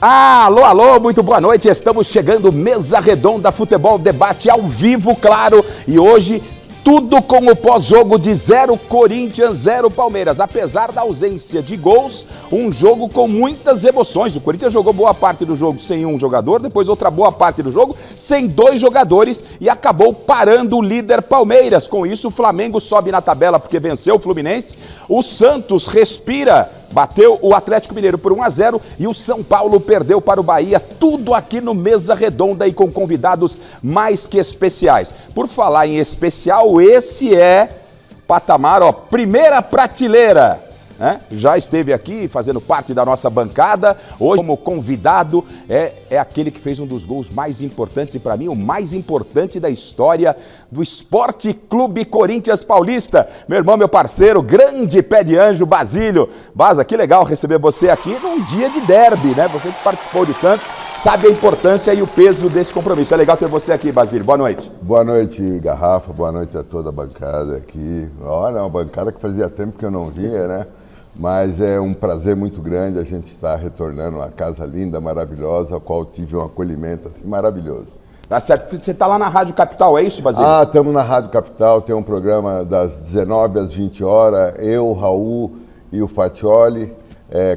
Alô, alô, muito boa noite, estamos chegando, Mesa Redonda, Futebol Debate ao vivo, claro, e hoje tudo com o pós-jogo de 0 Corinthians, 0 Palmeiras. Apesar da ausência de gols, um jogo com muitas emoções. O Corinthians jogou boa parte do jogo sem um jogador, depois outra boa parte do jogo sem 2 jogadores e acabou parando o líder Palmeiras. Com isso, o Flamengo sobe na tabela porque venceu o Fluminense. O Santos respira, bateu o Atlético Mineiro por 1-0 e o São Paulo perdeu para o Bahia. Tudo aqui no Mesa Redonda e com convidados mais que especiais. Por falar em especial, esse é patamar, ó, primeira prateleira, né? Já esteve aqui fazendo parte da nossa bancada, hoje como convidado é aquele que fez um dos gols mais importantes e para mim o mais importante da história do Esporte Clube Corinthians Paulista. Meu irmão, meu parceiro, grande pé de anjo, Basílio. Baza, que legal receber você aqui num dia de derby, né? Você que participou de tantos, sabe a importância e o peso desse compromisso. É legal ter você aqui, Basílio. Boa noite. Boa noite, Garrafa. Boa noite a toda a bancada aqui. Olha, uma bancada que fazia tempo que eu não via, né? Mas é um prazer muito grande a gente estar retornando a uma casa linda, maravilhosa, a qual tive um acolhimento assim, maravilhoso. Tá certo. Você está lá na Rádio Capital, é isso, Basílio? Ah, estamos na Rádio Capital, tem um programa das 19 às 20 horas, eu, Raul e o Fatioli,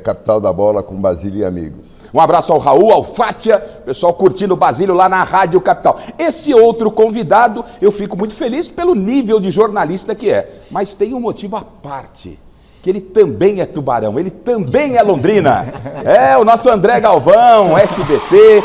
Capital da Bola com Basílio e amigos. Um abraço ao Raul, ao Fátia, pessoal curtindo o Basílio lá na Rádio Capital. Esse outro convidado, eu fico muito feliz pelo nível de jornalista que é, mas tem um motivo à parte. Que ele também é tubarão, ele também é Londrina. É, o nosso André Galvão, SBT,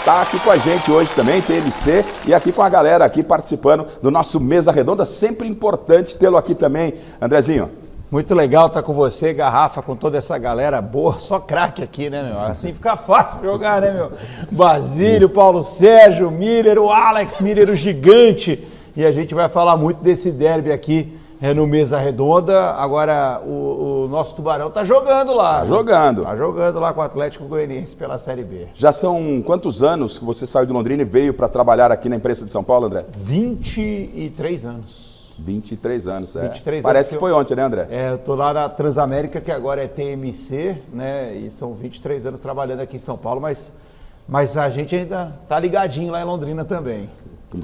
tá aqui com a gente hoje também, TLC, e aqui com a galera aqui participando do nosso Mesa Redonda, sempre importante tê-lo aqui também, Andrezinho. Muito legal estar com você, Garrafa, com toda essa galera boa, só craque aqui, né, meu? Assim fica fácil jogar, né, meu? Basílio, Paulo Sérgio, Miller, o Alex Miller, o gigante, e a gente vai falar muito desse derby aqui, no Mesa Redonda. Agora o nosso Tubarão tá jogando lá. Tá jogando. Tá jogando lá com o Atlético Goianiense pela Série B. Já são quantos anos que você saiu de Londrina e veio para trabalhar aqui na imprensa de São Paulo, André? 23 anos. 23 anos, 23 Parece anos que foi ontem, né, André? Eu tô lá na Transamérica, que agora é TMC, né? E são 23 anos trabalhando aqui em São Paulo, mas a gente ainda tá ligadinho lá em Londrina também.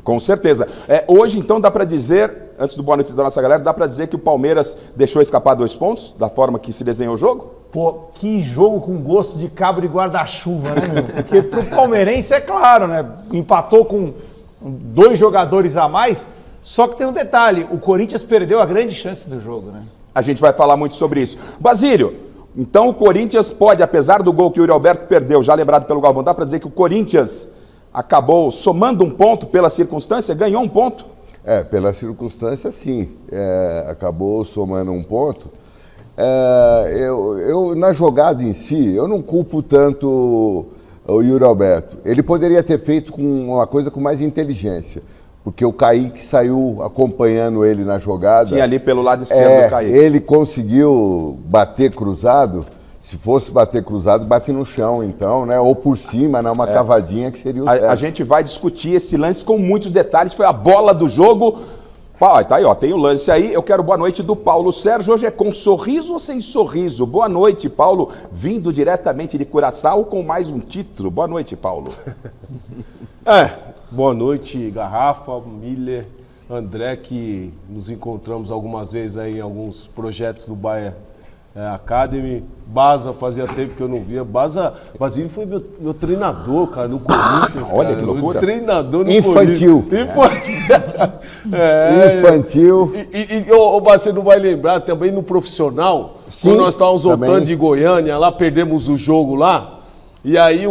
Com certeza. Hoje, então, dá para dizer, antes do boa noite da nossa galera, dá para dizer que o Palmeiras deixou escapar 2 pontos, da forma que se desenhou o jogo? Pô, que jogo com gosto de cabo de guarda-chuva, né, meu? Porque pro palmeirense, é claro, né? Empatou com 2 jogadores a mais, só que tem um detalhe, o Corinthians perdeu a grande chance do jogo, né? A gente vai falar muito sobre isso. Basílio, então o Corinthians pode, apesar do gol que o Yuri Alberto perdeu, já lembrado pelo Galvão, dá para dizer que o Corinthians acabou somando um ponto pela circunstância, ganhou um ponto? Pela circunstância, sim. Acabou somando um ponto. Eu, na jogada em si, eu não culpo tanto o Yuri Alberto. Ele poderia ter feito uma coisa com mais inteligência, porque o Kaique saiu acompanhando ele na jogada. Tinha ali pelo lado esquerdo do Kaique. Ele conseguiu bater cruzado. Se fosse bater cruzado, bate no chão, então, né? Ou por cima, né? Uma cavadinha que seria o certo. A gente vai discutir esse lance com muitos detalhes. Foi a bola do jogo. Tá aí, ó. Tem o lance aí. Eu quero boa noite do Paulo Sérgio. Hoje é com sorriso ou sem sorriso? Boa noite, Paulo. Vindo diretamente de Curaçao com mais um título. Boa noite, Paulo. Boa noite, Garrafa, Miller, André, que nos encontramos algumas vezes aí em alguns projetos do Bahia Academy. Baza, fazia tempo que eu não via. Basílio foi meu treinador, cara, no Corinthians. Olha cara, que loucura. Treinador no Infantil. Corinthians. Infantil. E você não vai lembrar também no profissional, Sim, quando nós estávamos voltando também. de Goiânia, lá perdemos o jogo lá, e aí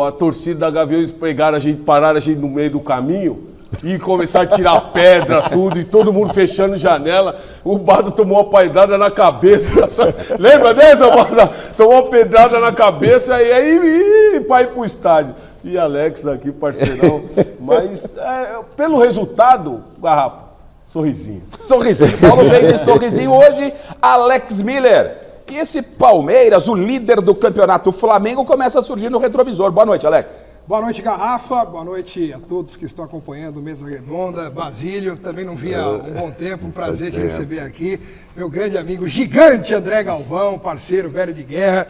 a torcida da Gaviões pegaram a gente, pararam a gente no meio do caminho, e começaram a tirar pedra, tudo, e todo mundo fechando janela. O Baza tomou uma pedrada na cabeça. Lembra dessa, Baza? Tomou uma pedrada na cabeça e aí para ir pro estádio. E Alex aqui, parceirão. Mas pelo resultado, Garrafa, sorrisinho. Sorrisinho. Paulo vem de sorrisinho hoje, Alex Miller. E esse Palmeiras, o líder do campeonato, o Flamengo, começa a surgir no retrovisor. Boa noite, Alex. Boa noite, Garrafa. Boa noite a todos que estão acompanhando o Mesa Redonda. Basílio, também não via há um bom tempo. Um prazer te receber aqui. Meu grande amigo gigante André Galvão, parceiro velho de guerra.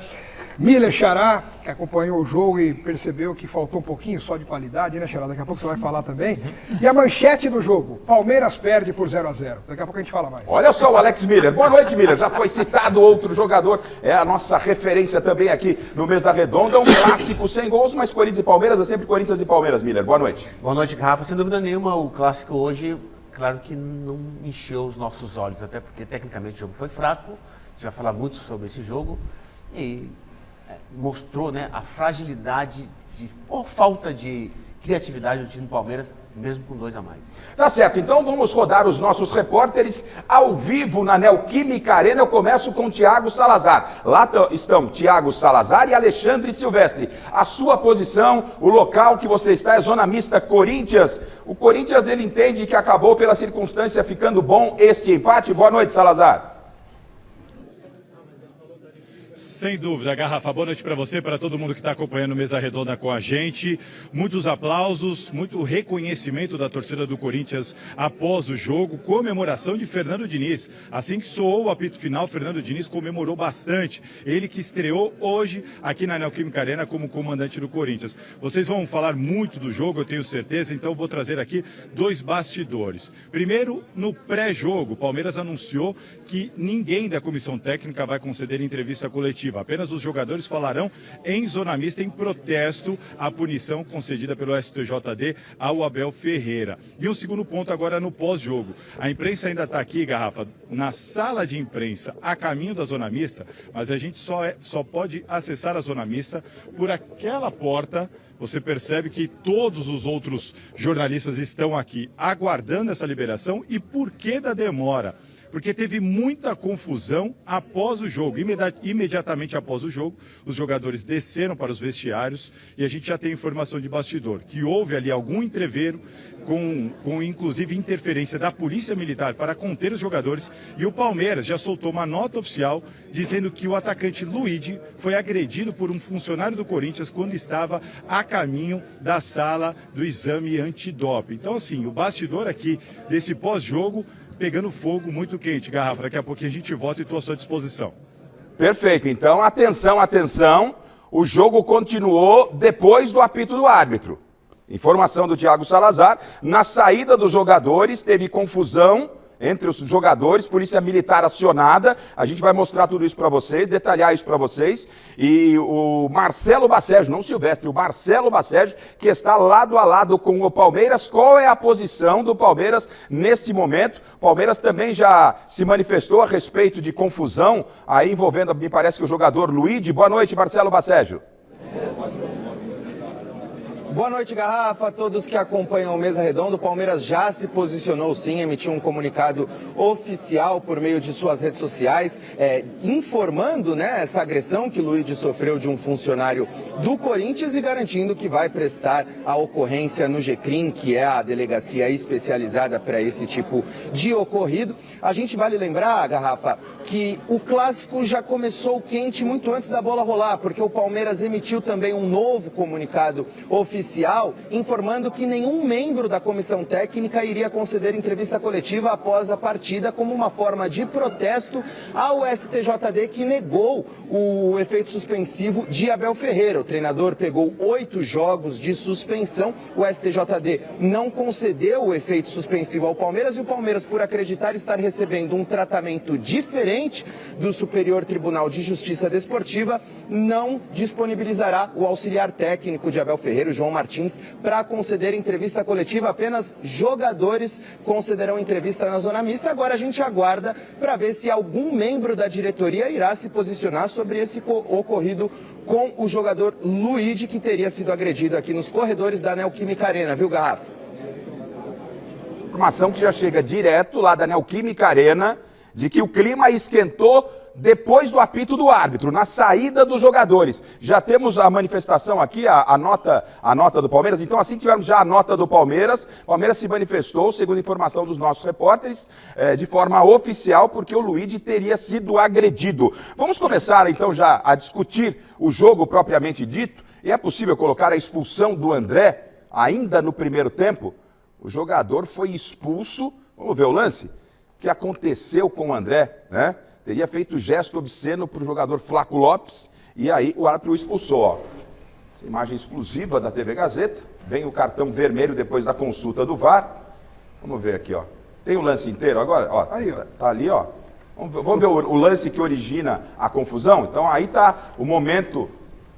Miller Xará, que acompanhou o jogo e percebeu que faltou um pouquinho só de qualidade, né, Xará? Daqui a pouco você vai falar também. E a manchete do jogo, Palmeiras perde por 0-0. Daqui a pouco a gente fala mais. Olha só o Alex Miller. Boa noite, Miller. Já foi citado outro jogador. É a nossa referência também aqui no Mesa Redonda. Um clássico sem gols, mas Corinthians e Palmeiras é sempre Corinthians e Palmeiras, Miller. Boa noite. Boa noite, Rafa. Sem dúvida nenhuma, o clássico hoje, claro que não encheu os nossos olhos, até porque tecnicamente o jogo foi fraco. A gente vai falar muito sobre esse jogo e mostrou, né, a fragilidade ou falta de criatividade do time do Palmeiras, mesmo com 2 a mais. Tá certo, então vamos rodar os nossos repórteres ao vivo na Neoquímica Arena. Eu começo com Thiago Salazar. Lá estão Thiago Salazar e Alexandre Silvestre. A sua posição, o local que você está é zona mista Corinthians. O Corinthians, ele entende que acabou pela circunstância ficando bom este empate. Boa noite, Salazar. Sem dúvida, Garrafa, boa noite para você, para todo mundo que está acompanhando Mesa Redonda com a gente. Muitos aplausos, muito reconhecimento da torcida do Corinthians após o jogo, comemoração de Fernando Diniz. Assim que soou o apito final, Fernando Diniz comemorou bastante. Ele que estreou hoje aqui na Neoquímica Arena como comandante do Corinthians. Vocês vão falar muito do jogo, eu tenho certeza, então vou trazer aqui 2 bastidores. Primeiro, no pré-jogo, o Palmeiras anunciou que ninguém da comissão técnica vai conceder entrevista coletiva. Apenas os jogadores falarão em zona mista em protesto à punição concedida pelo STJD ao Abel Ferreira. E um segundo ponto agora no pós-jogo. A imprensa ainda está aqui, Garrafa, na sala de imprensa a caminho da zona mista, mas a gente só pode acessar a zona mista por aquela porta. Você percebe que todos os outros jornalistas estão aqui aguardando essa liberação. E por que da demora? Porque teve muita confusão após o jogo. Imediatamente após o jogo, os jogadores desceram para os vestiários e a gente já tem informação de bastidor, que houve ali algum entreveiro, com inclusive interferência da Polícia Militar para conter os jogadores, e o Palmeiras já soltou uma nota oficial dizendo que o atacante Luigi foi agredido por um funcionário do Corinthians quando estava a caminho da sala do exame antidoping. Então, assim, o bastidor aqui desse pós-jogo pegando fogo muito quente, Garrafa. Daqui a pouquinho a gente volta e estou à sua disposição. Perfeito. Então, atenção, atenção. O jogo continuou depois do apito do árbitro. Informação do Thiago Salazar. Na saída dos jogadores, teve confusão entre os jogadores, polícia militar acionada. A gente vai mostrar tudo isso para vocês, detalhar isso para vocês. E o Marcelo Bacejo, não Silvestre, o Marcelo Bacejo, que está lado a lado com o Palmeiras. Qual é a posição do Palmeiras neste momento? O Palmeiras também já se manifestou a respeito de confusão aí envolvendo, me parece que o jogador Luigi. Boa noite, Marcelo Bacejo. Boa noite, Garrafa, a todos que acompanham o Mesa Redonda. O Palmeiras já se posicionou sim, emitiu um comunicado oficial por meio de suas redes sociais, informando, né, essa agressão que o Luigi sofreu de um funcionário do Corinthians e garantindo que vai prestar a ocorrência no GCRIM, que é a delegacia especializada para esse tipo de ocorrido. A gente vale lembrar, Garrafa, que o clássico já começou quente muito antes da bola rolar, porque o Palmeiras emitiu também um novo comunicado oficial informando que nenhum membro da comissão técnica iria conceder entrevista coletiva após a partida como uma forma de protesto ao STJD, que negou o efeito suspensivo de Abel Ferreira. O treinador pegou 8 jogos de suspensão, o STJD não concedeu o efeito suspensivo ao Palmeiras e o Palmeiras, por acreditar estar recebendo um tratamento diferente do Superior Tribunal de Justiça Desportiva, não disponibilizará o auxiliar técnico de Abel Ferreira, João Martins, para conceder entrevista coletiva. Apenas jogadores concederão entrevista na zona mista. Agora a gente aguarda para ver se algum membro da diretoria irá se posicionar sobre esse ocorrido com o jogador Luigi, que teria sido agredido aqui nos corredores da Neoquímica Arena, viu, Garrafa? Informação que já chega direto lá da Neoquímica Arena, de que o clima esquentou depois do apito do árbitro, na saída dos jogadores. Já temos a manifestação aqui, a nota do Palmeiras. Então, assim que tivermos já a nota do Palmeiras, o Palmeiras se manifestou, segundo informação dos nossos repórteres, de forma oficial, porque o Luigi teria sido agredido. Vamos começar, então, já a discutir o jogo propriamente dito. E é possível colocar a expulsão do André ainda no primeiro tempo? O jogador foi expulso. Vamos ver o lance? O que aconteceu com o André, né? Teria feito gesto obsceno para o jogador Flaco Lopes E aí o árbitro o expulsou, ó. Essa imagem exclusiva da TV Gazeta. Vem o cartão vermelho depois da consulta do VAR. Vamos ver aqui, ó. Tem o lance inteiro agora? Ó, Aí, ó. tá ali, ó. Vamos ver o lance que origina a confusão? Então aí tá o momento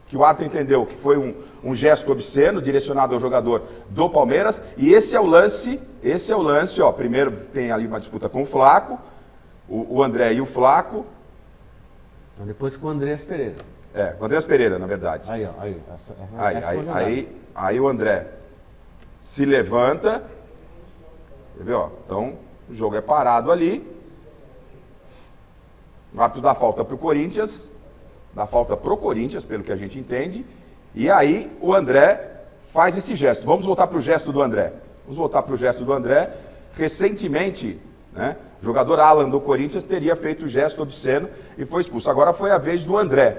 que o árbitro entendeu que foi um gesto obsceno direcionado ao jogador do Palmeiras. E esse é o lance, ó. Primeiro tem ali uma disputa com o Flaco, o André e o Flaco. Então depois com o Andrés Pereira. Com o Andrés Pereira, na verdade. Aí, ó, aí. Essa Aí o André se levanta. Quer ver, ó? Então o jogo é parado ali. O árbitro dá falta pro Corinthians. Dá falta pro Corinthians, pelo que a gente entende. E aí o André faz esse gesto. Vamos voltar pro gesto do André. Recentemente, né, o jogador Alan do Corinthians teria feito o gesto obsceno e foi expulso. Agora foi a vez do André.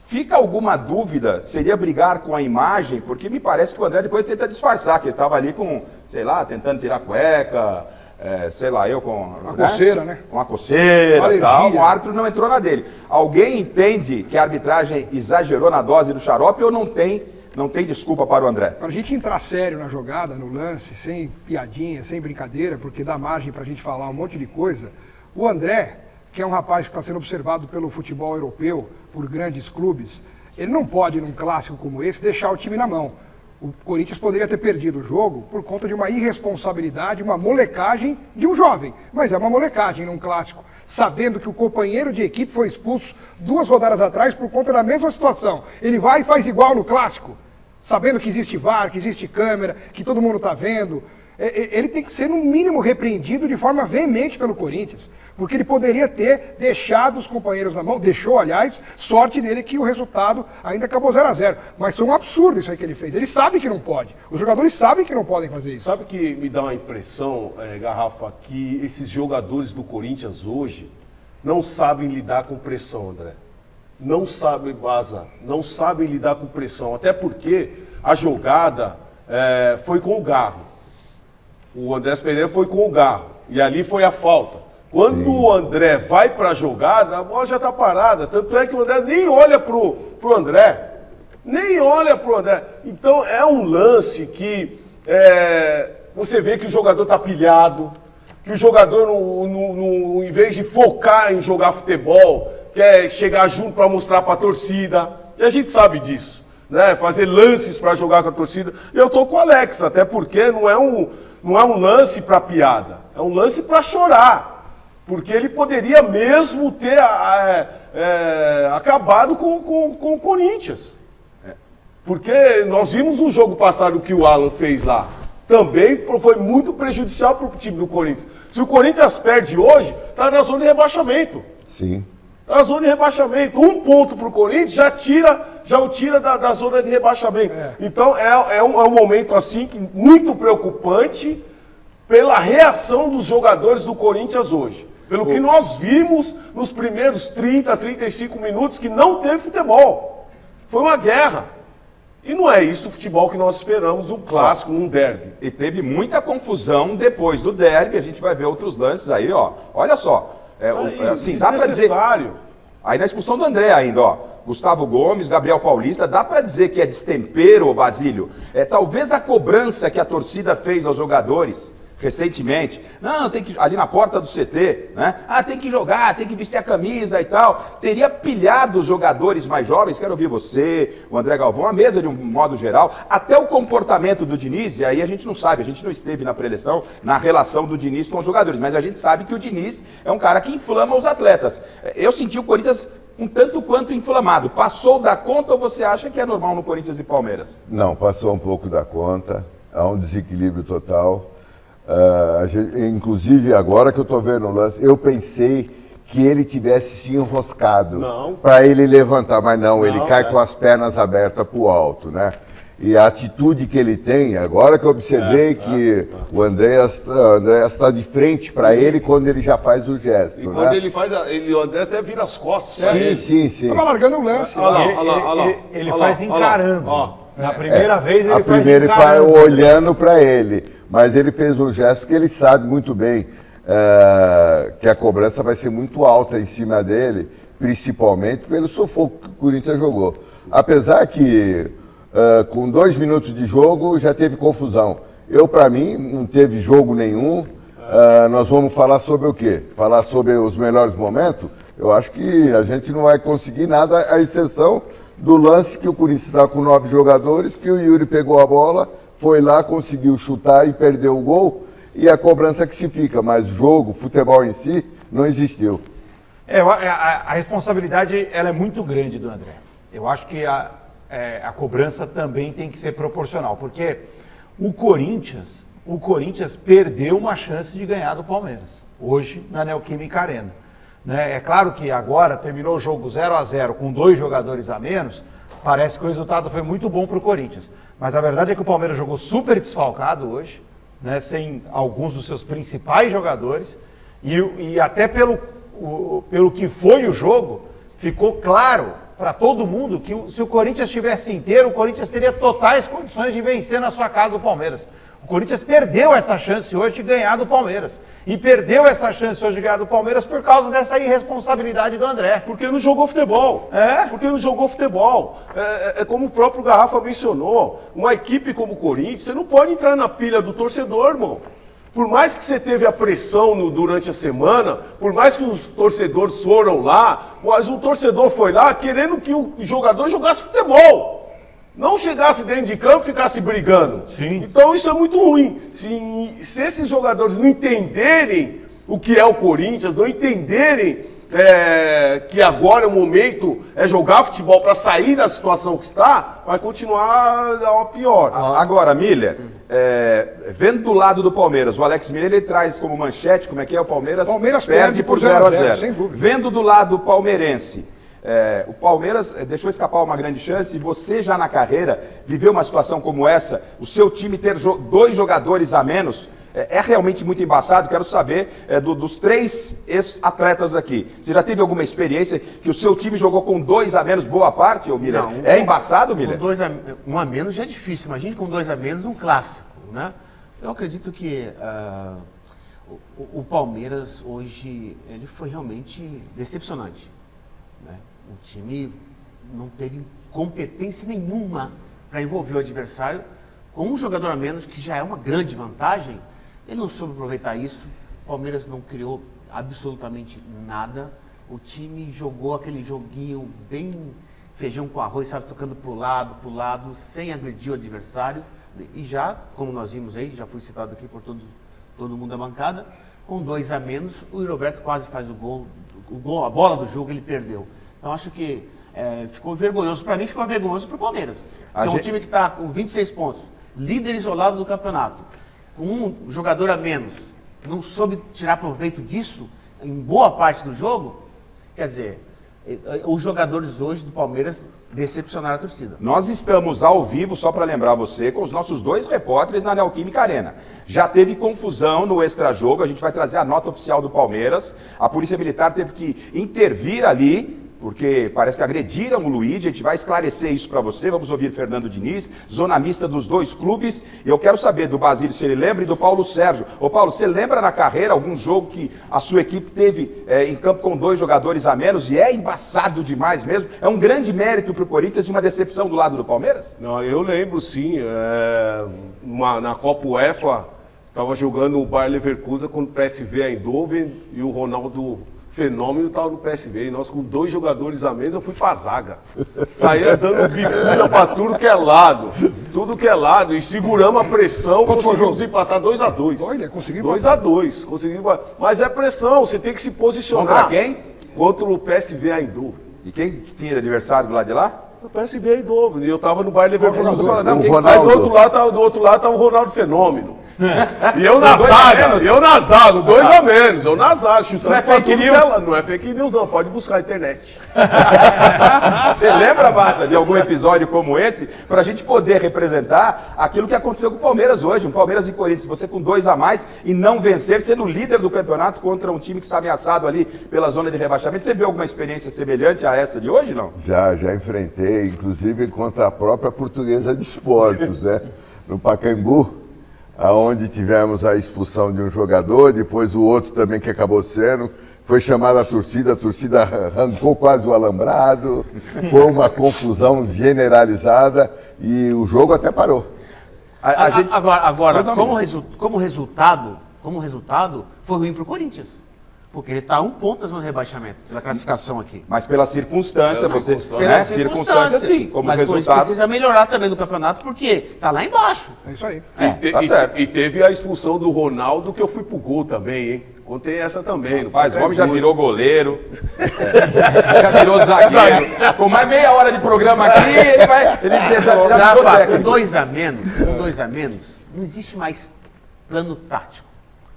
Fica alguma dúvida? Seria brigar com a imagem? Porque me parece que o André depois tenta disfarçar, que ele estava ali com, sei lá, tentando tirar a cueca, sei lá, eu com... Uma coceira, né? Com a coceira Alergia. e tal. O árbitro não entrou na dele. Alguém entende que a arbitragem exagerou na dose do xarope ou não tem desculpa para o André? Para a gente entrar sério na jogada, no lance, sem piadinha, sem brincadeira, porque dá margem para a gente falar um monte de coisa, o André, que é um rapaz que está sendo observado pelo futebol europeu, por grandes clubes, ele não pode, num clássico como esse, deixar o time na mão. O Corinthians poderia ter perdido o jogo por conta de uma irresponsabilidade, uma molecagem de um jovem. Mas é uma molecagem num clássico, sabendo que o companheiro de equipe foi expulso 2 rodadas atrás por conta da mesma situação. Ele vai e faz igual no clássico, sabendo que existe VAR, que existe câmera, que todo mundo está vendo. Ele tem que ser, no mínimo, repreendido de forma veemente pelo Corinthians, porque ele poderia ter deixado os companheiros na mão, deixou, aliás, sorte dele que o resultado ainda acabou 0-0. Mas foi um absurdo isso aí que ele fez. Ele sabe que não pode. Os jogadores sabem que não podem fazer isso. Sabe que me dá uma impressão, Garrafa, que esses jogadores do Corinthians hoje não sabem lidar com pressão, André. Não sabem, Baza, não sabem lidar com pressão. Até porque a jogada foi com o Garro. O Andrés Pereira foi com o Garro. E ali foi a falta. Quando o André vai para a jogada, a bola já está parada. Tanto é que o André nem olha pro André. Nem olha pro André. Então é um lance que você vê que o jogador está pilhado, que o jogador, em vez de focar em jogar futebol, quer chegar junto para mostrar para a torcida. E a gente sabe disso, né? Fazer lances para jogar com a torcida. E eu tô com o Alex, até porque não é um lance para piada, é um lance para chorar. Porque ele poderia mesmo ter acabado com o Corinthians. Porque nós vimos no jogo passado o que o Alan fez lá. Também foi muito prejudicial para o time do Corinthians. Se o Corinthians perde hoje, está na zona de rebaixamento. Sim. Está na zona de rebaixamento. 1 ponto para o Corinthians já o tira da zona de rebaixamento. Então é um momento assim muito preocupante pela reação dos jogadores do Corinthians hoje. Pelo que nós vimos nos primeiros 30, 35 minutos que não teve futebol. Foi uma guerra. E não é isso o futebol que nós esperamos, um clássico, um derby. E teve muita confusão depois do derby, a gente vai ver outros lances aí, ó. Olha só, assim, dá pra dizer... Aí na expulsão do André ainda, ó. Gustavo Gomes, Gabriel Paulista, dá pra dizer que é destempero, Basílio? Talvez a cobrança que a torcida fez aos jogadores recentemente, não, tem que ali na porta do CT, né? Tem que jogar, tem que vestir a camisa e tal. Teria pilhado os jogadores mais jovens, quero ouvir você, o André Galvão, a mesa de um modo geral, até o comportamento do Diniz, e aí a gente não sabe, a gente não esteve na preleção, na relação do Diniz com os jogadores, mas a gente sabe que o Diniz é um cara que inflama os atletas. Eu senti o Corinthians um tanto quanto inflamado. Passou da conta ou você acha que é normal no Corinthians e Palmeiras? Não, passou um pouco da conta, há um desequilíbrio total. Inclusive, agora que eu estou vendo o lance, eu pensei que ele tivesse se enroscado para ele levantar, mas não, ele cai com as pernas abertas para o alto, né? E a atitude que ele tem, agora que eu observei que o Andrés está de frente para ele quando ele já faz o gesto. E quando ele faz, o Andrés deve vir as costas para ele. Sim. Estava largando o lance. Ele faz encarando. Na primeira vez ele faz encarando. A primeira ele vai olhando para ele. Mas ele fez um gesto que ele sabe muito bem que a cobrança vai ser muito alta em cima dele, principalmente pelo sufoco que o Corinthians jogou. Apesar que com 2 minutos de jogo já teve confusão. Para mim, não teve jogo nenhum. Nós vamos falar sobre o quê? Falar sobre os melhores momentos? Eu acho que a gente não vai conseguir nada, à exceção do lance que o Corinthians está com 9 jogadores, que o Yuri pegou a bola, foi lá, conseguiu chutar e perdeu o gol, e a cobrança que se fica. Mas jogo, futebol em si, não existiu. A responsabilidade ela é muito grande do André. Eu acho que a cobrança também tem que ser proporcional, porque o Corinthians perdeu uma chance de ganhar do Palmeiras, hoje na Neoquímica Arena. Né? É claro que agora terminou o jogo 0-0 com 2 jogadores a menos, parece que o resultado foi muito bom para o Corinthians. Mas a verdade é que o Palmeiras jogou super desfalcado hoje, né? Sem alguns dos seus principais jogadores, e até pelo que foi o jogo, ficou claro para todo mundo que se o Corinthians estivesse inteiro, o Corinthians teria totais condições de vencer na sua casa o Palmeiras. O Corinthians perdeu essa chance hoje de ganhar do Palmeiras. E perdeu essa chance hoje de ganhar do Palmeiras por causa dessa irresponsabilidade do André. Porque não jogou futebol. Porque não jogou futebol. É como o próprio Garrafa mencionou. Uma equipe como o Corinthians, você não pode entrar na pilha do torcedor, irmão. Por mais que você teve a pressão durante a semana, por mais que os torcedores foram lá, mas o torcedor foi lá querendo que o jogador jogasse futebol. Não chegasse dentro de campo e ficasse brigando. Sim. Então isso é muito ruim. Se esses jogadores não entenderem o que é o Corinthians, não entenderem que agora o momento é jogar futebol para sair da situação que está, vai continuar a uma pior. Agora, Miller, vendo do lado do Palmeiras, o Alex Miller ele traz como manchete, como é que é? O Palmeiras perde por 0-0. Sem dúvida. Vendo do lado palmeirense, o Palmeiras deixou escapar uma grande chance, e você já na carreira viveu uma situação como essa, o seu time ter 2 jogadores a menos, é realmente muito embaçado. Quero saber dos 3 ex-atletas aqui. Você já teve alguma experiência que o seu time jogou com 2 a menos boa parte, ou Miller? Não, é embaçado, Miller? Com 1 a menos já é difícil. Imagine com 2 a menos num clássico, né? Eu acredito que o Palmeiras hoje ele foi realmente decepcionante, né? O time não teve competência nenhuma para envolver o adversário. Com um jogador a menos, que já é uma grande vantagem, ele não soube aproveitar isso. O Palmeiras não criou absolutamente nada. O time jogou aquele joguinho bem feijão com arroz, sabe, tocando pro lado, sem agredir o adversário. E já, como nós vimos aí, já foi citado aqui por todo mundo da bancada, com 2 a menos, o Roberto quase faz o gol, a bola do jogo ele perdeu. Então acho que ficou vergonhoso. Para mim ficou vergonhoso para o Palmeiras. Então um time que está com 26 pontos, líder isolado do campeonato, com um jogador a menos, não soube tirar proveito disso em boa parte do jogo, quer dizer, os jogadores hoje do Palmeiras decepcionaram a torcida. Nós estamos ao vivo, só para lembrar você, com os nossos 2 repórteres na Neoquímica Arena. Já teve confusão no extrajogo, a gente vai trazer a nota oficial do Palmeiras. A Polícia Militar teve que intervir ali, porque parece que agrediram o Luigi. A gente vai esclarecer isso para você. Vamos ouvir Fernando Diniz, zona mista dos 2 clubes. E eu quero saber do Basílio se ele lembra e do Paulo Sérgio. Ô Paulo, você lembra na carreira algum jogo que a sua equipe teve em campo com 2 jogadores a menos? E é embaçado demais mesmo. É um grande mérito para o Corinthians e uma decepção do lado do Palmeiras? Não, eu lembro sim. Na Copa UEFA, estava jogando o Bayer Leverkusen contra o PSV Eindhoven e o Ronaldo Fenômeno estava no PSV, e nós com 2 jogadores a menos, eu fui pra zaga. Saía dando bicuda pra tudo que é lado, e seguramos a pressão, conseguimos empatar 2-2. Olha, conseguiu 2-2, mas é pressão, você tem que se posicionar. Contra quem? Contra o PSV Eindhoven. E quem que tinha de adversário do lado de lá? O PSV Eindhoven, e eu tava no Bayer Leverkusen. Ronaldo. Aí do outro lado tava o Ronaldo Fenômeno. E eu na zaga, 2 a menos, eu na zaga. Não é fake news? Não é fake news não, pode buscar a internet. Você lembra, Baza, de algum episódio como esse, para a gente poder representar aquilo que aconteceu com o Palmeiras hoje, um Palmeiras e Corinthians, você com 2 a mais e não vencer, sendo líder do campeonato contra um time que está ameaçado ali pela zona de rebaixamento. Você viu alguma experiência semelhante a essa de hoje, não? Já enfrentei, inclusive contra a própria Portuguesa de Esportes, né? No Pacaembu, aonde tivemos a expulsão de um jogador, depois o outro também que acabou sendo, foi chamada a torcida arrancou quase o alambrado, foi uma confusão generalizada e o jogo até parou. Agora como resultado, foi ruim para o Corinthians. Porque ele está a 1 ponto da zona de rebaixamento, pela classificação aqui. Mas pela circunstância, Pela circunstância, sim, como mas resultado. Mas precisa melhorar também no campeonato, porque está lá embaixo. É isso aí. Tá certo. E teve a expulsão do Ronaldo, que eu fui pro gol também, hein? Contei essa também. Rapaz, o homem já virou goleiro, já virou zagueiro. Com mais meia hora de programa aqui, ele vai... Com 2 a menos, não existe mais plano tático.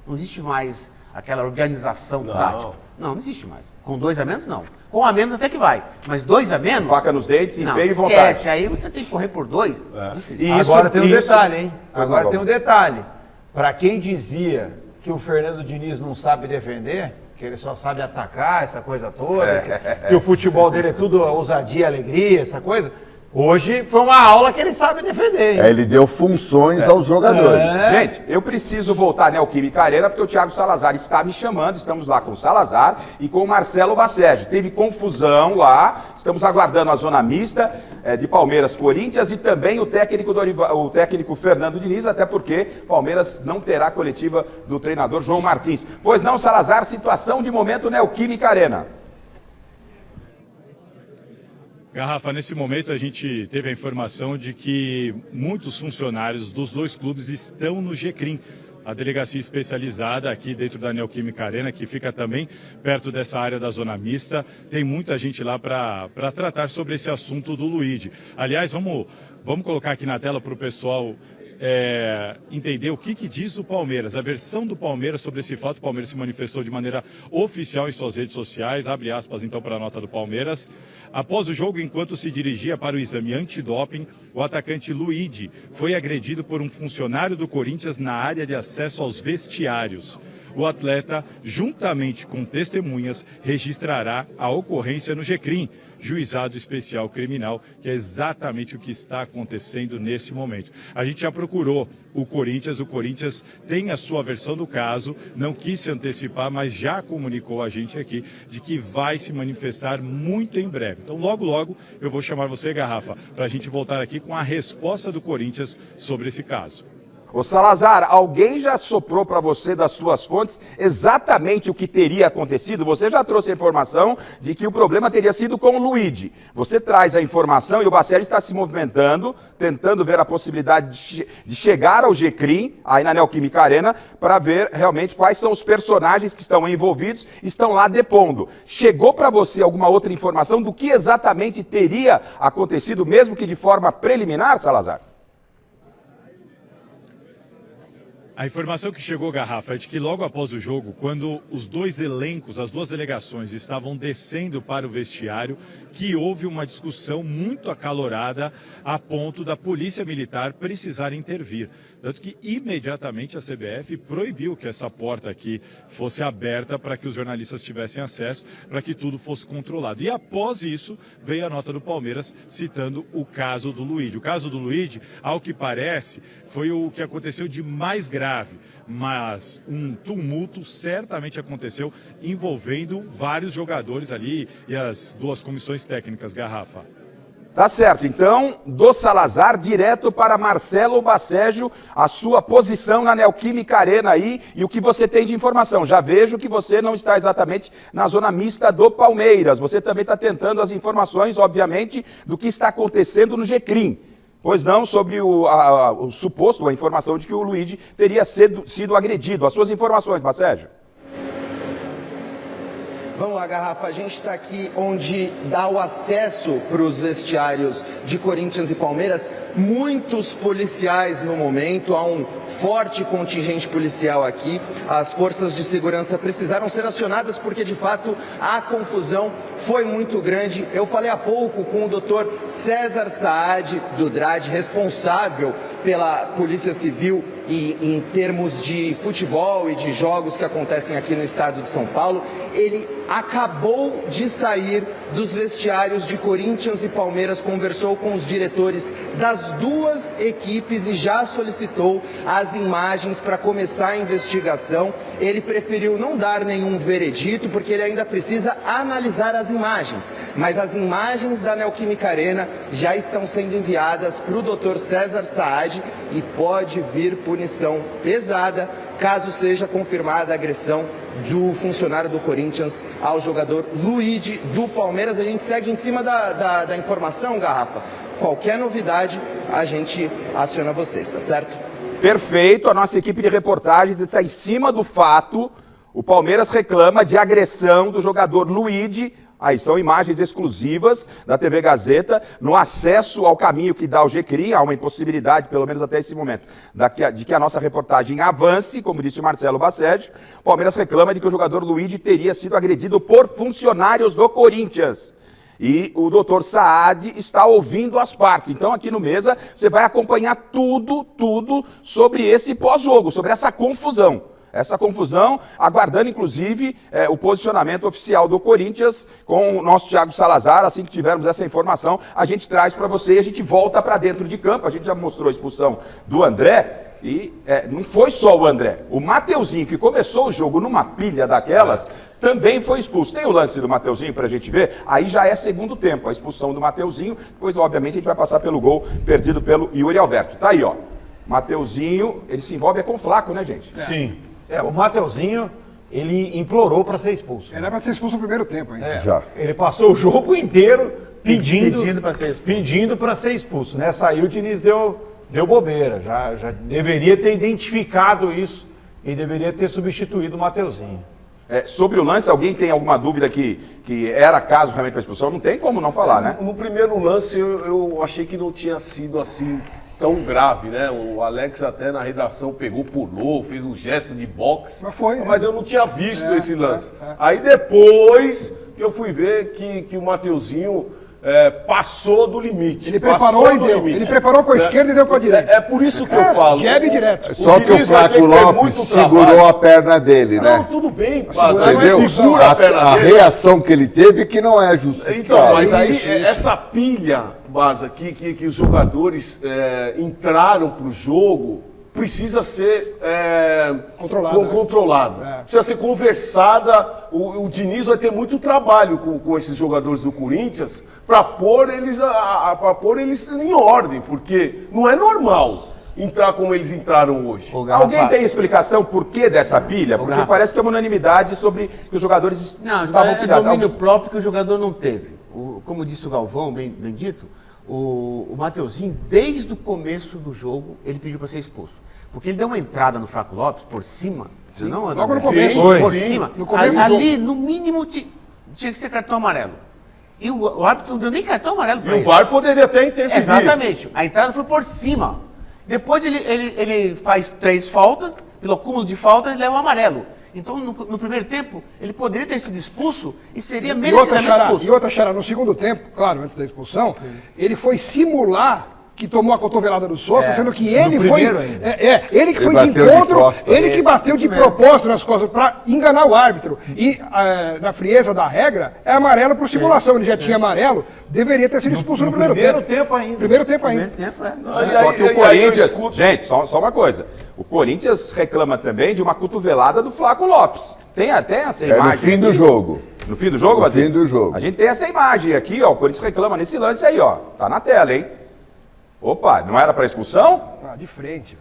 Não existe mais aquela organização tática. Não existe mais. Com 2 a menos, não. Com 1 a menos até que vai. Mas 2 a menos... Faca nos dentes, empenho e vontade. Esquece, aí você tem que correr por 2. Agora tem um detalhe, hein? Agora tem um detalhe. Para quem dizia que o Fernando Diniz não sabe defender, que ele só sabe atacar, essa coisa toda, que o futebol dele é tudo ousadia, alegria, essa coisa... Hoje foi uma aula que ele sabe defender. Ele deu funções aos jogadores. Gente, eu preciso voltar à Neoquímica Arena porque o Thiago Salazar está me chamando. Estamos lá com o Salazar e com o Marcelo Bassege. Teve confusão lá. Estamos aguardando a zona mista de Palmeiras, Corinthians e também o técnico Fernando Diniz, até porque Palmeiras não terá coletiva do treinador João Martins. Pois não, Salazar, situação de momento Neoquímica Arena. Garrafa, nesse momento a gente teve a informação de que muitos funcionários dos 2 clubes estão no GCRIM, a delegacia especializada aqui dentro da Neoquímica Arena, que fica também perto dessa área da zona mista. Tem muita gente lá para tratar sobre esse assunto do Luigi. Aliás, vamos colocar aqui na tela para o pessoal entender o que diz o Palmeiras, a versão do Palmeiras sobre esse fato. O Palmeiras se manifestou de maneira oficial em suas redes sociais, abre aspas então para a nota do Palmeiras. Após o jogo, enquanto se dirigia para o exame antidoping, o atacante Luigi foi agredido por um funcionário do Corinthians na área de acesso aos vestiários. O atleta, juntamente com testemunhas, registrará a ocorrência no GCRIM, Juizado Especial Criminal, que é exatamente o que está acontecendo nesse momento. A gente já procurou o Corinthians tem a sua versão do caso, não quis se antecipar, mas já comunicou a gente aqui de que vai se manifestar muito em breve. Então, logo eu vou chamar você, Garrafa, para a gente voltar aqui com a resposta do Corinthians sobre esse caso. Ô Salazar, alguém já soprou para você das suas fontes exatamente o que teria acontecido? Você já trouxe a informação de que o problema teria sido com o Luigi. Você traz a informação e o Bassege está se movimentando, tentando ver a possibilidade de chegar ao GCRIM, aí na Neoquímica Arena, para ver realmente quais são os personagens que estão envolvidos, estão lá depondo. Chegou para você alguma outra informação do que exatamente teria acontecido, mesmo que de forma preliminar, Salazar? A informação que chegou, Garrafa, é de que logo após o jogo, quando os 2 elencos, as 2 delegações estavam descendo para o vestiário, que houve uma discussão muito acalorada a ponto da Polícia Militar precisar intervir. Tanto que imediatamente a CBF proibiu que essa porta aqui fosse aberta para que os jornalistas tivessem acesso, para que tudo fosse controlado. E após isso, veio a nota do Palmeiras citando o caso do Luigi. O caso do Luigi, ao que parece, foi o que aconteceu de mais grave, mas um tumulto certamente aconteceu envolvendo vários jogadores ali e as 2 comissões técnicas, Garrafa. Tá certo, então, do Salazar direto para Marcelo Bassege, a sua posição na Neoquímica Arena aí e o que você tem de informação. Já vejo que você não está exatamente na zona mista do Palmeiras, você também está tentando as informações, obviamente, do que está acontecendo no GCRIM. Pois não, sobre o suposto, a informação de que o Luigi teria sido agredido. As suas informações, Bassege. Vamos lá, Garrafa, a gente está aqui onde dá o acesso para os vestiários de Corinthians e Palmeiras. Muitos policiais no momento, há um forte contingente policial aqui. As forças de segurança precisaram ser acionadas porque, de fato, a confusão foi muito grande. Eu falei há pouco com o doutor César Saad, do DRAD, responsável pela Polícia Civil e em termos de futebol e de jogos que acontecem aqui no estado de São Paulo. Ele acabou de sair dos vestiários de Corinthians e Palmeiras, conversou com os diretores das duas equipes e já solicitou as imagens para começar a investigação. Ele preferiu não dar nenhum veredito, porque ele ainda precisa analisar as imagens. Mas as imagens da Neoquímica Arena já estão sendo enviadas para o Dr. César Saad e pode vir punição pesada caso seja confirmada a agressão do funcionário do Corinthians ao jogador Luigi do Palmeiras. A gente segue em cima da informação, Garrafa. Qualquer novidade, a gente aciona vocês, tá certo? Perfeito, a nossa equipe de reportagens está em cima do fato. O Palmeiras reclama de agressão do jogador Luigi. Aí são imagens exclusivas da TV Gazeta. No acesso ao caminho que dá ao GCRI, há uma impossibilidade, pelo menos até esse momento, de que a nossa reportagem avance, como disse o Marcelo Bassege. O Palmeiras reclama de que o jogador Luigi teria sido agredido por funcionários do Corinthians. E o doutor Saad está ouvindo as partes. Então aqui no Mesa você vai acompanhar tudo sobre esse pós-jogo, sobre essa confusão. Essa confusão, aguardando inclusive o posicionamento oficial do Corinthians com o nosso Thiago Salazar. Assim que tivermos essa informação, a gente traz para você e a gente volta para dentro de campo. A gente já mostrou a expulsão do André e não foi só o André. O Mateuzinho, que começou o jogo numa pilha daquelas, também foi expulso. Tem o lance do Mateuzinho para a gente ver? Aí já é segundo tempo, a expulsão do Mateuzinho. Depois, obviamente, a gente vai passar pelo gol perdido pelo Yuri Alberto. Tá aí, ó. Mateuzinho, ele se envolve com o Flaco, né, gente? Sim. O Mateuzinho, ele implorou para ser expulso. Ele era para ser expulso no primeiro tempo ainda. Já. Ele passou o jogo inteiro pedindo para ser expulso. Nessa aí o Diniz deu bobeira. Já deveria ter identificado isso e deveria ter substituído o Mateuzinho. Sobre o lance, alguém tem alguma dúvida que era caso realmente para expulsão? Não tem como não falar, né? No primeiro lance eu achei que não tinha sido assim tão grave, né? O Alex até na redação pegou, pulou, fez um gesto de boxe. Mas foi, né? Mas eu não tinha visto esse lance. Aí depois que eu fui ver que o Mateuzinho passou do limite. Ele preparou e deu. Ele preparou com a esquerda e deu com a direita. É por isso que eu falo. Jab direto. Só que o Flaco Lopes segurou a perna dele, né? Não, tudo bem, Entendeu? segura a perna A dele. reação que ele teve que não é justificável. Então, mas aí essa pilha, Baza, que os jogadores entraram pro jogo, precisa ser controlado. Precisa ser conversada. O Diniz vai ter muito trabalho com esses jogadores do Corinthians para pôr eles em ordem, porque não é normal entrar como eles entraram hoje. Alguém tem explicação por que dessa pilha? Porque parece que é uma unanimidade sobre que os jogadores estavam pilhados. É domínio próprio que o jogador não teve. Como disse o Galvão, bem dito, o Mateuzinho, desde o começo do jogo, ele pediu para ser expulso. Porque ele deu uma entrada no Flaco Lopes por cima. Não, logo no começo. Por cima. No começo ali, no mínimo, tinha que ser cartão amarelo. E o árbitro não deu nem cartão amarelo para E ele. o VAR poderia até interferir. Exatamente. A entrada foi por cima. Depois ele faz 3 faltas, pelo acúmulo de faltas, ele leva um amarelo. Então, no primeiro tempo, ele poderia ter sido expulso e seria merecidamente expulso. E outra, Xará, no segundo tempo, claro, antes da expulsão, ele foi simular que tomou a cotovelada do Sousa, sendo que ele foi... ele que foi de encontro, ele que bateu de propósito nas costas para enganar o árbitro. E na frieza da regra, é amarelo por simulação. Ele já tinha amarelo, deveria ter sido expulso no primeiro tempo. Primeiro tempo ainda. Só que o Corinthians... Gente, só uma coisa. O Corinthians reclama também de uma cotovelada do Flaco Lopes. Tem até essa imagem. No fim do jogo. No fim do jogo, No fim do jogo. A gente tem essa imagem aqui, ó. O Corinthians reclama nesse lance aí, ó. Tá na tela, hein? Opa, não era para expulsão? De frente.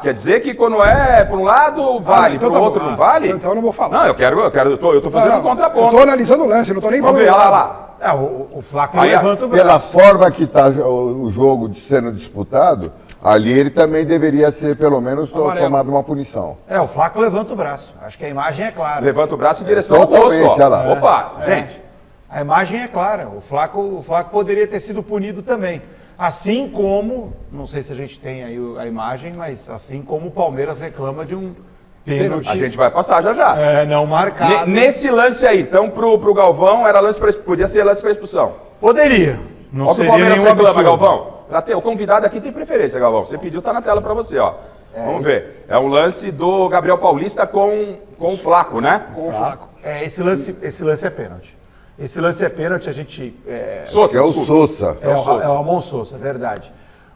Quer dizer que quando é por um lado vale, então pro outro não vale? Então eu não vou falar. Não, eu tô fazendo um contraponto. Eu tô analisando o lance, não tô nem Vamos falando ver, olha nada. lá. O Flaco levanta o braço. Pela forma que está o jogo sendo disputado, ali ele também deveria ser, pelo menos, tomado uma punição. O Flaco levanta o braço. Acho que a imagem é clara. Levanta o braço em direção ao rosto, ó. Olha lá. Opa, gente. A imagem é clara. O Flaco poderia ter sido punido também. Assim como, não sei se a gente tem aí a imagem, mas assim como o Palmeiras reclama de um pênalti. A gente vai passar já. Não marcado. Nesse lance aí, então pro Galvão, podia ser lance para expulsão. Poderia. Não Olha o que o seria Palmeiras nenhum reclama, absurdo. Galvão. O convidado aqui tem preferência, Galvão. Você pediu, tá na tela para você, ó. Vamos ver. É um lance do Gabriel Paulista com o Flaco, né? Com o Flaco. Esse lance é pênalti. Esse lance é pênalti, a gente... Sousa, é o Sousa. É o Ramon Sousa, verdade.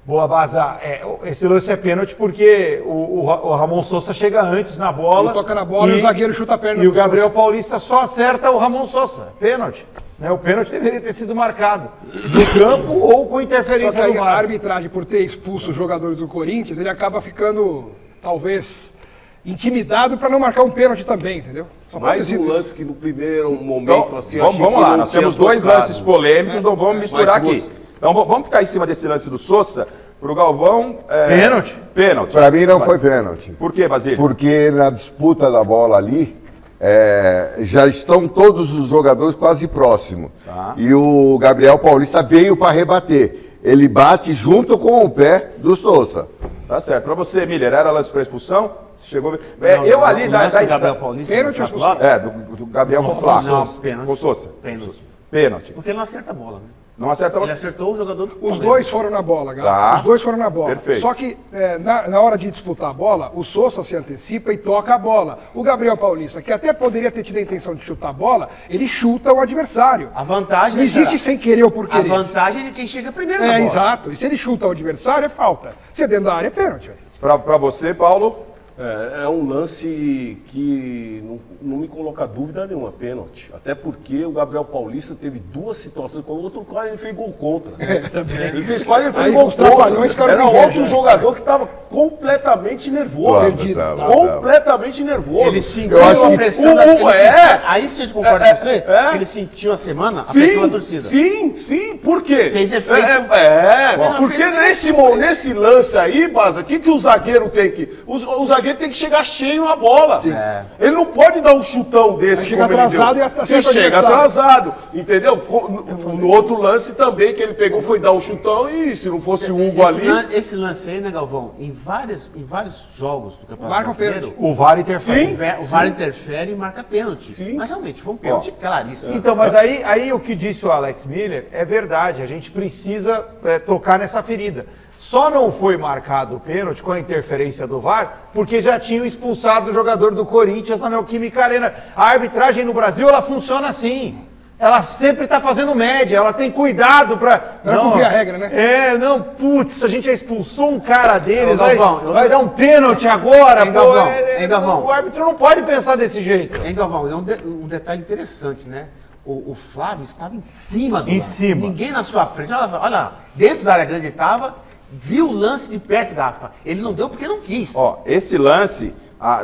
Boa, Baza. Esse lance é pênalti porque o Ramon Sousa chega antes na bola. Ele toca na bola e o zagueiro chuta a perna E do o Gabriel Sousa. Paulista só acerta o Ramon Sousa. Pênalti. Né? O pênalti deveria ter sido marcado no campo ou com Só interferência que aí do a VAR. arbitragem, por ter expulso os jogadores do Corinthians, ele acaba ficando, talvez, intimidado para não marcar um pênalti também, entendeu? Só pode Mais ter um sido lance que no primeiro momento, Então, assim, vamos achei que lá, não nós tinha temos dois tocado. lances polêmicos, não vamos misturar Mas aqui. você- Então vamos ficar em cima desse lance do Sousa, pro Galvão... Pênalti? Pênalti. Para mim não foi pênalti. Por quê, Basílio? Porque na disputa da bola ali, já estão todos os jogadores quase próximos. E o Gabriel Paulista veio para rebater. Ele bate junto com o pé do Sousa. Tá certo. Pra você, Miller, era lance pra expulsão? Você chegou a ver? Eu ali... O lance do Gabriel Paulista. Pênalti no ou Flávio expulsão? do Gabriel com o Flávio. Não, pênalti. Com o Sousa. Pênalti. Pênalti. Porque ele não acerta a bola, né? Não acerta Ele acertou o jogador do Os Palmeiras. dois foram na bola, galera. Tá. Os dois foram na bola. Perfeito. Só que na hora de disputar a bola, o Sousa se antecipa e toca a bola. O Gabriel Paulista, que até poderia ter tido a intenção de chutar a bola, ele chuta o adversário. A vantagem... Não existe sem querer ou por A querer. vantagem é de quem chega primeiro na bola. Exato. E se ele chuta o adversário, é falta. Se é dentro da área, é pênalti. Velho. Pra você, Paulo... É um lance que não me coloca dúvida nenhuma, pênalti. Até porque o Gabriel Paulista teve duas situações com o outro, quase ele fez gol contra. Ele fez quase, ele fez Aí, gol os trapalhões contra. ficaram Era com inveja, outro né? jogador que estava completamente nervoso. Tava. Completamente nervoso. Ele sentiu Eu acho a que pressão aí sim eu concordo com você, que ele sentiu a semana a pressão da torcida. Sim, por quê? Fez efeito. Porque nesse lance aí, Baza, o que o zagueiro tem que... O zagueiro tem que chegar cheio na bola. Ele não pode dar um chutão desse Aí chega como ele atrasado deu. e acerta Ele o chega adversário. atrasado, entendeu? No outro lance também, que ele pegou, foi dar um chutão e se não fosse o Hugo ali... Esse lance aí, né, Galvão? Em vários jogos do Campeonato Marca o Brasileiro, pênalti. O VAR interfere. o VAR interfere e marca pênalti. Sim. Mas realmente, foi um pênalti claríssimo. Então, mas aí o que disse o Alex Miller é verdade. A gente precisa tocar nessa ferida. Só não foi marcado o pênalti com a interferência do VAR porque já tinham expulsado o jogador do Corinthians na Neoquímica Arena. A arbitragem no Brasil, ela funciona assim. Ela sempre está fazendo média, ela tem cuidado para... Pra cumprir a regra, né? A gente já expulsou um cara deles, Ô, Galvão, vai dar um pênalti agora. Hein, Galvão? Hein, Galvão? O árbitro não pode pensar desse jeito. Hein, Galvão? É um detalhe interessante, né? O Flávio estava em cima do Em lance. cima. Ninguém na sua frente. Olha, dentro da área grande ele estava, viu o lance de perto, Garrafa. Ele não deu porque não quis. Ó, esse lance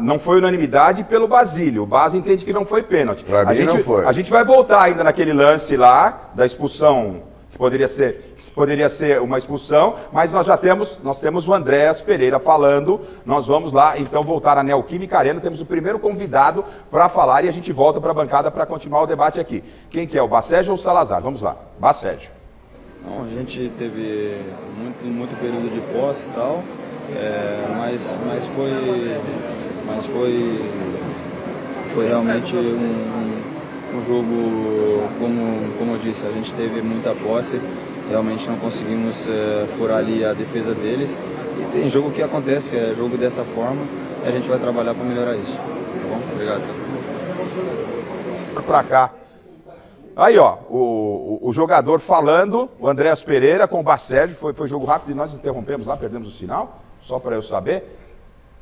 não foi unanimidade pelo Basílio. O Bas entende que não foi pênalti. Pra mim não foi. A gente vai voltar ainda naquele lance lá da expulsão, que poderia ser uma expulsão, mas nós temos o Andréas Pereira falando. Nós vamos lá então voltar à Neoquímica Arena. Temos o primeiro convidado para falar e a gente volta para a bancada para continuar o debate aqui. Quem que é, o Bacégio ou o Salazar? Vamos lá, Bacégio. Não, a gente teve muito período de posse e tal, mas foi realmente um jogo, como eu disse, a gente teve muita posse, realmente não conseguimos furar ali a defesa deles. E tem jogo que acontece, que é jogo dessa forma, e a gente vai trabalhar para melhorar isso. Tá bom? Obrigado. Para cá. Aí, ó, o jogador falando, o Andréas Pereira com o Bacégio, foi jogo rápido e nós interrompemos lá, perdemos o sinal, só para eu saber.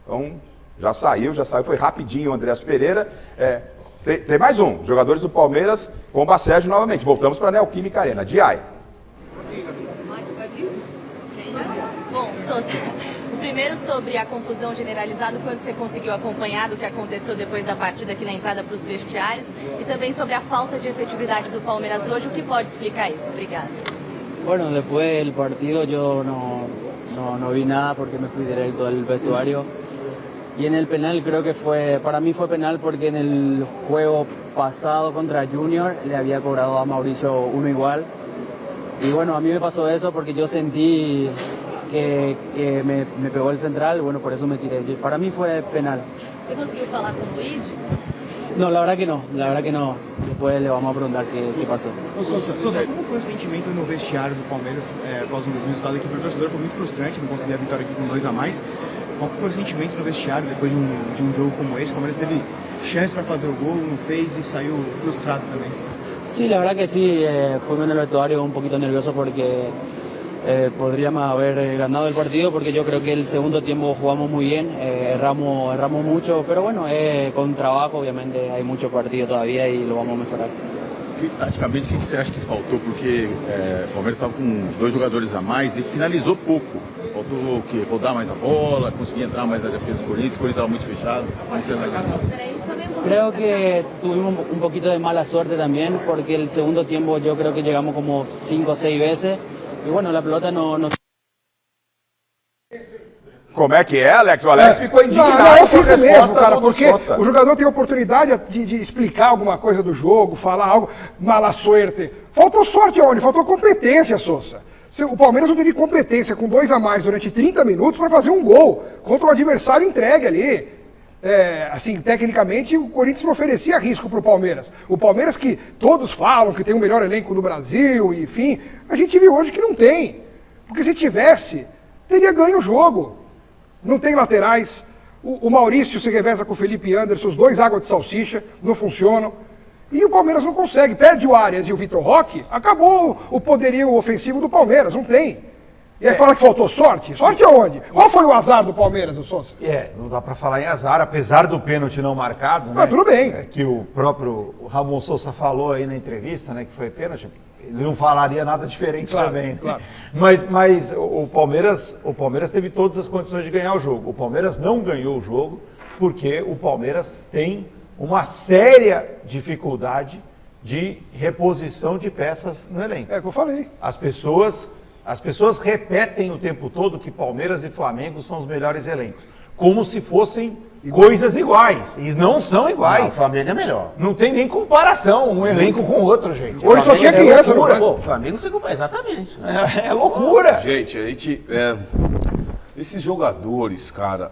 Então, já saiu, foi rapidinho o Andréas Pereira. Tem mais um, jogadores do Palmeiras com o Bacégio novamente. Voltamos para a Neoquímica Arena. Diai. Bom, o primeiro sobre a confusão generalizada, quando você conseguiu acompanhar do que aconteceu depois da partida aqui na entrada para os vestiários, e também sobre a falta de efetividade do Palmeiras hoje, o que pode explicar isso? Obrigada. Bueno, después del partido yo no vi nada porque me fui directo al vestuario. Y en el penal creo que para mí fue penal porque en el juego pasado contra Junior le había cobrado a Mauricio uno igual. Y bueno, a mí me pasó eso porque yo sentí que me pegó el central, bueno, por eso me tiré. Para mí fue penal. Você conseguiu falar com o Luiz? No, la verdad que no. Después le vamos a preguntar qué pasó. Sousa, como foi o sentimento no vestiário do Palmeiras após o resultado aqui para o torcedor? Foi muito frustrante não conseguir a vitória aqui com 2 a mais. Qual foi o sentimento no vestiário depois de um jogo como esse? O Palmeiras teve chance para fazer o gol, não fez e saiu frustrado também. Sí, la verdad que sí, fuimos en el vestuario un poquito nervioso porque podríamos haber ganado el partido porque yo creo que el segundo tiempo jugamos muy bien, erramos mucho, pero bueno, con trabajo obviamente hay mucho partido todavía y lo vamos a mejorar. Taticamente, o que você acha que faltou? Porque o Palmeiras estava com 2 jogadores a mais e finalizou pouco. Faltou o quê? Rodar mais a bola, conseguir entrar mais na defesa do Corinthians, o Corinthians estava muito fechado. Creo que tuvimos un poquito de mala suerte también porque el segundo tiempo yo creo que llegamos como 5 o 6 veces y bueno, la pelota no... Como é que é, Alex? O Alex ficou indignado Não, eu com a fico mesmo, resposta cara, do porque Sousa. o jogador tem a oportunidade de explicar alguma coisa do jogo, falar algo, mala suerte. Faltou sorte aonde? Faltou competência, Sousa. O Palmeiras não teve competência com 2 a mais durante 30 minutos para fazer um gol contra um adversário entregue ali. Assim, tecnicamente, o Corinthians não oferecia risco para o Palmeiras. O Palmeiras que todos falam que tem o melhor elenco do Brasil, enfim, a gente viu hoje que não tem. Porque se tivesse, teria ganho o jogo. Não tem laterais. O Maurício se reveza com o Felipe Anderson, os 2 água de salsicha, não funcionam. E o Palmeiras não consegue. Perde o Arias e o Vitor Roque, acabou o poderio ofensivo do Palmeiras, não tem. E aí fala que faltou sorte? Sorte aonde? Qual foi o azar do Palmeiras, o Sousa? Não dá para falar em azar, apesar do pênalti não marcado, né? Tudo bem. Que o próprio Ramon Sousa falou aí na entrevista, né, que foi pênalti. Ele não falaria nada diferente também. Claro. Mas o Palmeiras teve todas as condições de ganhar o jogo. O Palmeiras não ganhou o jogo porque o Palmeiras tem uma séria dificuldade de reposição de peças no elenco. É o que eu falei. As pessoas repetem o tempo todo que Palmeiras e Flamengo são os melhores elencos, como se fossem coisas iguais, e não são iguais. Não, o Flamengo é melhor. Não tem nem comparação um elenco com o outro, gente. Hoje só tinha criança, loucura. não é? O Flamengo você compara, exatamente. É loucura. Gente, esses jogadores, cara,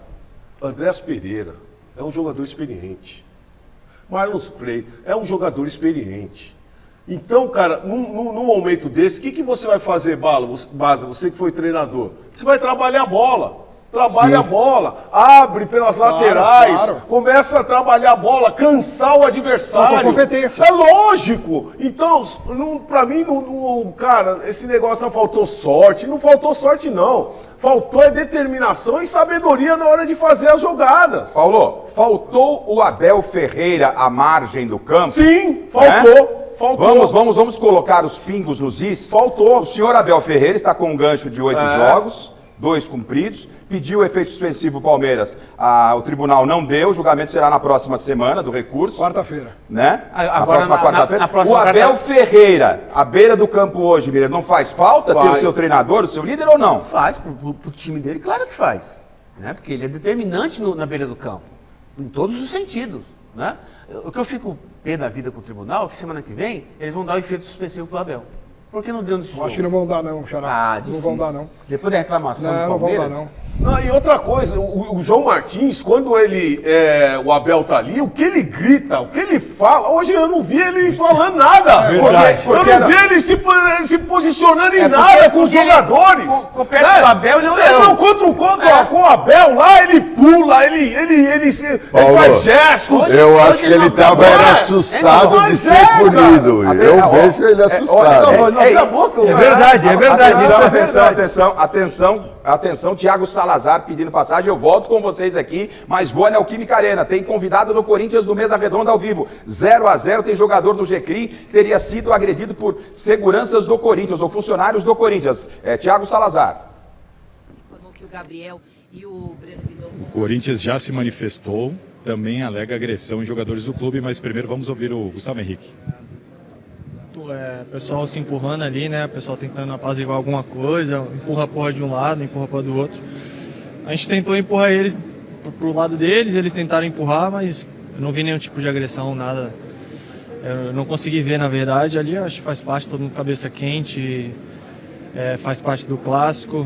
Andrés Pereira é um jogador experiente. Marlon Freitas é um jogador experiente. Então, cara, num momento desse, o que você vai fazer, Baza, você que foi treinador? Você vai trabalhar a bola. Trabalha a bola, abre pelas laterais, começa a trabalhar a bola, cansar o adversário. Faltou competência. É lógico. Então, pra mim, cara, esse negócio não faltou sorte. Não faltou sorte, não. Faltou determinação e sabedoria na hora de fazer as jogadas. Paulo, faltou o Abel Ferreira à margem do campo? Sim, faltou. Faltou. Vamos colocar os pingos nos is. Faltou. O senhor Abel Ferreira está com um gancho de 8 jogos, 2 cumpridos, pediu efeito suspensivo Palmeiras. O tribunal não deu, o julgamento será na próxima semana do recurso. Quarta-feira. Né? Agora, na próxima quarta-feira. na próxima O Abel Ferreira, à beira do campo hoje, Miller, não faz falta ter o seu treinador, o seu líder ou não? Faz, pro time dele, claro que faz. Né? Porque ele é determinante na beira do campo, em todos os sentidos. Né? O que eu fico pé da vida com o tribunal é que semana que vem eles vão dar o efeito suspensivo pro Abel. Por que não deu nesse jogo? Acho que não vão dar não, Xará. Não vão dar não. Depois da reclamação do Não Palmeiras... vão dar não. Não, e outra coisa, o João Martins, quando o Abel tá ali, o que ele grita, o que ele fala, hoje eu não vi ele falando nada. Verdade. Eu não vi ele se posicionando em nada com os jogadores. Perto do Abel, ele é um leão. Não, com o Abel lá, ele pula, ele faz gestos. Eu acho que ele estava assustado de ser punido. Eu vejo ele assustado. Não abriu a boca. É verdade. Atenção, Thiago Salazar pedindo passagem. Eu volto com vocês aqui, mas vou à Neoquímica Arena. Tem convidado do Corinthians do Mesa Redonda ao vivo. 0-0, tem jogador do GCRI que teria sido agredido por seguranças do Corinthians ou funcionários do Corinthians. Thiago Salazar. Informou que o Gabriel e o Breno Vidal... O Corinthians já se manifestou, também alega agressão em jogadores do clube, mas primeiro vamos ouvir o Gustavo Henrique. O pessoal se empurrando ali, né? O pessoal tentando apaziguar alguma coisa, empurra a porra de um lado, empurra a porra do outro. A gente tentou empurrar eles pro lado deles, eles tentaram empurrar, mas eu não vi nenhum tipo de agressão, nada. Eu não consegui ver, na verdade, ali acho que faz parte, todo mundo cabeça quente, faz parte do clássico,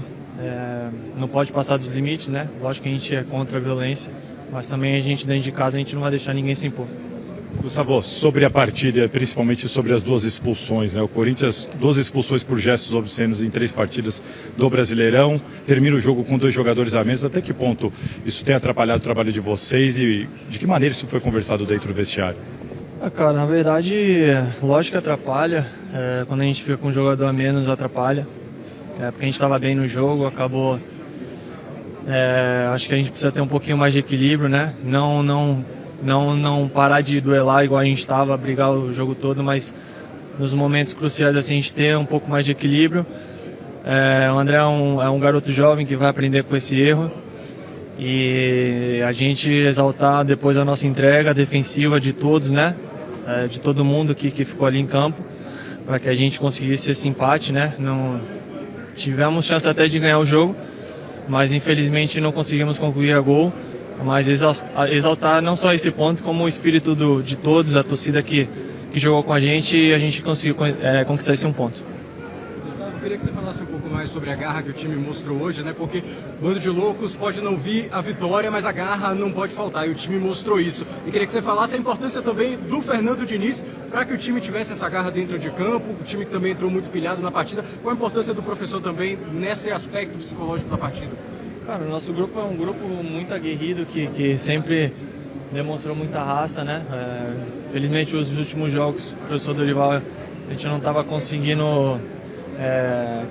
não pode passar dos limites, né? Lógico que a gente é contra a violência, mas também a gente dentro de casa, a gente não vai deixar ninguém se impor. Gustavo, sobre a partida, principalmente sobre as duas expulsões, né? O Corinthians, 2 expulsões por gestos obscenos em 3 partidas do Brasileirão, termina o jogo com 2 jogadores a menos. Até que ponto isso tem atrapalhado o trabalho de vocês e de que maneira isso foi conversado dentro do vestiário? Cara, na verdade, lógico que atrapalha. Quando a gente fica com um jogador a menos, atrapalha. Porque a gente estava bem no jogo, acabou... acho que a gente precisa ter um pouquinho mais de equilíbrio, né? Não parar de duelar igual a gente estava, brigar o jogo todo, mas nos momentos cruciais assim, a gente ter um pouco mais de equilíbrio. O André é um garoto jovem que vai aprender com esse erro e a gente exaltar depois a nossa entrega defensiva de todos, né? De todo mundo que ficou ali em campo, para que a gente conseguisse esse empate, né? Não tivemos chance até de ganhar o jogo, mas infelizmente não conseguimos concluir a gol. Mas exaltar não só esse ponto, como o espírito de todos, a torcida que jogou com a gente conseguiu conquistar esse 1 ponto. Gustavo, eu queria que você falasse um pouco mais sobre a garra que o time mostrou hoje, né? Porque bando de loucos pode não vir a vitória, mas a garra não pode faltar, e o time mostrou isso. E queria que você falasse a importância também do Fernando Diniz para que o time tivesse essa garra dentro de campo, o time que também entrou muito pilhado na partida. Qual a importância do professor também nesse aspecto psicológico da partida? Cara, o nosso grupo é um grupo muito aguerrido que sempre demonstrou muita raça, né? Felizmente, os últimos jogos, o professor Dorival, a gente não estava conseguindo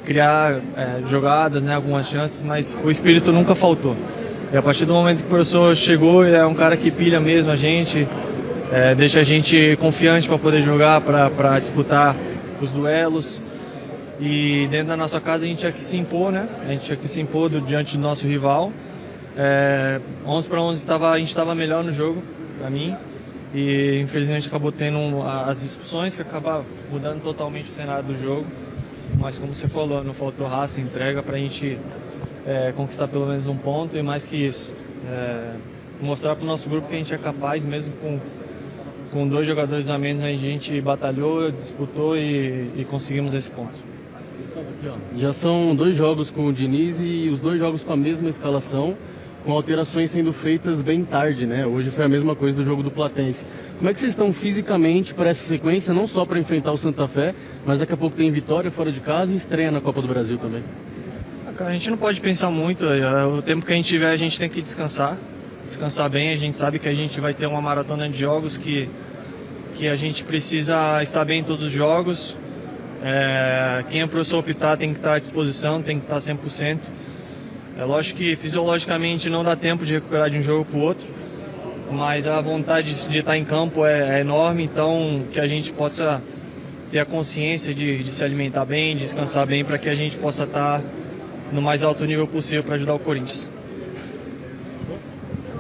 criar jogadas, né? Algumas chances, mas o espírito nunca faltou. E a partir do momento que o professor chegou, ele é um cara que pilha mesmo a gente, deixa a gente confiante para poder jogar, para disputar os duelos. E dentro da nossa casa a gente tinha que se impor, né? A gente tinha que se impor diante do nosso rival. 11 para 11 a gente estava melhor no jogo, para mim. E infelizmente acabou tendo as expulsões que acabam mudando totalmente o cenário do jogo. Mas como você falou, não faltou raça, entrega para a gente conquistar pelo menos 1 ponto. E mais que isso, mostrar para o nosso grupo que a gente é capaz, mesmo com 2 jogadores a menos, a gente batalhou, disputou e conseguimos esse ponto. Já são 2 jogos com o Diniz e os 2 jogos com a mesma escalação, com alterações sendo feitas bem tarde, né? Hoje foi a mesma coisa do jogo do Platense. Como é que vocês estão fisicamente para essa sequência, não só para enfrentar o Santa Fé, mas daqui a pouco tem vitória fora de casa e estreia na Copa do Brasil também? Cara, a gente não pode pensar muito, o tempo que a gente tiver a gente tem que descansar bem. A gente sabe que a gente vai ter uma maratona de jogos que a gente precisa estar bem em todos os jogos. Quem é professor optar tem que estar à disposição, tem que estar 100%. É lógico que fisiologicamente não dá tempo de recuperar de um jogo para o outro, mas a vontade de estar em campo é enorme, então que a gente possa ter a consciência de se alimentar bem, descansar bem, para que a gente possa estar no mais alto nível possível para ajudar o Corinthians.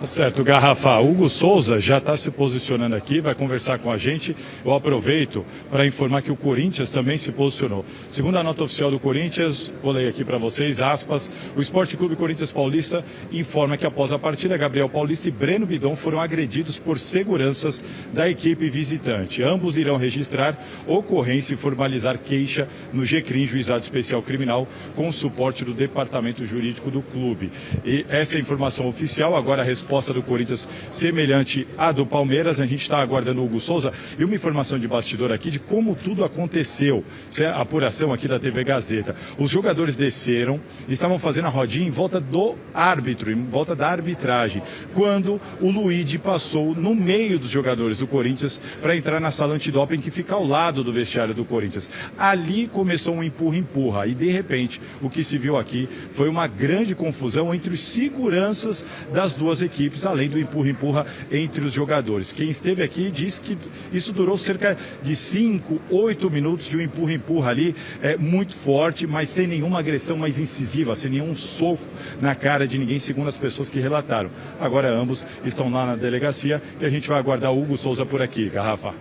Certo, Garrafa. Hugo Souza já está se posicionando aqui, vai conversar com a gente. Eu aproveito para informar que o Corinthians também se posicionou. Segundo a nota oficial do Corinthians, vou ler aqui para vocês, aspas, o Esporte Clube Corinthians Paulista informa que após a partida, Gabriel Paulista e Breno Bidon foram agredidos por seguranças da equipe visitante. Ambos irão registrar ocorrência e formalizar queixa no GCRIM, Juizado Especial Criminal, com o suporte do Departamento Jurídico do clube. E essa é a informação oficial. Agora a resposta do Corinthians semelhante à do Palmeiras. A gente está aguardando o Hugo Souza e uma informação de bastidor aqui de como tudo aconteceu. Isso é a apuração aqui da TV Gazeta. Os jogadores desceram, estavam fazendo a rodinha em volta do árbitro, em volta da arbitragem, quando o Luigi passou no meio dos jogadores do Corinthians para entrar na sala antidoping que fica ao lado do vestiário do Corinthians. Ali começou um empurra-empurra e de repente o que se viu aqui foi uma grande confusão entre os seguranças das duas equipes, além do empurra-empurra entre os jogadores. Quem esteve aqui disse que isso durou cerca de 5, 8 minutos de um empurra-empurra ali, muito forte, mas sem nenhuma agressão mais incisiva, sem nenhum soco na cara de ninguém, segundo as pessoas que relataram. Agora ambos estão lá na delegacia e a gente vai aguardar o Hugo Souza por aqui, Garrafa.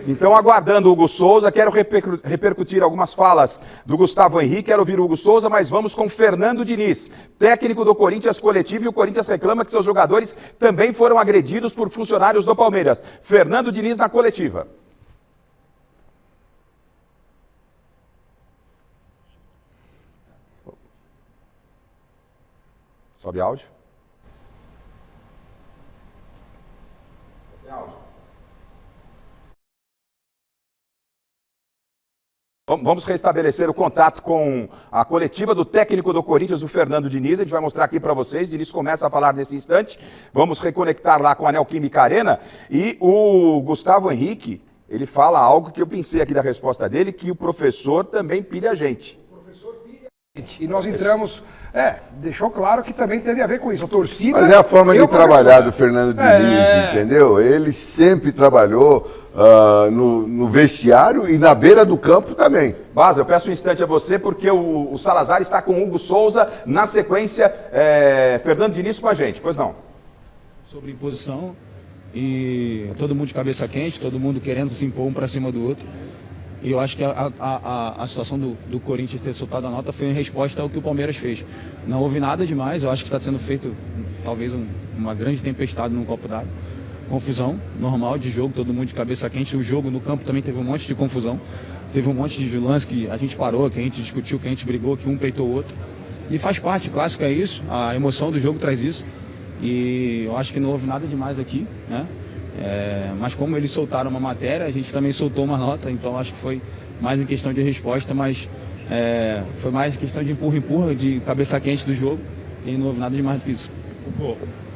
Então, aguardando o Hugo Souza, quero repercutir algumas falas do Gustavo Henrique, quero ouvir o Hugo Souza, mas vamos com Fernando Diniz, técnico do Corinthians coletivo, e o Corinthians reclama que seus jogadores também foram agredidos por funcionários do Palmeiras. Fernando Diniz na coletiva. Sobe áudio. Sem áudio. vamos restabelecer o contato com a coletiva do técnico do Corinthians, o Fernando Diniz. A gente vai mostrar aqui para vocês. Diniz começa a falar nesse instante. Vamos reconectar lá com a Neoquímica Arena. E o Gustavo Henrique, ele fala algo que eu pensei aqui da resposta dele, que o professor também pilha a gente. E nós entramos, deixou claro que também teve a ver com isso, a torcida... Mas é a forma de trabalhar do Fernando Diniz, entendeu? Ele sempre trabalhou no vestiário e na beira do campo também. Baza, eu peço um instante a você, porque o Salazar está com o Hugo Souza, na sequência, Fernando Diniz com a gente, pois não? Sobre imposição e todo mundo de cabeça quente, todo mundo querendo se impor um para cima do outro. E eu acho que a situação do Corinthians ter soltado a nota foi em resposta ao que o Palmeiras fez. Não houve nada demais, eu acho que está sendo feito talvez uma grande tempestade num copo d'água. Confusão normal de jogo, todo mundo de cabeça quente. O jogo no campo também teve um monte de confusão. Teve um monte de lance que a gente parou, que a gente discutiu, que a gente brigou, que um peitou o outro. E faz parte, o clássico é isso, a emoção do jogo traz isso. E eu acho que não houve nada demais aqui, né? Mas como eles soltaram uma matéria, a gente também soltou uma nota, então acho que foi mais em questão de resposta, mas foi mais em questão de empurra-empurra, de cabeça quente do jogo, e não houve nada de mais do que isso.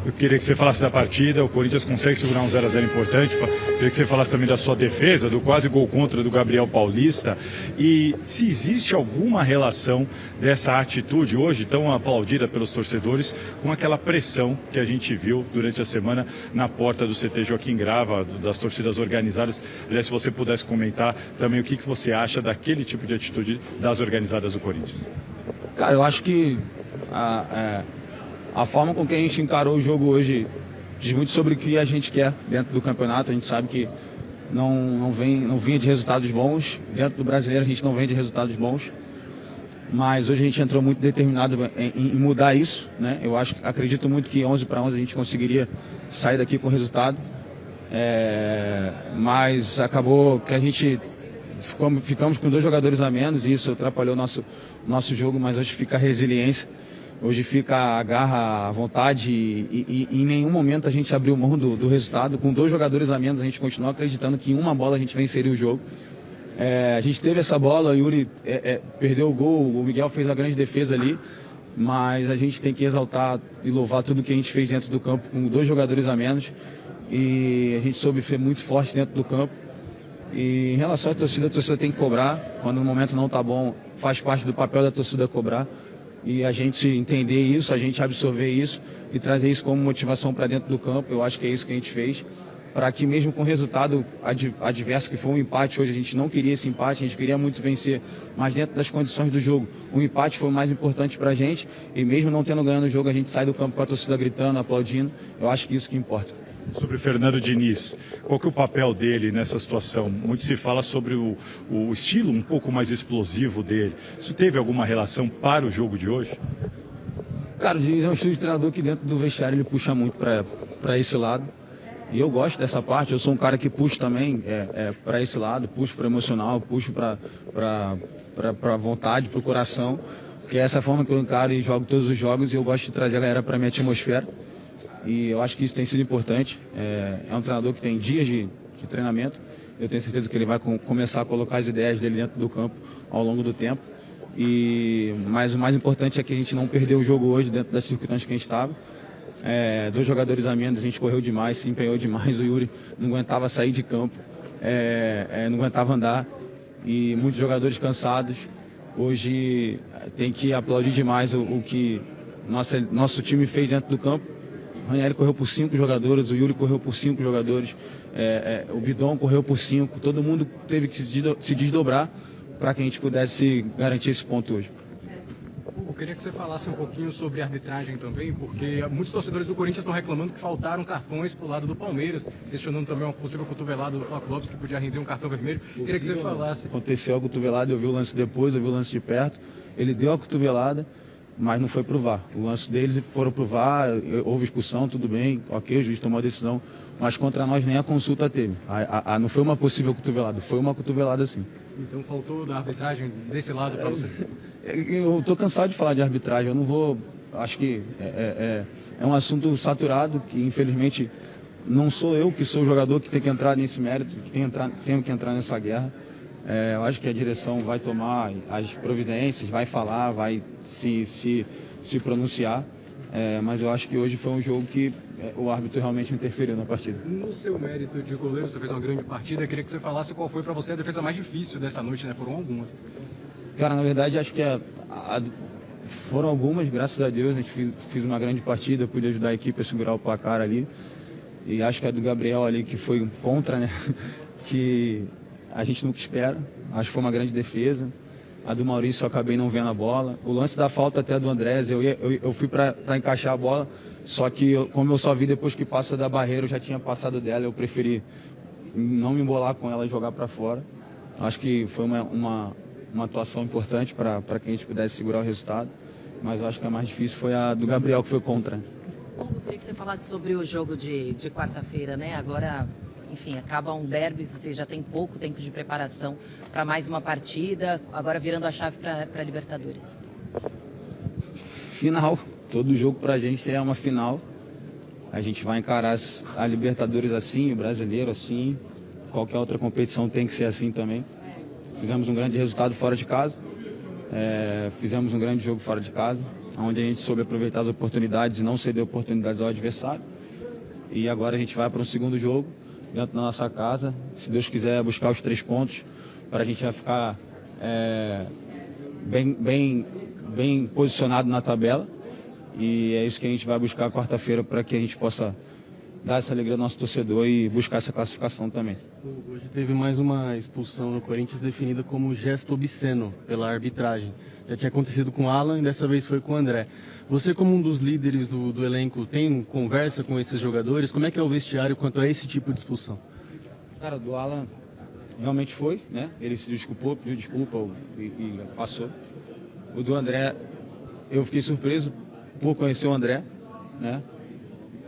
Eu queria que você falasse da partida, o Corinthians consegue segurar um 0 a 0 importante, queria que você falasse também da sua defesa, do quase gol contra do Gabriel Paulista, e se existe alguma relação dessa atitude hoje tão aplaudida pelos torcedores com aquela pressão que a gente viu durante a semana na porta do CT Joaquim Grava, das torcidas organizadas. Aliás, se você pudesse comentar também o que você acha daquele tipo de atitude das organizadas do Corinthians. Cara, eu acho que a forma com que a gente encarou o jogo hoje diz muito sobre o que a gente quer dentro do campeonato. A gente sabe que não vinha de resultados bons. Dentro do Brasileiro a gente não vem de resultados bons. Mas hoje a gente entrou muito determinado em mudar isso, né? Eu acredito muito que 11 para 11 a gente conseguiria sair daqui com resultado. Mas acabou que a gente ficamos com 2 jogadores a menos e isso atrapalhou o nosso jogo, mas hoje fica a resiliência. Hoje fica a garra, a vontade e em nenhum momento a gente abriu mão do resultado. Com 2 jogadores a menos a gente continua acreditando que em uma bola a gente venceria o jogo. A gente teve essa bola, o Yuri perdeu o gol, o Miguel fez a grande defesa ali, mas a gente tem que exaltar e louvar tudo que a gente fez dentro do campo com 2 jogadores a menos e a gente soube ser muito forte dentro do campo. E em relação à torcida, a torcida tem que cobrar. Quando o momento não está bom, faz parte do papel da torcida cobrar. E a gente entender isso, a gente absorver isso e trazer isso como motivação para dentro do campo. Eu acho que é isso que a gente fez, para que mesmo com o resultado adverso que foi um empate, hoje a gente não queria esse empate, a gente queria muito vencer, mas dentro das condições do jogo, o empate foi o mais importante para a gente e mesmo não tendo ganhado o jogo, a gente sai do campo com a torcida gritando, aplaudindo. Eu acho que isso que importa. Sobre o Fernando Diniz, qual que é o papel dele nessa situação? Muito se fala sobre o estilo um pouco mais explosivo dele. Isso teve alguma relação para o jogo de hoje? Cara, o Diniz é um estilo de treinador que dentro do vestiário ele puxa muito para esse lado. E eu gosto dessa parte, eu sou um cara que puxo também para esse lado, puxo para emocional, puxo para vontade, para o coração. Porque é essa forma que eu encaro e jogo todos os jogos e eu gosto de trazer a galera para a minha atmosfera. E eu acho que isso tem sido importante. É um treinador que tem dias de treinamento. Eu tenho certeza que ele vai começar a colocar as ideias dele dentro do campo ao longo do tempo. Mas o mais importante é que a gente não perdeu o jogo hoje dentro das circunstâncias que a gente estava. 2 jogadores a menos, a gente correu demais, se empenhou demais. O Yuri não aguentava sair de campo, não aguentava andar. E muitos jogadores cansados. Hoje tem que aplaudir demais o que nosso time fez dentro do campo. O Ranieri correu por 5 jogadores, o Yuri correu por 5 jogadores, o Bidon correu por 5, todo mundo teve que se desdobrar para que a gente pudesse garantir esse ponto hoje. Eu queria que você falasse um pouquinho sobre arbitragem também, porque muitos torcedores do Corinthians estão reclamando que faltaram cartões pro lado do Palmeiras, questionando também uma possível cotovelada do Flávio Lopes que podia render um cartão vermelho. Queria que você falasse. Aconteceu a cotovelada, eu vi o lance depois, eu vi o lance de perto, ele deu a cotovelada, mas não foi pro VAR. O lance deles foram pro VAR, houve expulsão, tudo bem, ok, o juiz tomou a decisão, mas contra nós nem a consulta teve. Não foi uma possível cotovelada, foi uma cotovelada sim. Então faltou da arbitragem desse lado para você? Eu estou cansado de falar de arbitragem, eu não vou... Acho que é um assunto saturado, que infelizmente não sou eu que sou o jogador que tem que entrar nesse mérito, que tenho que entrar nessa guerra. Eu acho que a direção vai tomar as providências, vai falar, vai se pronunciar. Mas eu acho que hoje foi um jogo que o árbitro realmente interferiu na partida. No seu mérito de goleiro, você fez uma grande partida. Eu queria que você falasse qual foi para você a defesa mais difícil dessa noite, né? Foram algumas. Cara, na verdade, acho que foram algumas, graças a Deus. A gente fez uma grande partida, pude ajudar a equipe a segurar o placar ali. E acho que a do Gabriel ali, que foi contra, né? Que a gente nunca espera. Acho que foi uma grande defesa. A do Maurício eu acabei não vendo a bola. O lance da falta até do Andrés, eu fui para encaixar a bola, só que como eu só vi depois que passa da barreira, eu já tinha passado dela, eu preferi não me embolar com ela e jogar para fora. Acho que foi uma atuação importante para que a gente pudesse segurar o resultado, mas eu acho que a mais difícil foi a do Gabriel, que foi contra. Hugo, queria que você falasse sobre o jogo de quarta-feira, né? Agora, enfim, acaba um derby, você já tem pouco tempo de preparação para mais uma partida, agora virando a chave para Libertadores. Final. Todo jogo pra gente é uma final. A gente vai encarar a Libertadores assim, o Brasileiro assim, qualquer outra competição tem que ser assim também. Fizemos um grande resultado fora de casa, fizemos um grande jogo fora de casa, onde a gente soube aproveitar as oportunidades e não ceder oportunidades ao adversário. E agora a gente vai para um segundo jogo, dentro da nossa casa, se Deus quiser buscar os 3 pontos, para a gente já ficar bem posicionado na tabela. E é isso que a gente vai buscar quarta-feira, para que a gente possa dar essa alegria ao nosso torcedor e buscar essa classificação também. Hoje teve mais uma expulsão no Corinthians definida como gesto obsceno pela arbitragem. Já tinha acontecido com o Alan e dessa vez foi com o André. Você, como um dos líderes do elenco, tem conversa com esses jogadores? Como é que é o vestiário quanto a esse tipo de expulsão? Cara, do Alan realmente foi, né? Ele se desculpou, pediu desculpa e passou. O do André, eu fiquei surpreso por conhecer o André, né?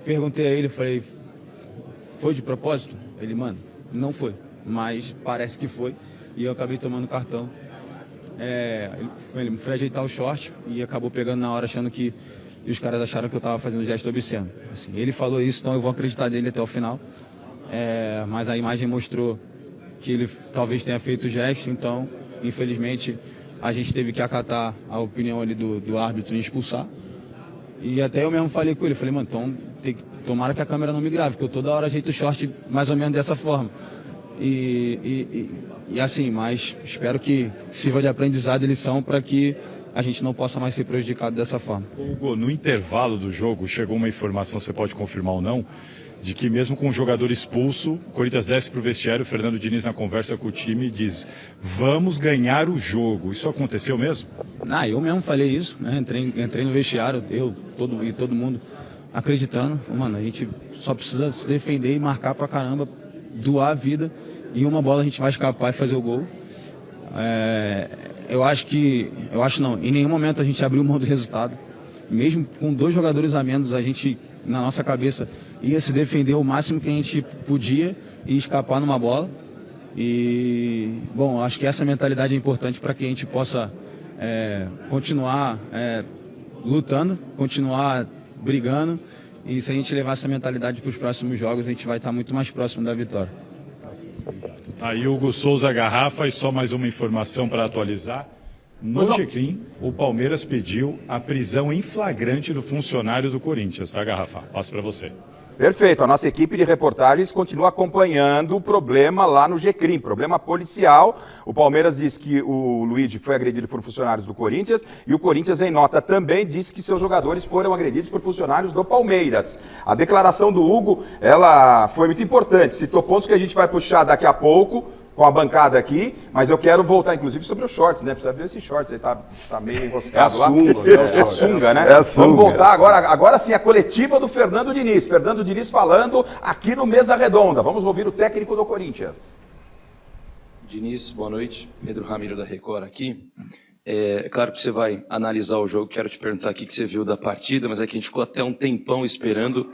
Perguntei a ele, falei, foi de propósito? Ele, mano, não foi, mas parece que foi. E eu acabei tomando cartão. Ele foi ajeitar o short e acabou pegando na hora, achando que... E os caras acharam que eu estava fazendo gesto obsceno. Assim, ele falou isso, então eu vou acreditar nele até o final. Mas a imagem mostrou que ele talvez tenha feito o gesto, então, infelizmente, a gente teve que acatar a opinião ali do árbitro e expulsar. E até eu mesmo falei com ele, falei, mano, então tomara que a câmera não me grave, porque eu toda hora ajeito o short mais ou menos dessa forma. E assim, mas espero que sirva de aprendizado e lição para que a gente não possa mais ser prejudicado dessa forma. Hugo, no intervalo do jogo, chegou uma informação, você pode confirmar ou não, de que mesmo com o jogador expulso, o Corinthians desce para o vestiário, o Fernando Diniz na conversa com o time diz, vamos ganhar o jogo. Isso aconteceu mesmo? Eu mesmo falei isso, né? Entrei no vestiário, todo mundo acreditando. Mano, a gente só precisa se defender e marcar pra caramba, doar a vida, e uma bola a gente vai escapar e fazer o gol. Eu acho não, em nenhum momento a gente abriu mão do resultado. Mesmo com 2 jogadores a menos, a gente, na nossa cabeça, ia se defender o máximo que a gente podia e escapar numa bola. E, bom, acho que essa mentalidade é importante para que a gente possa continuar lutando, continuar brigando. E se a gente levar essa mentalidade para os próximos jogos, a gente vai estar muito mais próximo da vitória. Aí Hugo Souza Garrafa, e só mais uma informação para atualizar. No check-in, o Palmeiras pediu a prisão em flagrante do funcionário do Corinthians, tá, Garrafa? Passo para você. Perfeito, a nossa equipe de reportagens continua acompanhando o problema lá no GCRIM, problema policial. O Palmeiras diz que o Luigi foi agredido por funcionários do Corinthians e o Corinthians, em nota, também disse que seus jogadores foram agredidos por funcionários do Palmeiras. A declaração do Hugo, ela foi muito importante, citou pontos que a gente vai puxar daqui a pouco com a bancada aqui, mas eu quero voltar, inclusive, sobre os shorts, né? Precisa ver esse shorts aí, tá meio enroscado lá. É a sunga, né? Vamos voltar agora sim, a coletiva do Fernando Diniz. Fernando Diniz falando aqui no Mesa Redonda. Vamos ouvir o técnico do Corinthians. Diniz, boa noite. Pedro Ramiro da Record aqui. É claro que você vai analisar o jogo, quero te perguntar o que você viu da partida, mas é que a gente ficou até um tempão esperando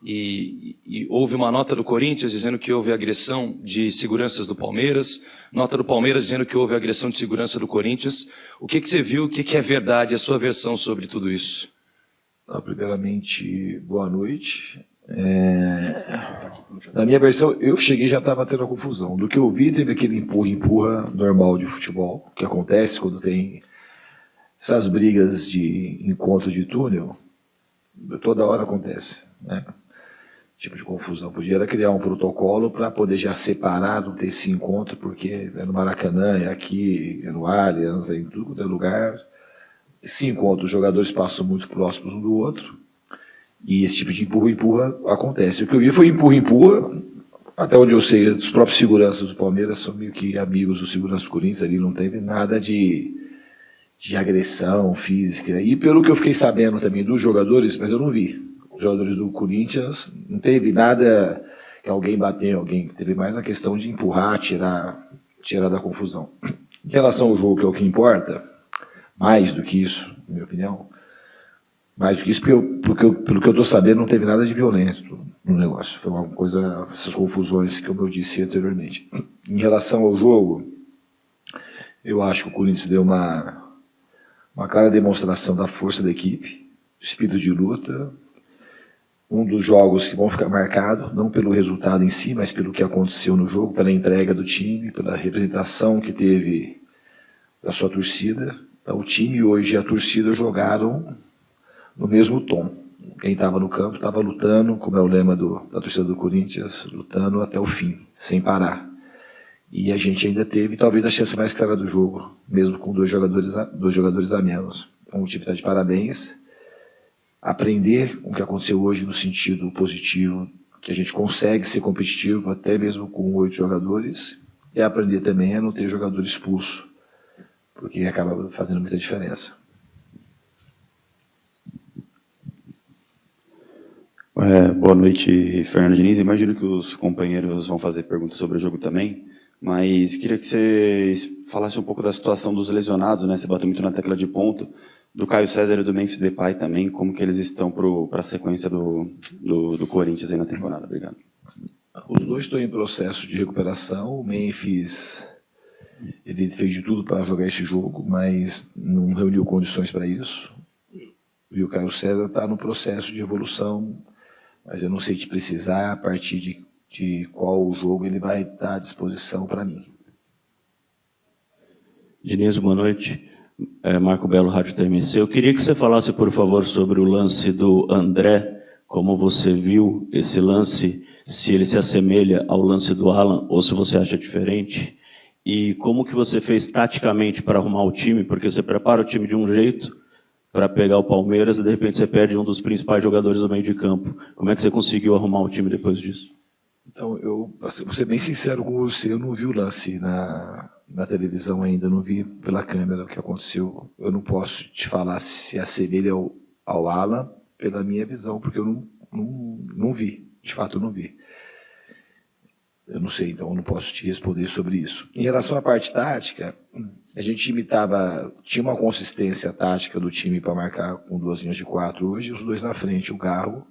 e houve uma nota do Corinthians dizendo que houve agressão de seguranças do Palmeiras, nota do Palmeiras dizendo que houve agressão de segurança do Corinthians. O que você viu, o que é verdade, a sua versão sobre tudo isso? Primeiramente, boa noite. Na minha versão, eu cheguei e já estava tendo a confusão. Do que eu vi, teve aquele empurra-empurra normal de futebol, que acontece quando tem essas brigas de encontro de túnel, toda hora acontece, né? Tipo de confusão. Podia era criar um protocolo para poder já separar, não ter esse encontro, porque é no Maracanã, é aqui, é no Allianz, é em tudo é lugar. Se encontra, os jogadores passam muito próximos um do outro, e esse tipo de empurra-empurra acontece. O que eu vi foi empurra-empurra, até onde eu sei, os próprios seguranças do Palmeiras são meio que amigos dos seguranças do Corinthians, ali não teve nada de agressão física. E pelo que eu fiquei sabendo também dos jogadores, mas eu não vi, os jogadores do Corinthians, não teve nada que alguém bateu em alguém, teve mais a questão de empurrar, tirar da confusão. Em relação ao jogo, que é o que importa, mais do que isso, na minha opinião, mais do que isso, pelo que eu estou sabendo, não teve nada de violência no negócio. Foi uma coisa, essas confusões que eu disse anteriormente. Em relação ao jogo, eu acho que o Corinthians deu uma clara demonstração da força da equipe, espírito de luta. Um dos jogos que vão ficar marcado, não pelo resultado em si, mas pelo que aconteceu no jogo, pela entrega do time, pela representação que teve da sua torcida. Então, o time hoje e a torcida jogaram no mesmo tom. Quem estava no campo estava lutando, como é o lema da torcida do Corinthians, lutando até o fim, sem parar. E a gente ainda teve, talvez, a chance mais clara do jogo, mesmo com dois jogadores a menos. Então, o time está de parabéns. Aprender com o que aconteceu hoje no sentido positivo, que a gente consegue ser competitivo, até mesmo com 8 jogadores, e aprender também a não ter jogador expulso, porque acaba fazendo muita diferença. Boa noite, Fernando Diniz. Imagino que os companheiros vão fazer perguntas sobre o jogo também, mas queria que você falasse um pouco da situação dos lesionados, né? Você bateu muito na tecla de ponto, do Caio César e do Memphis Depay também, como que eles estão para a sequência do Corinthians aí na temporada. Obrigado. Os dois estão em processo de recuperação. O Memphis, ele fez de tudo para jogar esse jogo, mas não reuniu condições para isso. E o Caio César está no processo de evolução, mas eu não sei te precisar a partir de qual jogo ele vai estar à disposição para mim. Diniz, boa noite. Marco Belo, Rádio TMC. Eu queria que você falasse, por favor, sobre o lance do André, como você viu esse lance, se ele se assemelha ao lance do Alan, ou se você acha diferente, e como que você fez taticamente para arrumar o time, porque você prepara o time de um jeito para pegar o Palmeiras e, de repente, você perde um dos principais jogadores do meio de campo. Como é que você conseguiu arrumar o time depois disso? Então, vou ser bem sincero com você, eu não vi o lance na televisão ainda, não vi pela câmera o que aconteceu. Eu não posso te falar se assemelha ao Alan pela minha visão, porque eu não vi, de fato eu não vi. Eu não sei, então eu não posso te responder sobre isso. Em relação à parte tática, a gente tinha uma consistência tática do time para marcar com 2 linhas de 4 hoje, os dois na frente, o Garro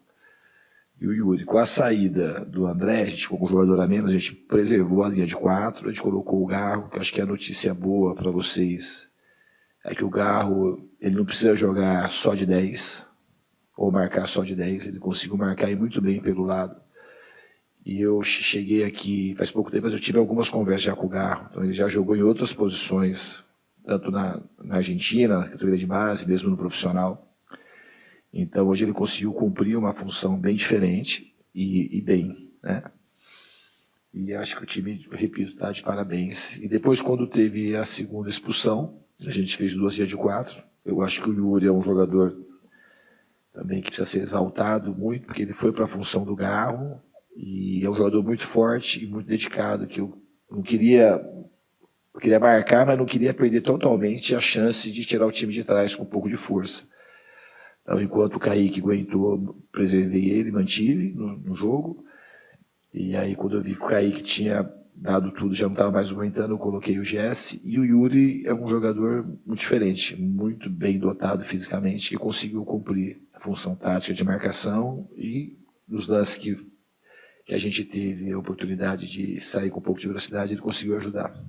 e o Yuri. Com a saída do André, a gente ficou com o jogador a menos, a gente preservou a linha de 4, a gente colocou o Garro, que eu acho que é a notícia boa para vocês, é que o Garro, ele não precisa jogar só de 10, ou marcar só de 10, ele conseguiu marcar aí muito bem pelo lado. E eu cheguei aqui faz pouco tempo, mas eu tive algumas conversas já com o Garro, então ele já jogou em outras posições, tanto na Argentina, na categoria de base, mesmo no profissional. Então, hoje ele conseguiu cumprir uma função bem diferente e bem, né? E acho que o time, repito, está de parabéns. E depois, quando teve a segunda expulsão, a gente fez 2 linhas de 4. Eu acho que o Yuri é um jogador também que precisa ser exaltado muito, porque ele foi para a função do Garro e é um jogador muito forte e muito dedicado, que eu queria marcar, mas não queria perder totalmente a chance de tirar o time de trás com um pouco de força. Então, enquanto o Kaique aguentou, preservei ele, mantive no jogo. E aí, quando eu vi que o Kaique tinha dado tudo, já não estava mais aguentando, eu coloquei o Jesse. E o Yuri é um jogador muito diferente, muito bem dotado fisicamente, que conseguiu cumprir a função tática de marcação. E nos lances que a gente teve a oportunidade de sair com um pouco de velocidade, ele conseguiu ajudar.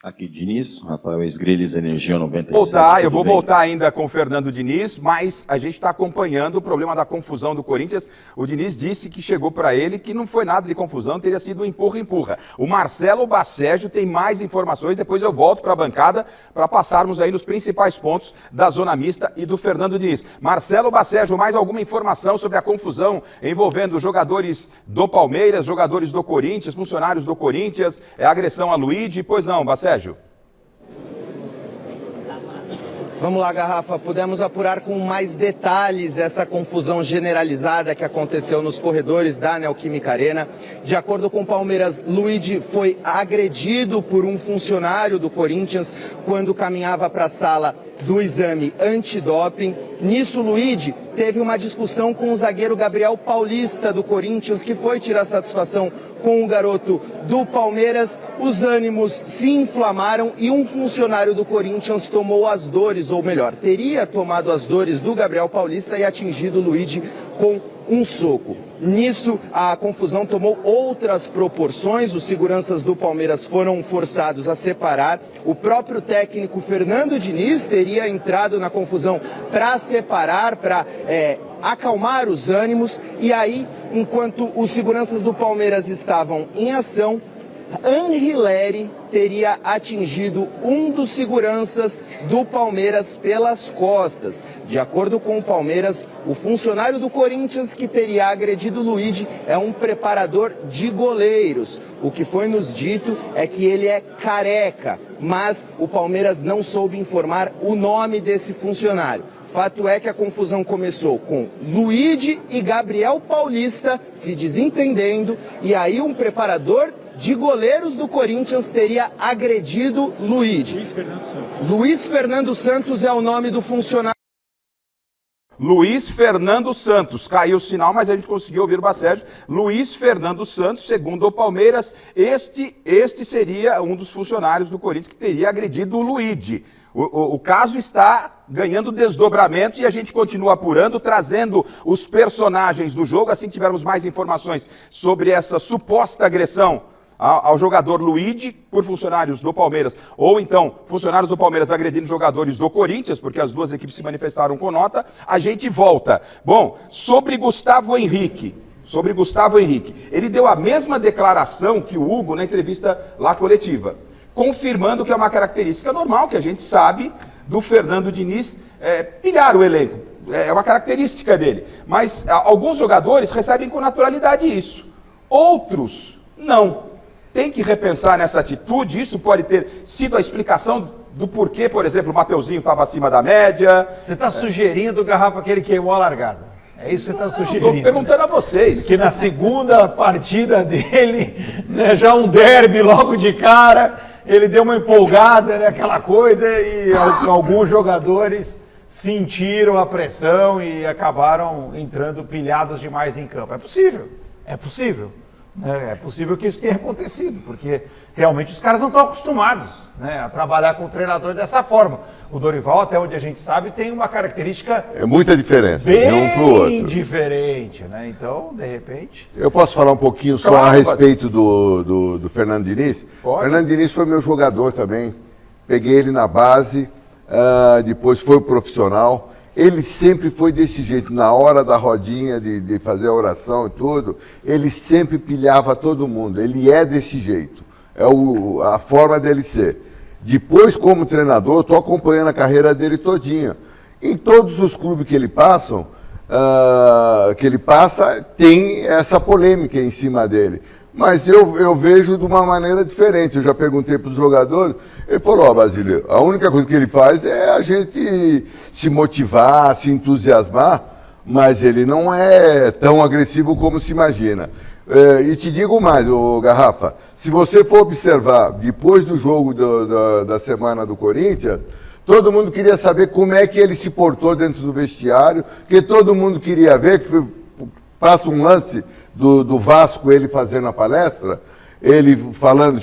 Aqui, Diniz, Rafael Esgreles, Energia 97. Voltar, eu vou bem? voltar ainda com o Fernando Diniz, mas a gente está acompanhando o problema da confusão do Corinthians. O Diniz disse que chegou para ele que não foi nada de confusão, teria sido um empurra-empurra. O Marcelo Basségio tem mais informações, depois eu volto para a bancada para passarmos aí nos principais pontos da zona mista e do Fernando Diniz. Marcelo Basségio, mais alguma informação sobre a confusão envolvendo jogadores do Palmeiras, jogadores do Corinthians, funcionários do Corinthians, agressão a Luigi? Pois não, Basségio? Vamos lá, Garrafa, pudemos apurar com mais detalhes essa confusão generalizada que aconteceu nos corredores da Neoquímica Arena. De acordo com o Palmeiras, Luigi foi agredido por um funcionário do Corinthians quando caminhava para a sala do exame antidoping. Nisso, Luigi teve uma discussão com o zagueiro Gabriel Paulista do Corinthians, que foi tirar satisfação com o garoto do Palmeiras. Os ânimos se inflamaram e um funcionário do Corinthians tomou as dores, ou melhor, teria tomado as dores do Gabriel Paulista e atingido o Luigi com um soco. Nisso, a confusão tomou outras proporções. Os seguranças do Palmeiras foram forçados a separar. O próprio técnico Fernando Diniz teria entrado na confusão para separar, para acalmar os ânimos. E aí, enquanto os seguranças do Palmeiras estavam em ação, Anrileri teria atingido um dos seguranças do Palmeiras pelas costas. De acordo com o Palmeiras, o funcionário do Corinthians que teria agredido Luigi é um preparador de goleiros. O que foi nos dito é que ele é careca, mas o Palmeiras não soube informar o nome desse funcionário. Fato é que a confusão começou com Luigi e Gabriel Paulista se desentendendo, e aí um preparador de goleiros do Corinthians teria agredido Luigi. Luiz Fernando Santos é o nome do funcionário. Luiz Fernando Santos. Caiu o sinal, mas a gente conseguiu ouvir o Basségio. Luiz Fernando Santos, segundo o Palmeiras, este seria um dos funcionários do Corinthians que teria agredido o Luigi. O caso está ganhando desdobramentos e a gente continua apurando, trazendo os personagens do jogo. Assim que tivermos mais informações sobre essa suposta agressão ao jogador Luigi por funcionários do Palmeiras, ou então funcionários do Palmeiras agredindo jogadores do Corinthians, porque as duas equipes se manifestaram com nota, a gente volta. Bom, sobre Gustavo Henrique, ele deu a mesma declaração que o Hugo na entrevista lá coletiva, confirmando que é uma característica normal, que a gente sabe do Fernando Diniz pilhar o elenco, é uma característica dele, mas alguns jogadores recebem com naturalidade isso, outros não. Tem que repensar nessa atitude, isso pode ter sido a explicação do porquê, por exemplo, o Mateuzinho estava acima da média. Você está sugerindo, Garrafa, que ele queimou a largada. É isso que você está sugerindo. Estou perguntando a vocês. Que na segunda partida dele, né, já um derby logo de cara, ele deu uma empolgada, né, aquela coisa, e alguns jogadores sentiram a pressão e acabaram entrando pilhados demais em campo. É possível, é possível. É possível que isso tenha acontecido, porque realmente os caras não estão acostumados, né, a trabalhar com o treinador dessa forma. O Dorival, até onde a gente sabe, tem uma característica... É muita diferença bem de um para o outro. Diferente, né? Então, de repente... Eu posso falar um pouquinho só a respeito do Fernando Diniz? Pode. Fernando Diniz foi meu jogador também. Peguei ele na base, depois foi profissional. Ele sempre foi desse jeito, na hora da rodinha, de fazer a oração e tudo, ele sempre pilhava todo mundo, ele é desse jeito, é a forma dele ser. Depois, como treinador, estou acompanhando a carreira dele todinha. Em todos os clubes que ele passa, tem essa polêmica em cima dele. Mas eu vejo de uma maneira diferente. Eu já perguntei para os jogadores, ele falou, Basílio, a única coisa que ele faz é a gente se motivar, se entusiasmar, mas ele não é tão agressivo como se imagina. E te digo mais, Garrafa, se você for observar, depois do jogo da semana do Corinthians, todo mundo queria saber como é que ele se portou dentro do vestiário, que todo mundo queria ver, que passa um lance do Vasco, ele fazendo a palestra, ele falando,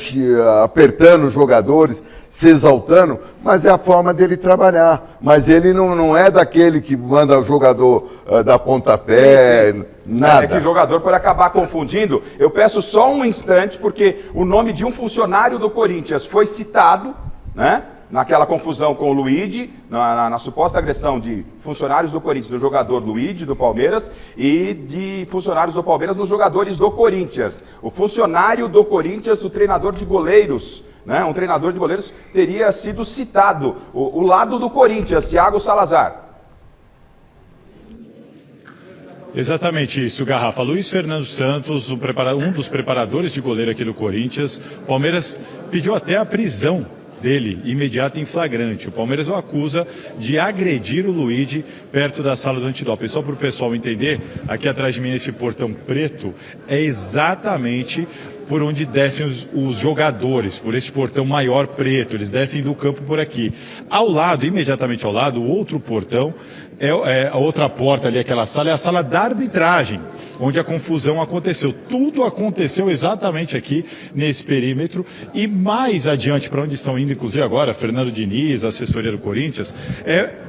apertando os jogadores, se exaltando, mas é a forma dele trabalhar. Mas ele não é daquele que manda o jogador dar pontapé, nada. É que o jogador pode acabar confundindo. Eu peço só um instante, porque o nome de um funcionário do Corinthians foi citado, né? Naquela confusão com o Luigi, na suposta agressão de funcionários do Corinthians, do jogador Luigi, do Palmeiras, e de funcionários do Palmeiras nos jogadores do Corinthians. O funcionário do Corinthians, o treinador de goleiros, né? Um treinador de goleiros teria sido citado, o lado do Corinthians, Thiago Salazar. Exatamente isso, Garrafa. Luiz Fernando Santos, um dos preparadores de goleiro aqui do Corinthians. O Palmeiras pediu até a prisão dele, imediata em flagrante. O Palmeiras o acusa de agredir o Luigi perto da sala do antidoping. Só para o pessoal entender, aqui atrás de mim, esse portão preto, é exatamente por onde descem os jogadores, por esse portão maior preto. Eles descem do campo por aqui. Ao lado, imediatamente ao lado, o outro portão, a outra porta ali, aquela sala, é a sala da arbitragem, onde a confusão aconteceu. Tudo aconteceu exatamente aqui, nesse perímetro, e mais adiante, para onde estão indo, inclusive agora, Fernando Diniz, assessoria do Corinthians,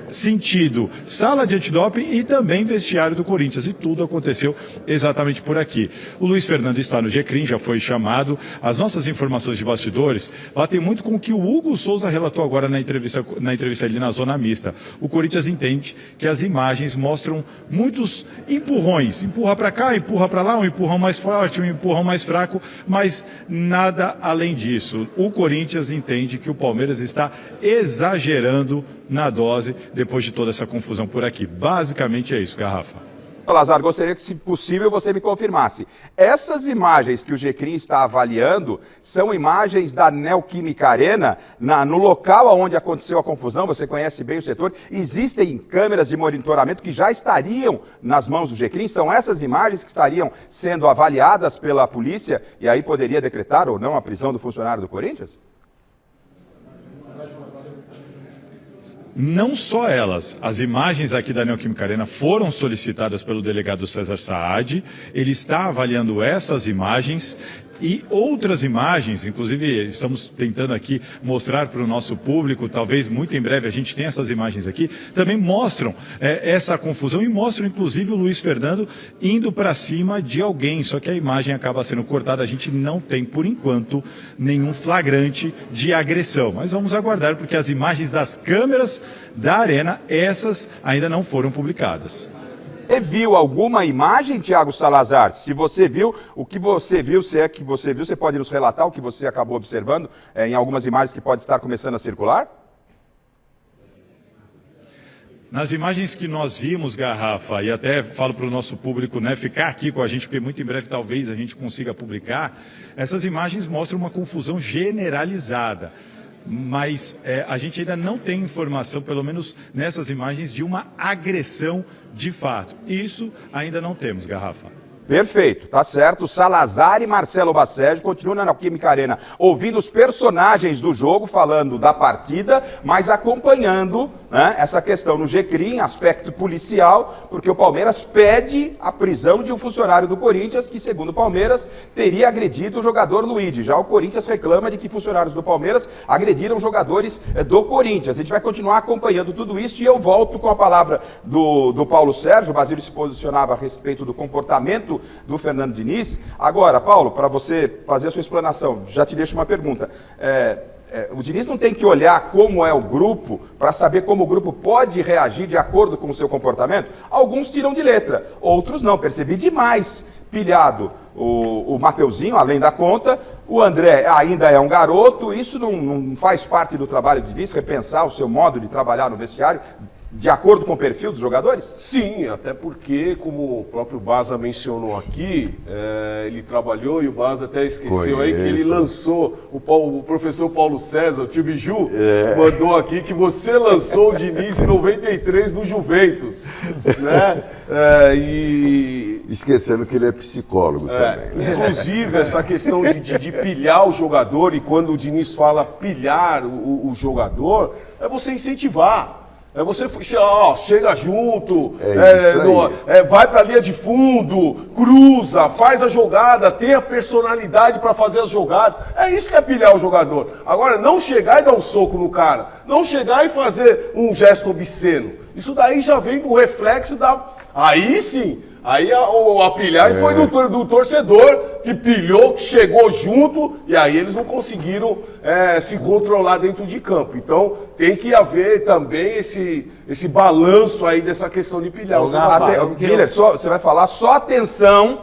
sentido sala de antidoping e também vestiário do Corinthians, e tudo aconteceu exatamente por aqui. O Luiz Fernando está no GCRIM, já foi chamado. As nossas informações de bastidores batem muito com o que o Hugo Souza relatou agora na entrevista ali na zona mista. O Corinthians entende que as imagens mostram muitos empurrões, empurra para cá, empurra para lá, um empurrão mais forte, um empurrão mais fraco, mas nada além disso. O Corinthians entende que o Palmeiras está exagerando na dose depois de toda essa confusão por aqui. Basicamente é isso, Garrafa. Salazar, gostaria que, se possível, você me confirmasse. Essas imagens que o GCRIM está avaliando são imagens da Neoquímica Arena, no local onde aconteceu a confusão. Você conhece bem o setor. Existem câmeras de monitoramento que já estariam nas mãos do GCRIM. São essas imagens que estariam sendo avaliadas pela polícia e aí poderia decretar ou não a prisão do funcionário do Corinthians? Não só elas, as imagens aqui da Neoquímica Arena foram solicitadas pelo delegado César Saad. Ele está avaliando essas imagens e outras imagens, inclusive estamos tentando aqui mostrar para o nosso público, talvez muito em breve a gente tenha essas imagens aqui, também mostram essa confusão e mostram inclusive o Luiz Fernando indo para cima de alguém, só que a imagem acaba sendo cortada. A gente não tem, por enquanto, nenhum flagrante de agressão, mas vamos aguardar, porque as imagens das câmeras da arena, essas ainda não foram publicadas. Você viu alguma imagem, Thiago Salazar? Se você viu, o que você viu, se é que você viu, você pode nos relatar o que você acabou observando em algumas imagens que pode estar começando a circular? Nas imagens que nós vimos, Garrafa, e até falo para o nosso público, né, ficar aqui com a gente, porque muito em breve talvez a gente consiga publicar, essas imagens mostram uma confusão generalizada. Mas a gente ainda não tem informação, pelo menos nessas imagens, de uma agressão de fato. Isso ainda não temos, Garrafa. Perfeito, tá certo. Salazar e Marcelo Bassege continuam na Neoquímica Arena, ouvindo os personagens do jogo, falando da partida, mas acompanhando, né, essa questão no GCRIM, aspecto policial, porque o Palmeiras pede a prisão de um funcionário do Corinthians que, segundo o Palmeiras, teria agredido o jogador Luigi. Já o Corinthians reclama de que funcionários do Palmeiras agrediram jogadores do Corinthians. A gente vai continuar acompanhando tudo isso e eu volto com a palavra do Paulo Sérgio. O Basílio se posicionava a respeito do comportamento do Fernando Diniz. Agora, Paulo, para você fazer a sua explanação, já te deixo uma pergunta. O Diniz não tem que olhar como é o grupo para saber como o grupo pode reagir de acordo com o seu comportamento? Alguns tiram de letra, outros não. Percebi demais pilhado o Mateuzinho, além da conta. O André ainda é um garoto. Isso não faz parte do trabalho do Diniz, repensar o seu modo de trabalhar no vestiário de acordo com o perfil dos jogadores? Sim, até porque, como o próprio Baza mencionou aqui, ele trabalhou e o Baza até esqueceu aí que ele lançou, o professor Paulo César, o tio Biju, mandou aqui que você lançou o Diniz em 93 no Juventus, né? Esquecendo que ele é psicólogo também. Inclusive, essa questão de pilhar o jogador, e quando o Diniz fala pilhar o jogador, é você incentivar. Você chega junto, isso vai para a linha de fundo, cruza, faz a jogada, tem a personalidade para fazer as jogadas. É isso que é pilhar o jogador. Agora, não chegar e dar um soco no cara, não chegar e fazer um gesto obsceno. Isso daí já vem do reflexo da... Aí sim, aí a pilhagem foi do torcedor que pilhou, que chegou junto, e aí eles não conseguiram se controlar dentro de campo. Então tem que haver também esse balanço aí dessa questão de pilhar. Miller, você vai falar só atenção,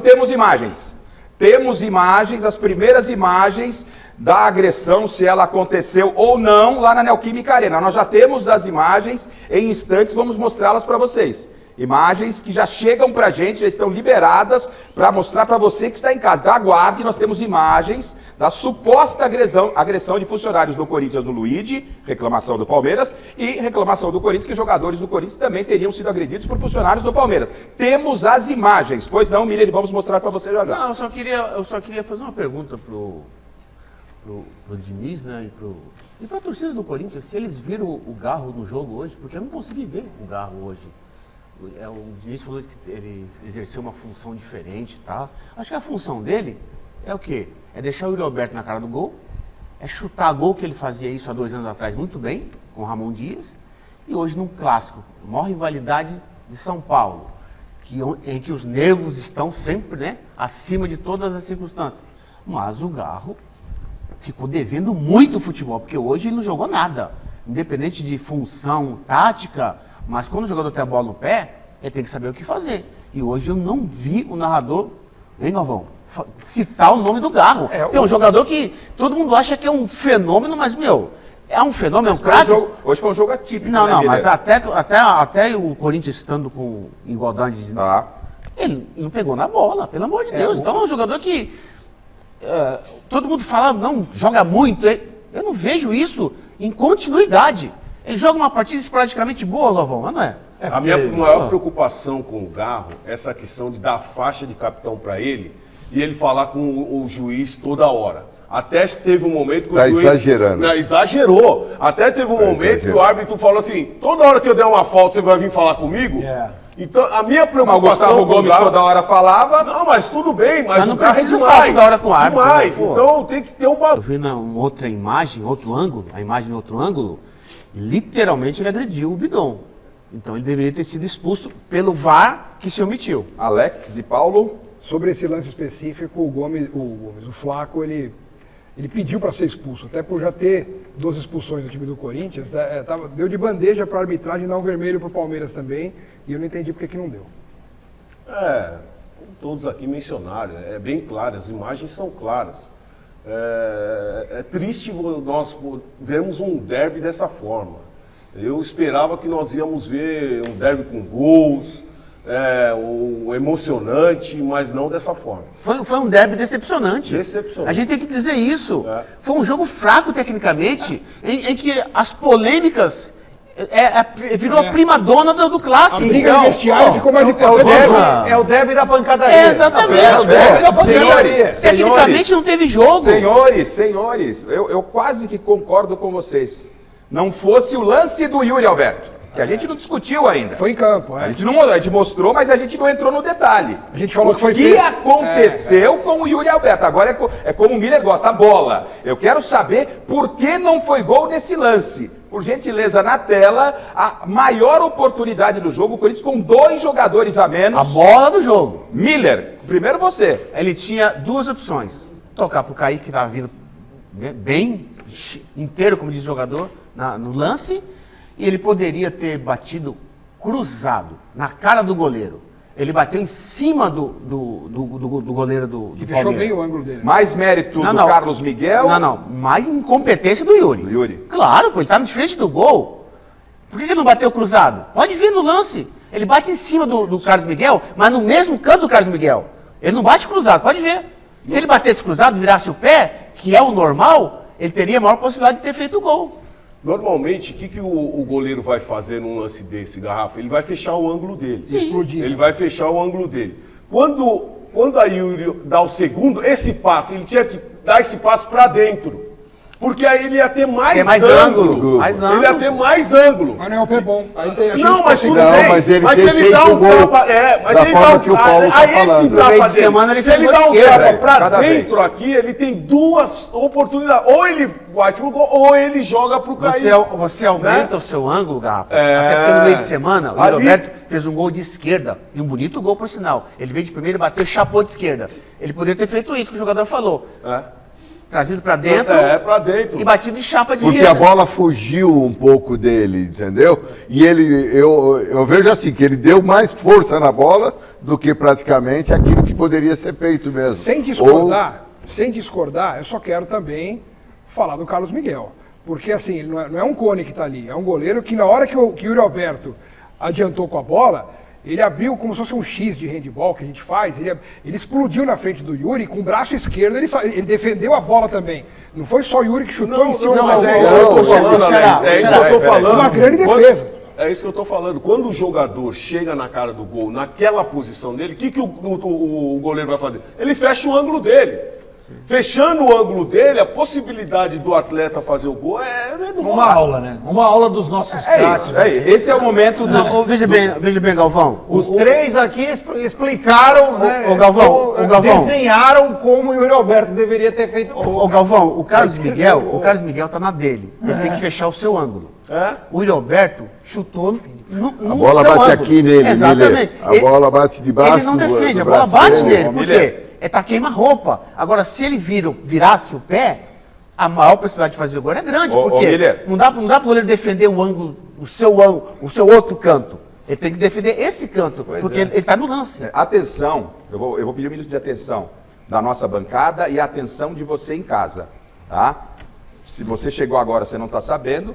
temos imagens. Temos imagens, as primeiras imagens da agressão, se ela aconteceu ou não, lá na Neoquímica Arena. Nós já temos as imagens, em instantes vamos mostrá-las para vocês. Imagens que já chegam pra gente, já estão liberadas para mostrar para você que está em casa. Então aguarde, nós temos imagens da suposta agressão de funcionários do Corinthians no Luigi, reclamação do Palmeiras, e reclamação do Corinthians que jogadores do Corinthians também teriam sido agredidos por funcionários do Palmeiras. Temos as imagens, pois não, Miller, vamos mostrar para você já já. Não, eu só queria fazer uma pergunta pro Diniz, né, e pra torcida do Corinthians, se eles viram o Garro no jogo hoje, porque eu não consegui ver o Garro hoje. O Diniz falou que ele exerceu uma função diferente, tá? Acho que a função dele é o quê? É deixar o Yuri Alberto na cara do gol, é chutar gol, que ele fazia isso há 2 anos atrás muito bem, com o Ramon Dias, e hoje num clássico, a maior rivalidade de São Paulo, em que os nervos estão sempre, né, acima de todas as circunstâncias. Mas o Garro ficou devendo muito futebol, porque hoje ele não jogou nada, independente de função, tática. Mas quando o jogador tem a bola no pé, ele tem que saber o que fazer. E hoje eu não vi o narrador, hein, Galvão, citar o nome do Garro. É um jogador que todo mundo acha que é um fenômeno, mas, é um fenômeno, é um craque. Hoje foi um jogo atípico. Não, mas até o Corinthians estando com igualdade de... Ele não pegou na bola, pelo amor de Deus. Então é um jogador que... todo mundo fala, não, joga muito. Eu não vejo isso em continuidade. Ele joga uma partida esporadicamente boa, Lovão, não é? A minha maior preocupação com o Garro é essa questão de dar a faixa de capitão para ele e ele falar com o juiz toda hora. Até teve um momento que o juiz... exagerando. Exagerou. Até teve um momento que o árbitro falou assim, toda hora que eu der uma falta, você vai vir falar comigo? Então, a minha preocupação... Mas o Gustavo Gomes toda hora falava... Não, mas tudo bem, mas não o Garro precisa falar toda hora com o árbitro. Demais. Então tem que ter um balão. Eu vi na outra imagem, outro ângulo, a imagem em outro ângulo, literalmente ele agrediu o Bidon. Então ele deveria ter sido expulso pelo VAR que se omitiu. Alex e Paulo? Sobre esse lance específico, o Flaco, ele pediu para ser expulso, até por já ter 2 expulsões no time do Corinthians, deu de bandeja para a arbitragem dar um vermelho para o Palmeiras também, e eu não entendi por que não deu. Como todos aqui mencionaram, é bem claro, as imagens são claras. É triste nós vermos um derby dessa forma. Eu esperava que nós íamos ver um derby com gols, emocionante, mas não dessa forma. Foi um derby decepcionante. A gente tem que dizer isso. Foi um jogo fraco tecnicamente, em que as polêmicas virou a primadona do clássico. A briga vestiário ficou mais importante. É o derby da pancadaria. Exatamente. É o derby da pancadaria. Tecnicamente não teve jogo. Senhores, eu quase que concordo com vocês. Não fosse o lance do Yuri Alberto, que a gente não discutiu ainda. Foi em campo, A gente mostrou, mas a gente não entrou no detalhe. A gente falou que foi o que aconteceu com o Yuri Alberto. Agora é como o Miller gosta, a bola. Eu quero saber por que não foi gol nesse lance. Por gentileza, na tela, a maior oportunidade do jogo, o Corinthians com 2 jogadores a menos. A bola do jogo. Miller, primeiro você. Ele tinha 2 opções. Tocar pro Kaique, que estava vindo bem inteiro, como diz o jogador, no lance, e ele poderia ter batido cruzado, na cara do goleiro. Ele bateu em cima do goleiro do Palmeiras. Fechou bem o ângulo dele. Mais mérito do Carlos Miguel? Não. Mais incompetência do Yuri. Claro, pô, ele tá de frente do gol. Por que ele não bateu cruzado? Pode ver no lance. Ele bate em cima do Carlos Miguel, mas no mesmo canto do Carlos Miguel. Ele não bate cruzado, pode ver. Se ele batesse cruzado, virasse o pé, que é o normal, ele teria a maior possibilidade de ter feito o gol. Normalmente, o que o goleiro vai fazer num lance desse, Garrafa? Ele vai fechar o ângulo dele. Explodir. Ele vai fechar o ângulo dele. Quando a Yuri dá o segundo, esse passe, ele tinha que dar esse passe para dentro. Porque aí ele ia ter mais Tem mais ângulo. Mais Ele ia ter mais ângulo. Mas não é o pé bom. Aí tem a Não, mas tudo Não, bem. mas ele se tem ele feito dá um gol tapa. Mas da ele dá forma um que o Paulo tá esse falando. tapa No meio de dele, semana ele se fez ele gol dá de um esquerda. tapa pra Cada dentro vez. aqui, ele tem duas oportunidades. Ou ele bate pro gol, ou ele joga pro cair. Você aumenta o seu ângulo, Garrafa. É. Até porque no meio de semana, o Ali- Roberto fez um gol de esquerda. E um bonito gol, por sinal. Ele veio de primeiro e bateu e chapou de esquerda. Ele poderia ter feito isso que o jogador falou. Trazido pra dentro. Pra dentro. E batido de chapa de Porque esquerda. a bola fugiu um pouco dele, entendeu? E eu vejo assim, que ele deu mais força na bola do que praticamente aquilo que poderia ser feito mesmo. Sem discordar, eu só quero também falar do Carlos Miguel. Porque assim, ele não é um cone que está ali, é um goleiro que na hora que o Yuri Alberto adiantou com a bola, ele abriu como se fosse um X de handball que a gente faz, ele explodiu na frente do Yuri, com o braço esquerdo ele defendeu a bola também. Não foi só o Yuri que chutou em cima. Mas é isso que eu tô falando, Alex. É isso que eu tô falando. Uma grande defesa. É isso que eu tô falando. Quando o jogador chega na cara do gol, naquela posição dele, o que o goleiro vai fazer? Ele fecha o ângulo dele. Fechando o ângulo dele, a possibilidade do atleta fazer o gol é Uma aula, né? Uma aula dos nossos craques. Esse é o momento dos... Não, veja bem, Galvão. Os três aqui explicaram, né? Galvão, desenharam como o Yuri Alberto deveria ter feito o gol. Ô Galvão, o Carlos Miguel tá na dele. Ele tem que fechar o seu ângulo. O Yuri Alberto chutou no A bola seu bate ângulo. aqui nele, Exatamente. A bola bate debaixo. Ele não defende, do a bola braço bate dele. nele. Por quê? Tá queima-roupa. Agora, se ele virasse o pé, a maior possibilidade de fazer o gol é grande. Porque não dá pro goleiro defender o ângulo, o seu outro canto. Ele tem que defender esse canto, porque ele tá no lance. Atenção, eu vou pedir um minuto de atenção da nossa bancada e a atenção de você em casa, tá? Se você chegou agora, você não está sabendo,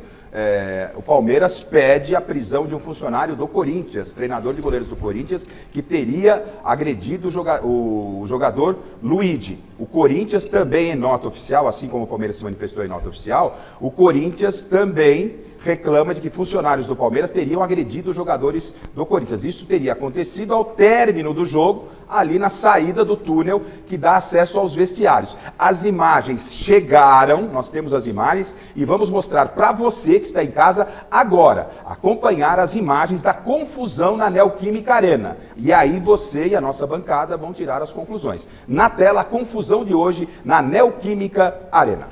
o Palmeiras pede a prisão de um funcionário do Corinthians, treinador de goleiros do Corinthians, que teria agredido o jogador Luigi. O Corinthians também, em nota oficial, assim como o Palmeiras se manifestou em nota oficial, o Corinthians também reclama de que funcionários do Palmeiras teriam agredido os jogadores do Corinthians. Isso teria acontecido ao término do jogo, ali na saída do túnel que dá acesso aos vestiários. As imagens chegaram, nós temos as imagens, e vamos mostrar para você que está em casa agora, acompanhar as imagens da confusão na Neoquímica Arena. E aí você e a nossa bancada vão tirar as conclusões. Na tela, a confusão de hoje na Neoquímica Arena.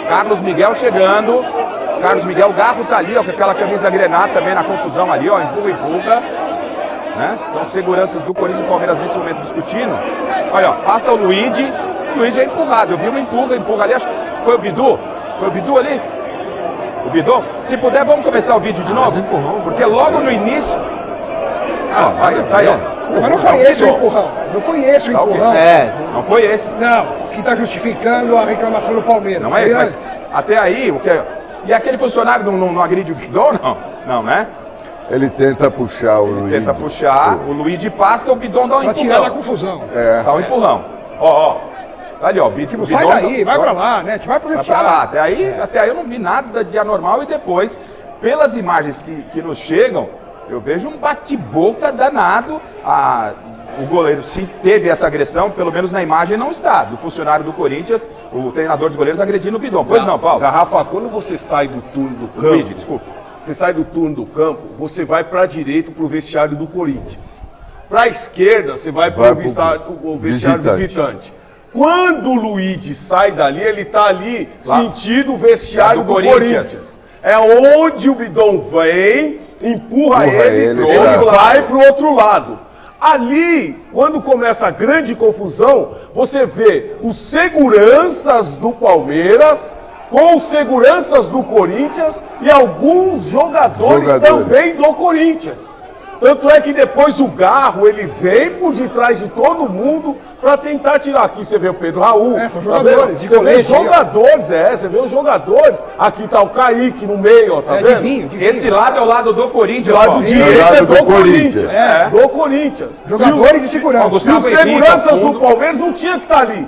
Carlos Miguel chegando. Carlos Miguel, o Garro tá ali, ó, com aquela camisa grenada também na confusão ali, ó, empurra. Né? São seguranças do Corinthians e Palmeiras nesse momento discutindo. Olha, ó, passa o Luigi. O Luigi é empurrado. Eu vi uma empurra ali, acho que foi o Bidu. Foi o Bidu ali? O Bidu? Se puder, vamos começar o vídeo de novo? Porque logo no início... tá aí, ó. Mas não foi esse o empurrão. Não foi esse o empurrão. Não foi esse. Não, que está justificando a reclamação do Palmeiras. Não é esse, mas até aí, o que é... E aquele funcionário não agride o Bidon, não? Não, né? Ele tenta puxar o Luigi. Tenta puxar, o Luigi passa, o Bidon dá um Pra empurrão. tirar da confusão. Dá um empurrão. Ó. Tá ali, ó. Tipo, sai daí, vai pra lá, né? Vai pro vestiário. Vai pra lá. Até aí eu não vi nada de anormal e depois, pelas imagens que nos chegam, eu vejo um bate-boca danado. O goleiro, se teve essa agressão, pelo menos na imagem não está, do funcionário do Corinthians, o treinador dos goleiros agredindo o Bidon. Pois não, Paulo? Garrafa, quando você sai do turno do campo, Luigi, desculpa. Você sai do turno do campo, você vai para a direita para o vestiário do Corinthians. Para a esquerda, você vai para o vestiário visitante. Quando o Luigi sai dali, ele está ali sentido o vestiário do Corinthians. É onde o Bidon vem, empurra ele e vai para o outro lado. Ali, quando começa a grande confusão, você vê os seguranças do Palmeiras com os seguranças do Corinthians e alguns jogadores também do Corinthians. Tanto é que depois o Garro, ele vem por detrás de todo mundo para tentar tirar. Aqui você vê o Pedro Raul. São jogadores. Você vê jogadores, você vê os jogadores. Aqui tá o Kaique no meio, ó, tá vendo? Vinho. Esse lado é o lado do Corinthians. O lado direito é do Corinthians. Do Corinthians. Jogadores de segurança. E os seguranças do Palmeiras não tinham que estar ali.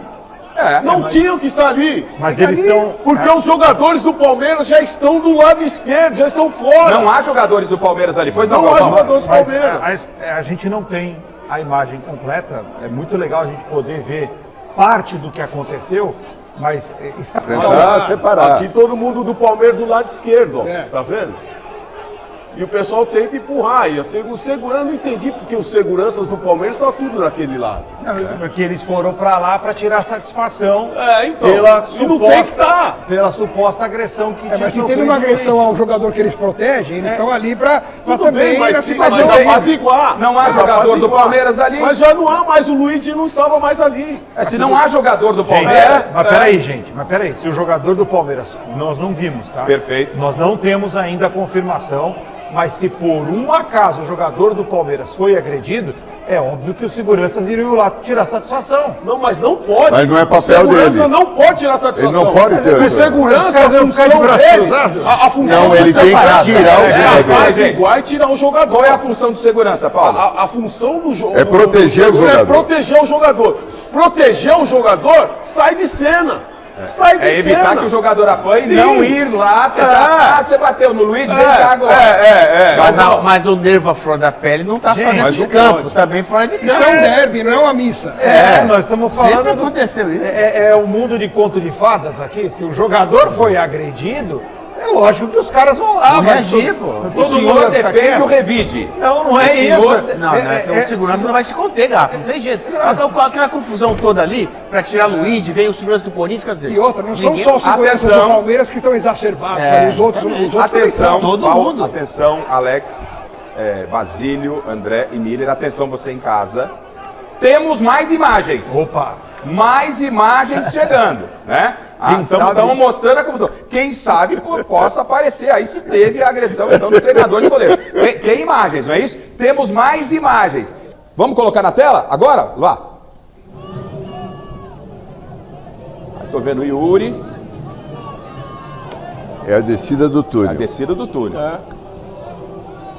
Não tinham que estar ali. Mas eles estão... Porque os jogadores do Palmeiras já estão do lado esquerdo, já estão fora. Não há jogadores do Palmeiras ali, pois não? Não há jogadores do Palmeiras. Mas a gente não tem a imagem completa. É muito legal a gente poder ver parte do que aconteceu, mas está separar. Aqui todo mundo do Palmeiras do lado esquerdo, ó. Tá vendo? E o pessoal tenta empurrar. E o segurança, não entendi porque os seguranças do Palmeiras estão tudo naquele lado. Porque eles foram para lá para tirar satisfação então. pela suposta agressão que tinha mas se teve uma agressão ao jogador que eles protegem, eles estão ali para também... Mas apaziguar. Não há jogador do Palmeiras ali. Mas já não há mais, o Luigi não estava mais ali. Se não há jogador do Palmeiras... Mas peraí, gente. Se o jogador do Palmeiras, nós não vimos, tá? Perfeito. Nós não temos ainda a confirmação. Mas se por um acaso o jogador do Palmeiras foi agredido, é óbvio que os seguranças iriam lá tirar satisfação. Não, mas não pode. Mas não é papel dele. O segurança não pode tirar satisfação. Ele não pode ter. O segurança, a função dele... A função não, ele tem que tirar o jogador. Tirar o jogador. Qual é a função do segurança, Paulo? A função do jogador... É proteger o jogador. É proteger o jogador. Proteger o jogador, sai de cena. Sai de cena. Evitar que o jogador apanhe e não ir lá tentar. Você bateu no Luigi, vem cá agora. Mas o nervo à flor da pele não está só dentro de campo, também fora de campo. Isso é um derby, não é uma missa. Nós estamos falando... Sempre aconteceu isso. É um mundo de conto de fadas aqui. Se o jogador foi agredido, é lógico que os caras vão lá. Não reagir, pô. O senhor defende o revide. Não é isso. Não, é que o segurança não vai se conter, Garrafa, não tem jeito. Mas aquela confusão toda ali, pra tirar Luigi, vem o segurança do Corinthians, quer dizer... E outra, não são só os seguranças do Palmeiras que estão exacerbados, os outros atenção, todo Paulo, mundo. Atenção, Alex, Basílio, André e Miller, atenção você em casa. Temos mais imagens. Opa! Mais imagens chegando, né? Estamos mostrando a confusão. Quem sabe possa aparecer aí se teve a agressão então do treinador de goleiro. Tem imagens, não é isso? Temos mais imagens. Vamos colocar na tela agora? Lá. Estou vendo o Yuri. É a descida do túnel. A descida do túnel.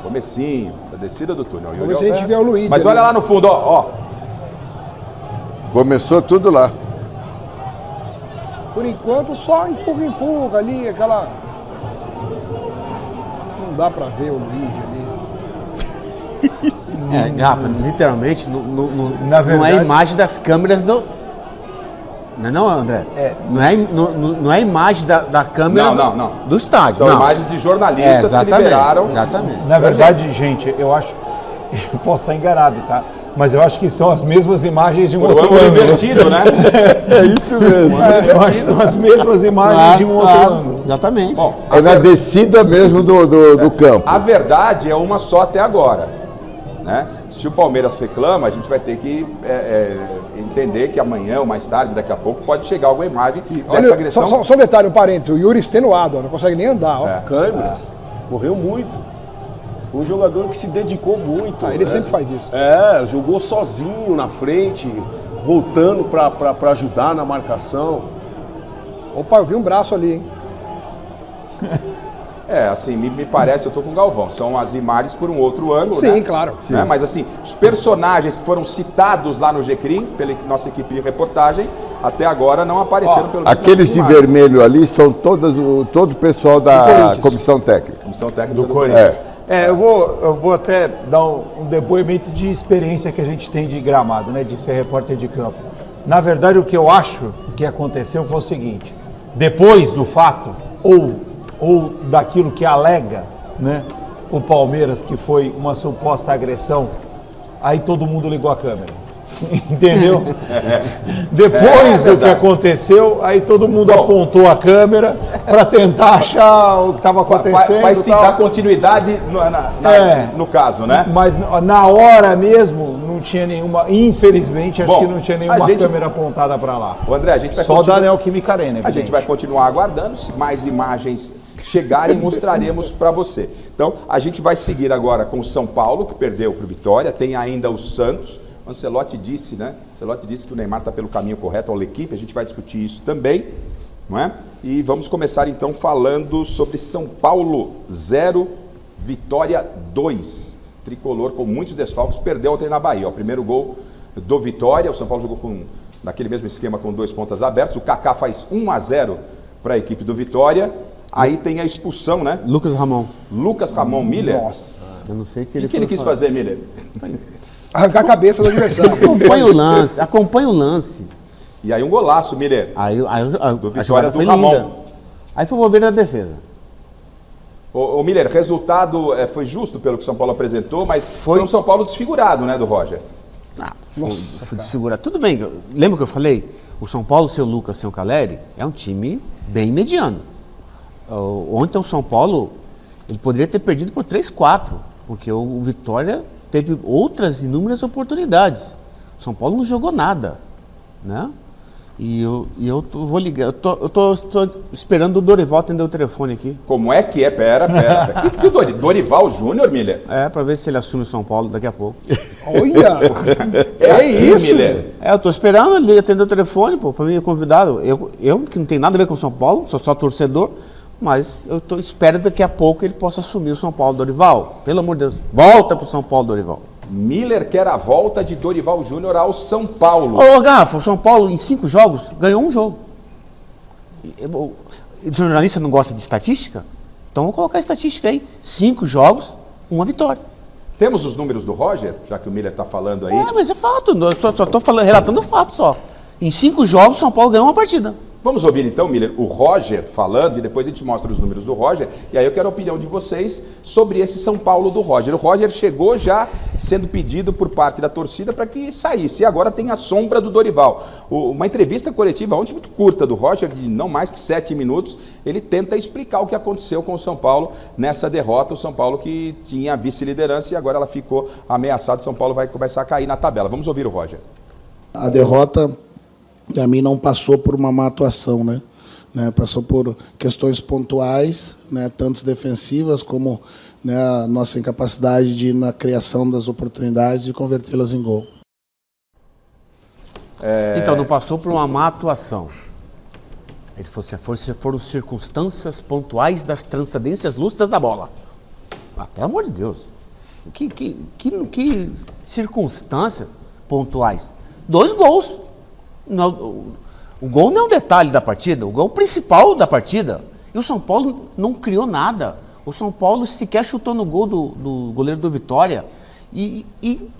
Comecinho, a descida do túnel. Vamos ver se a gente vê o Luigi. Mas olha lá no fundo, ó. Começou tudo lá. Por enquanto, só empurra ali, aquela... Não dá pra ver o Luigi ali. Garrafa, literalmente, Na verdade, não é a imagem das câmeras do... Não, André? Não é a imagem da câmera do estádio. São imagens de jornalistas que liberaram. Exatamente. Na verdade, gente, eu acho... Eu posso estar enganado, tá? Mas eu acho que são as mesmas imagens de um outro ângulo. Invertido, né? É isso mesmo. Eu acho que são as mesmas imagens de um outro ângulo. Exatamente. Bom, é na descida mesmo do campo. A verdade é uma só até agora. Né? Se o Palmeiras reclama, a gente vai ter que entender que amanhã ou mais tarde, daqui a pouco, pode chegar alguma imagem dessa agressão. Só um detalhe, um parênteses. O Yuri extenuado, não consegue nem andar. Ó. Câmeras. Morreu muito. Foi um jogador que se dedicou muito. Ele sempre faz isso. Jogou sozinho na frente, voltando para ajudar na marcação. Opa, eu vi um braço ali, hein? Assim, me parece, eu tô com o Galvão, são as imagens por um outro ângulo, Sim, né? claro. Né? Mas assim, os personagens que foram citados lá no GCRIM, pela nossa equipe de reportagem, até agora não apareceram pelo menos Aqueles de vermelho ali são todo o pessoal da comissão técnica. Comissão técnica do Corinthians. Eu vou até dar um depoimento de experiência que a gente tem de gramado, né? De ser repórter de campo. Na verdade, o que eu acho que aconteceu foi o seguinte: depois do fato, ou daquilo que alega, né, o Palmeiras, que foi uma suposta agressão, aí todo mundo ligou a câmera. Entendeu? Depois do que aconteceu, aí todo mundo apontou a câmera para tentar achar o que estava acontecendo. Vai se dar continuidade no caso, né? Mas na hora mesmo não tinha nenhuma, infelizmente, acho que não tinha nenhuma câmera apontada para lá. O André, a gente vai só da Neoquímica Arena, a gente vai continuar aguardando, se mais imagens chegarem, mostraremos para você. Então, a gente vai seguir agora com o São Paulo, que perdeu para o Vitória, tem ainda o Santos. O Ancelotti disse, né? Ancelotti disse que o Neymar está pelo caminho correto ao equipe, a gente vai discutir isso também, não é? E vamos começar então falando sobre São Paulo 0, Vitória 2. Tricolor com muitos desfalques, perdeu ontem na Bahia. O primeiro gol do Vitória, o São Paulo jogou naquele mesmo esquema com 2 pontas abertos, o Kaká faz 1-0 para a equipe do Vitória. Aí tem a expulsão, né? Lucas Ramon Miller. Nossa. Eu não sei o que ele quis fazer, Miller? Arrancar a cabeça do adversário. Acompanha o lance. E aí um golaço, Miller. Do Vitória do Ramon. Linda. Aí foi o bobeira da defesa. Ô Miller, resultado foi justo pelo que o São Paulo apresentou, mas foi um São Paulo desfigurado, né, do Roger? Foi desfigurado. Tudo bem, lembra que eu falei? O São Paulo, sem o Lucas, sem o Caleri, é um time bem mediano. Ontem o São Paulo, ele poderia ter perdido por 3-4, porque o Vitória teve outras inúmeras oportunidades. O São Paulo não jogou nada, né? E eu vou ligar, eu tô esperando o Dorival atender o telefone aqui. Como é que é? Pera. que o Dorival Júnior, Miller? Para ver se ele assume o São Paulo daqui a pouco. Olha! É assim, isso, Miller? Eu tô esperando ele atender o telefone, para mim é convidado. Eu que não tem nada a ver com o São Paulo, sou só torcedor, mas eu espero daqui a pouco ele possa assumir o São Paulo. Dorival, pelo amor de Deus, volta pro São Paulo, Dorival. Miller quer a volta de Dorival Júnior ao São Paulo. Garrafa, o São Paulo em 5 jogos ganhou um jogo. O jornalista não gosta de estatística? Então vou colocar a estatística aí. 5 jogos, 1 vitória. Temos os números do Roger, já que o Miller está falando aí? Mas é fato, eu só estou relatando o fato só. Em 5 jogos, o São Paulo ganhou uma partida. Vamos ouvir então, Miller, o Roger falando e depois a gente mostra os números do Roger. E aí eu quero a opinião de vocês sobre esse São Paulo do Roger. O Roger chegou já sendo pedido por parte da torcida para que saísse. E agora tem a sombra do Dorival. Uma entrevista coletiva ontem muito curta do Roger, de não mais que 7 minutos. Ele tenta explicar o que aconteceu com o São Paulo nessa derrota. O São Paulo que tinha a vice-liderança e agora ela ficou ameaçada. O São Paulo vai começar a cair na tabela. Vamos ouvir o Roger. A derrota, para mim, não passou por uma má atuação, né? Passou por questões pontuais, né? Tanto defensivas como, né, a nossa incapacidade na criação das oportunidades e convertê-las em gol. Então, não passou por uma má atuação. Ele foram circunstâncias pontuais das transcendências lúcidas da bola. Pelo amor de Deus. Que circunstâncias pontuais? 2 gols. O gol não é um detalhe da partida, o gol é o principal da partida. E o São Paulo não criou nada. O São Paulo sequer chutou no gol do goleiro do Vitória. E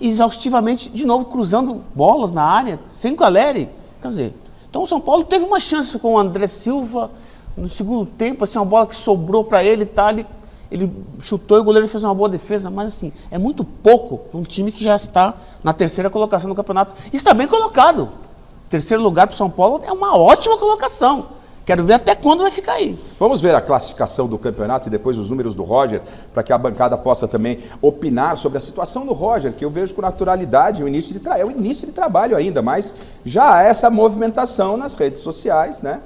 exaustivamente, de novo, cruzando bolas na área, sem Caleri. Quer dizer, então o São Paulo teve uma chance com o André Silva no segundo tempo, assim, uma bola que sobrou para ele, tá? Ele chutou e o goleiro fez uma boa defesa, mas assim, é muito pouco um time que já está na 3ª colocação do campeonato. E está bem colocado. 3º lugar para o São Paulo é uma ótima colocação. Quero ver até quando vai ficar aí. Vamos ver a classificação do campeonato e depois os números do Roger, para que a bancada possa também opinar sobre a situação do Roger, que eu vejo com naturalidade, é o início de trabalho ainda, mas já há essa movimentação nas redes sociais, né?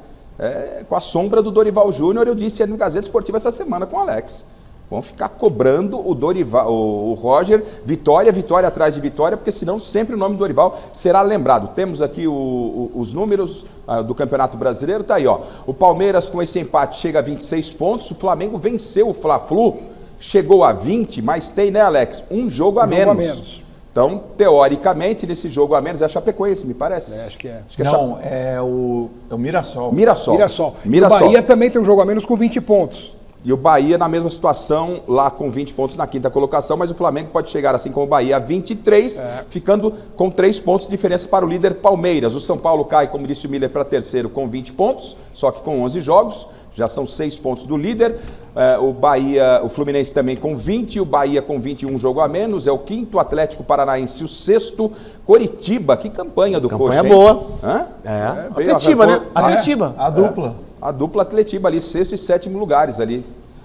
Com a sombra do Dorival Júnior, eu disse no Gazeta Esportiva essa semana com o Alex. Vão ficar cobrando o Dorival, o Roger, vitória atrás de vitória, porque senão sempre o nome do Dorival será lembrado. Temos aqui os números do Campeonato Brasileiro, tá aí, ó. O Palmeiras com esse empate chega a 26 pontos, o Flamengo venceu o Fla-Flu, chegou a 20, mas tem, né, Alex, um jogo a menos. Então, teoricamente, nesse jogo a menos é a Chapecoense, me parece. Acho que é. Não, é o Mirassol. Mirassol. E o Bahia também tem um jogo a menos com 20 pontos. E o Bahia na mesma situação, lá com 20 pontos na quinta colocação, mas o Flamengo pode chegar, assim como o Bahia, a 23, ficando com 3 pontos de diferença para o líder Palmeiras. O São Paulo cai, como disse o Miller, para terceiro com 20 pontos, só que com 11 jogos, já são 6 pontos do líder. O Fluminense também com 20, o Bahia com 21 jogo a menos, é o quinto, Atlético Paranaense o sexto, Coritiba, que campanha do Coxa. Campanha boa. Hã? Atletiba, né? Atletiba. A dupla. A dupla Atletiba ali, sexto e sétimo lugares ali.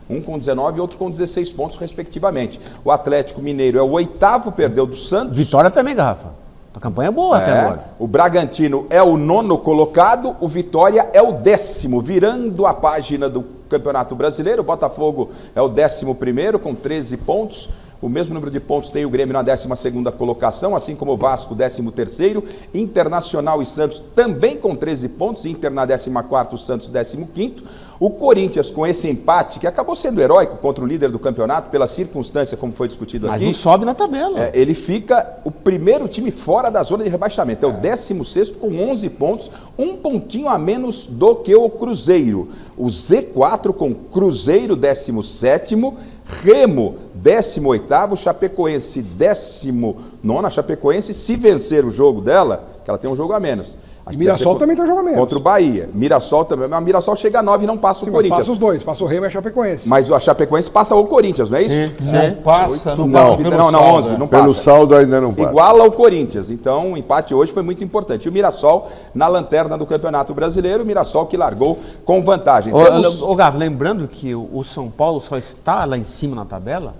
Um com 19 e outro com 16 pontos, respectivamente. O Atlético Mineiro é o oitavo, perdeu do Santos. Vitória também, Garrafa. A campanha é boa até agora. O Bragantino é o nono colocado, o Vitória é o 10º, virando a página do Campeonato Brasileiro. O Botafogo é o 11º com 13 pontos. O mesmo número de pontos tem o Grêmio na 12ª colocação, assim como o Vasco, 13º. Internacional e Santos também com 13 pontos, Inter na 14ª, o Santos 15º. O Corinthians com esse empate, que acabou sendo heróico contra o líder do campeonato, pela circunstância como foi discutido aqui. Mas não sobe na tabela. Ele fica o primeiro time fora da zona de rebaixamento. É o 16º com 11 pontos, um pontinho a menos do que o Cruzeiro. O Z4 com Cruzeiro, 17º. Remo, 18º, Chapecoense, 19º. A Chapecoense, se vencer o jogo dela, que ela tem um jogo a menos. E Mirassol também tem um jogo a menos. Contra o Bahia. Mirassol também. Mas Mirassol chega a 9 e não passa o Corinthians. Passa os dois, passa o Remo e a Chapecoense. Mas a Chapecoense passa o Corinthians, não é isso? Não passa, não Não, passa. não, 11, não passa. Pelo saldo ainda não passa. Iguala ao Corinthians. Então, o empate hoje foi muito importante. E o Mirassol na lanterna do Campeonato Brasileiro, o Mirassol que largou com vantagem. Ô, Gav, lembrando que o São Paulo só está lá em cima na tabela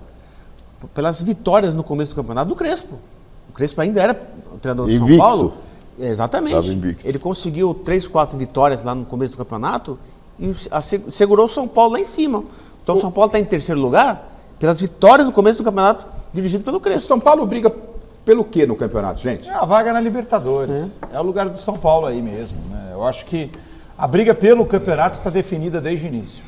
pelas vitórias no começo do campeonato do Crespo. O Crespo ainda era o treinador do São Paulo. Exatamente. Ele conseguiu 3, 4 vitórias lá no começo do campeonato e segurou o São Paulo lá em cima. Então o São Paulo está em terceiro lugar pelas vitórias no começo do campeonato dirigido pelo Crespo. O São Paulo briga pelo quê no campeonato, gente? É a vaga na Libertadores. É o lugar do São Paulo aí mesmo, né? Eu acho que a briga pelo campeonato está definida desde o início.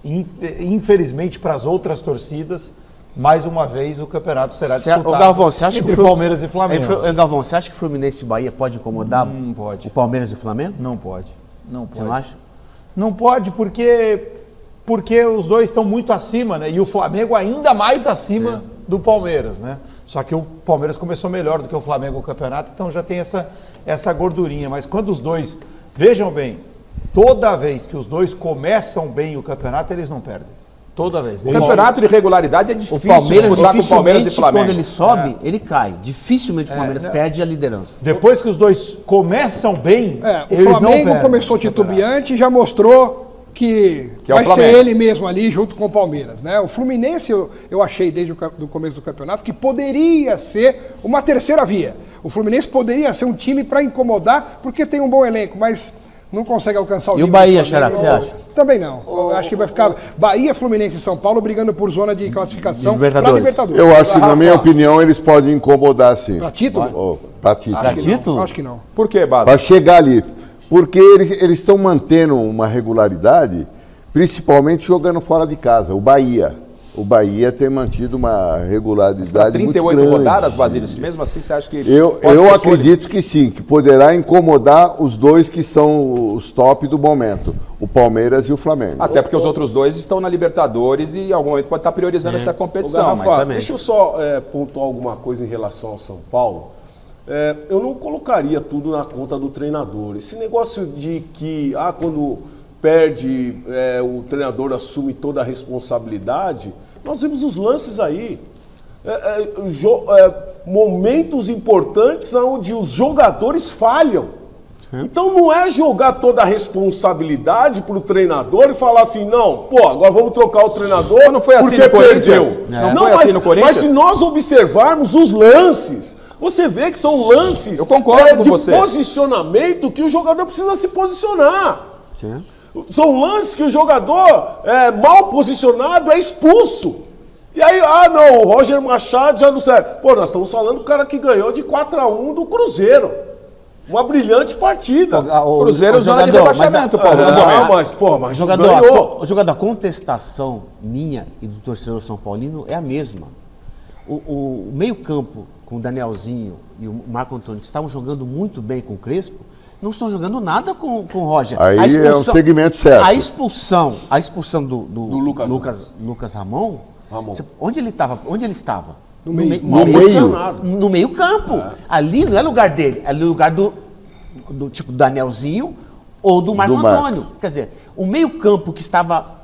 Infelizmente, para as outras torcidas, mais uma vez o campeonato será disputado Galvão, você acha entre que Palmeiras e Flamengo. Galvão, você acha que Fluminense e Bahia pode incomodar o Palmeiras e o Flamengo? Não pode. Não pode. Você não acha? Não pode porque os dois estão muito acima, né? E o Flamengo ainda mais acima do Palmeiras, né? Só que o Palmeiras começou melhor do que o Flamengo no campeonato, então já tem essa gordurinha. Mas quando os dois, vejam bem, toda vez que os dois começam bem o campeonato, eles não perdem. Toda vez. O campeonato de regularidade é difícil. O Palmeiras, disputar com o Palmeiras e Flamengo. Quando ele sobe, ele cai. Dificilmente o Palmeiras perde a liderança. Depois que os dois começam bem, o Flamengo começou titubeante e já mostrou que vai ser ele mesmo ali junto com o Palmeiras, né? O Fluminense eu achei desde o começo do campeonato que poderia ser uma terceira via. O Fluminense poderia ser um time para incomodar porque tem um bom elenco, mas não consegue alcançar o nível. E o Bahia, Xará, você acha? Também não. Eu acho que vai ficar Bahia, Fluminense e São Paulo brigando por zona de classificação para Libertadores. Eu acho que, na minha opinião, eles podem incomodar, sim. Para título? Para título. Para título? Acho que não. Por que, Basa? Para chegar ali. Porque eles estão mantendo uma regularidade, principalmente jogando fora de casa. O Bahia tem mantido uma regularidade muito grande. 38 rodadas, Basílio, mesmo assim você acha que... Eu acredito que sim, que poderá incomodar os dois que são os top do momento, o Palmeiras e o Flamengo. Até porque os outros dois estão na Libertadores e em algum momento pode estar priorizando essa competição. Garrafa, deixa eu só pontuar alguma coisa em relação ao São Paulo. Eu não colocaria tudo na conta do treinador. Esse negócio de que quando perde, o treinador assume toda a responsabilidade. Nós vimos os lances aí. Momentos importantes onde os jogadores falham. Então não é jogar toda a responsabilidade para o treinador e falar assim, não, agora vamos trocar o treinador não foi assim porque no Corinthians. perdeu. Não foi assim no Corinthians. Mas se nós observarmos os lances, você vê que são lances eu concordo com de você. Posicionamento que o jogador precisa se posicionar. Sim. São lances que o jogador mal posicionado é expulso. E aí, não, o Roger Machado já não serve. Pô, nós estamos falando do cara que ganhou de 4-1 do Cruzeiro. Uma brilhante partida. O Cruzeiro zona de rebaixamento, Paulo. Mas jogador, a contestação minha e do torcedor São Paulino é a mesma. O meio-campo com o Danielzinho e o Marco Antônio, que estavam jogando muito bem com o Crespo, não estão jogando nada com o Roger. Aí é um segmento certo. A expulsão do Lucas Ramon, onde ele estava? No meio campo. Ali não é lugar dele, é lugar do tipo Danielzinho ou do Marco Antônio. Quer dizer, o meio campo que estava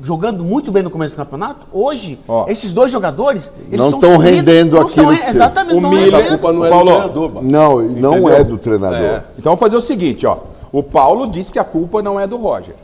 jogando muito bem no começo do campeonato, hoje, esses dois jogadores, eles não estão rendendo aquilo. Exatamente, não rendendo. A culpa não é do treinador. Não é do treinador. Então vamos fazer o seguinte, o Paulo disse que a culpa não é do Roger.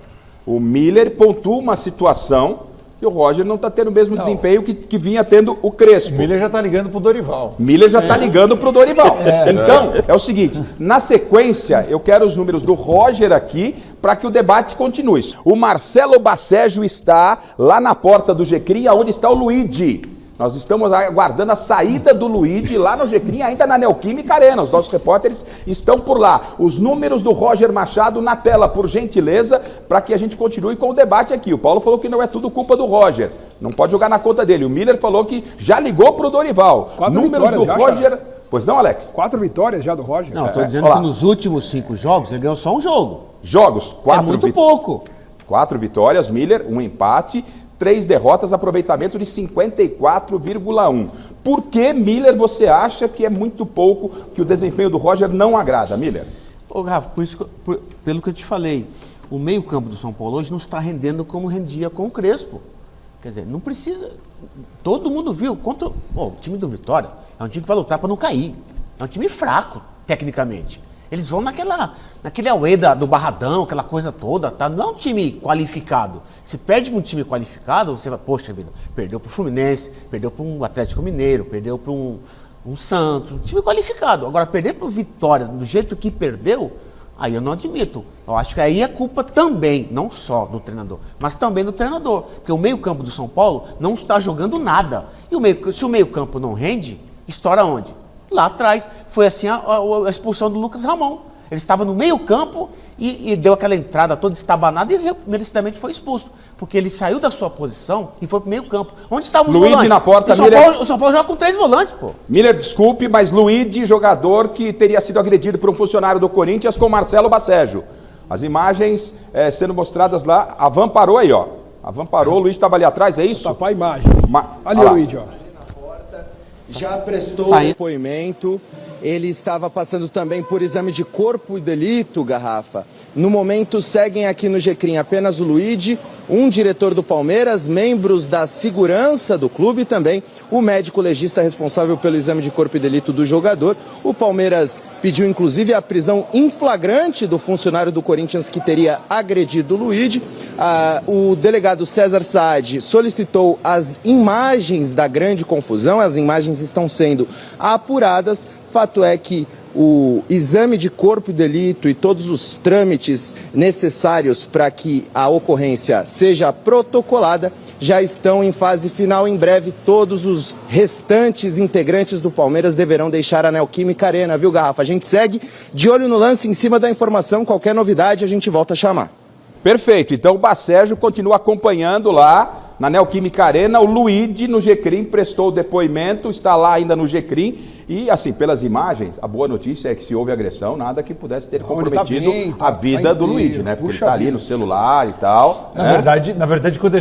O Miller pontua uma situação que o Roger não está tendo o mesmo desempenho que vinha tendo o Crespo. O Miller já está ligando para o Dorival. Então, é o seguinte, na sequência, eu quero os números do Roger aqui para que o debate continue. O Marcelo Bacejo está lá na porta do Gecrim, onde está o Luigi. Nós estamos aguardando a saída do Luigi lá no Gecrim, ainda na Neoquímica Arena. Os nossos repórteres estão por lá. Os números do Roger Machado na tela, por gentileza, para que a gente continue com o debate aqui. O Paulo falou que não é tudo culpa do Roger. Não pode jogar na conta dele. O Miller falou que já ligou para o Dorival. 4 números do Roger... Já. Pois não, Alex? 4 vitórias já do Roger. Não, estou dizendo que nos últimos 5 jogos ele ganhou só um jogo. Jogos? 4 é muito pouco. 4 vitórias, Miller, 1 empate... 3 derrotas, aproveitamento de 54,1. Por que, Miller, você acha que é muito pouco, que o desempenho do Roger não agrada, Miller? Rafa, pelo que eu te falei, o meio-campo do São Paulo hoje não está rendendo como rendia com o Crespo. Quer dizer, não precisa. Todo mundo viu contra o time do Vitória. É um time que vai lutar para não cair. É um time fraco, tecnicamente. Eles vão naquele auê do Barradão, aquela coisa toda, tá? Não é um time qualificado. Se perde para um time qualificado, você vai, poxa vida, perdeu para o Fluminense, perdeu para um Atlético Mineiro, perdeu para um Santos, um time qualificado. Agora, perder para o Vitória do jeito que perdeu, aí eu não admito. Eu acho que aí é culpa também, não só do treinador, mas também do treinador. Porque o meio-campo do São Paulo não está jogando nada. E se o meio-campo não rende, estoura onde? Lá atrás, foi assim a expulsão do Lucas Ramon. Ele estava no meio campo e deu aquela entrada toda estabanada e merecidamente foi expulso. Porque ele saiu da sua posição e foi para o meio campo. Onde estavam os volantes? Na porta, o São Paulo joga com 3 volantes, pô. Miller, desculpe, mas Luigi, jogador que teria sido agredido por um funcionário do Corinthians com Marcelo Bacejo. As imagens sendo mostradas lá, a van parou aí, A van parou, o Luigi estava ali atrás, é isso? Tapar a imagem. Ali o Luigi, Já prestou depoimento, ele estava passando também por exame de corpo e delito, Garrafa. No momento seguem aqui no Gecrim apenas o Luigi, um diretor do Palmeiras, membros da segurança do clube e também o médico legista responsável pelo exame de corpo e delito do jogador. O Palmeiras pediu inclusive a prisão em flagrante do funcionário do Corinthians que teria agredido o Luigi. O delegado César Saad solicitou as imagens da grande confusão, as imagens estão sendo apuradas. Fato é que o exame de corpo e delito e todos os trâmites necessários para que a ocorrência seja protocolada já estão em fase final. Em breve, todos os restantes integrantes do Palmeiras deverão deixar a Neoquímica Arena, viu, Garrafa? A gente segue de olho no lance, em cima da informação. Qualquer novidade, a gente volta a chamar. Perfeito. Então o Bacejo continua acompanhando lá na Neoquímica Arena. O Luigi no Gecrim prestou o depoimento, está lá ainda no Gecrim. E assim, pelas imagens, a boa notícia é que se houve agressão, nada que pudesse ter comprometido a vida do Luigi, né? Porque ele está ali no celular e tal. Na verdade, quando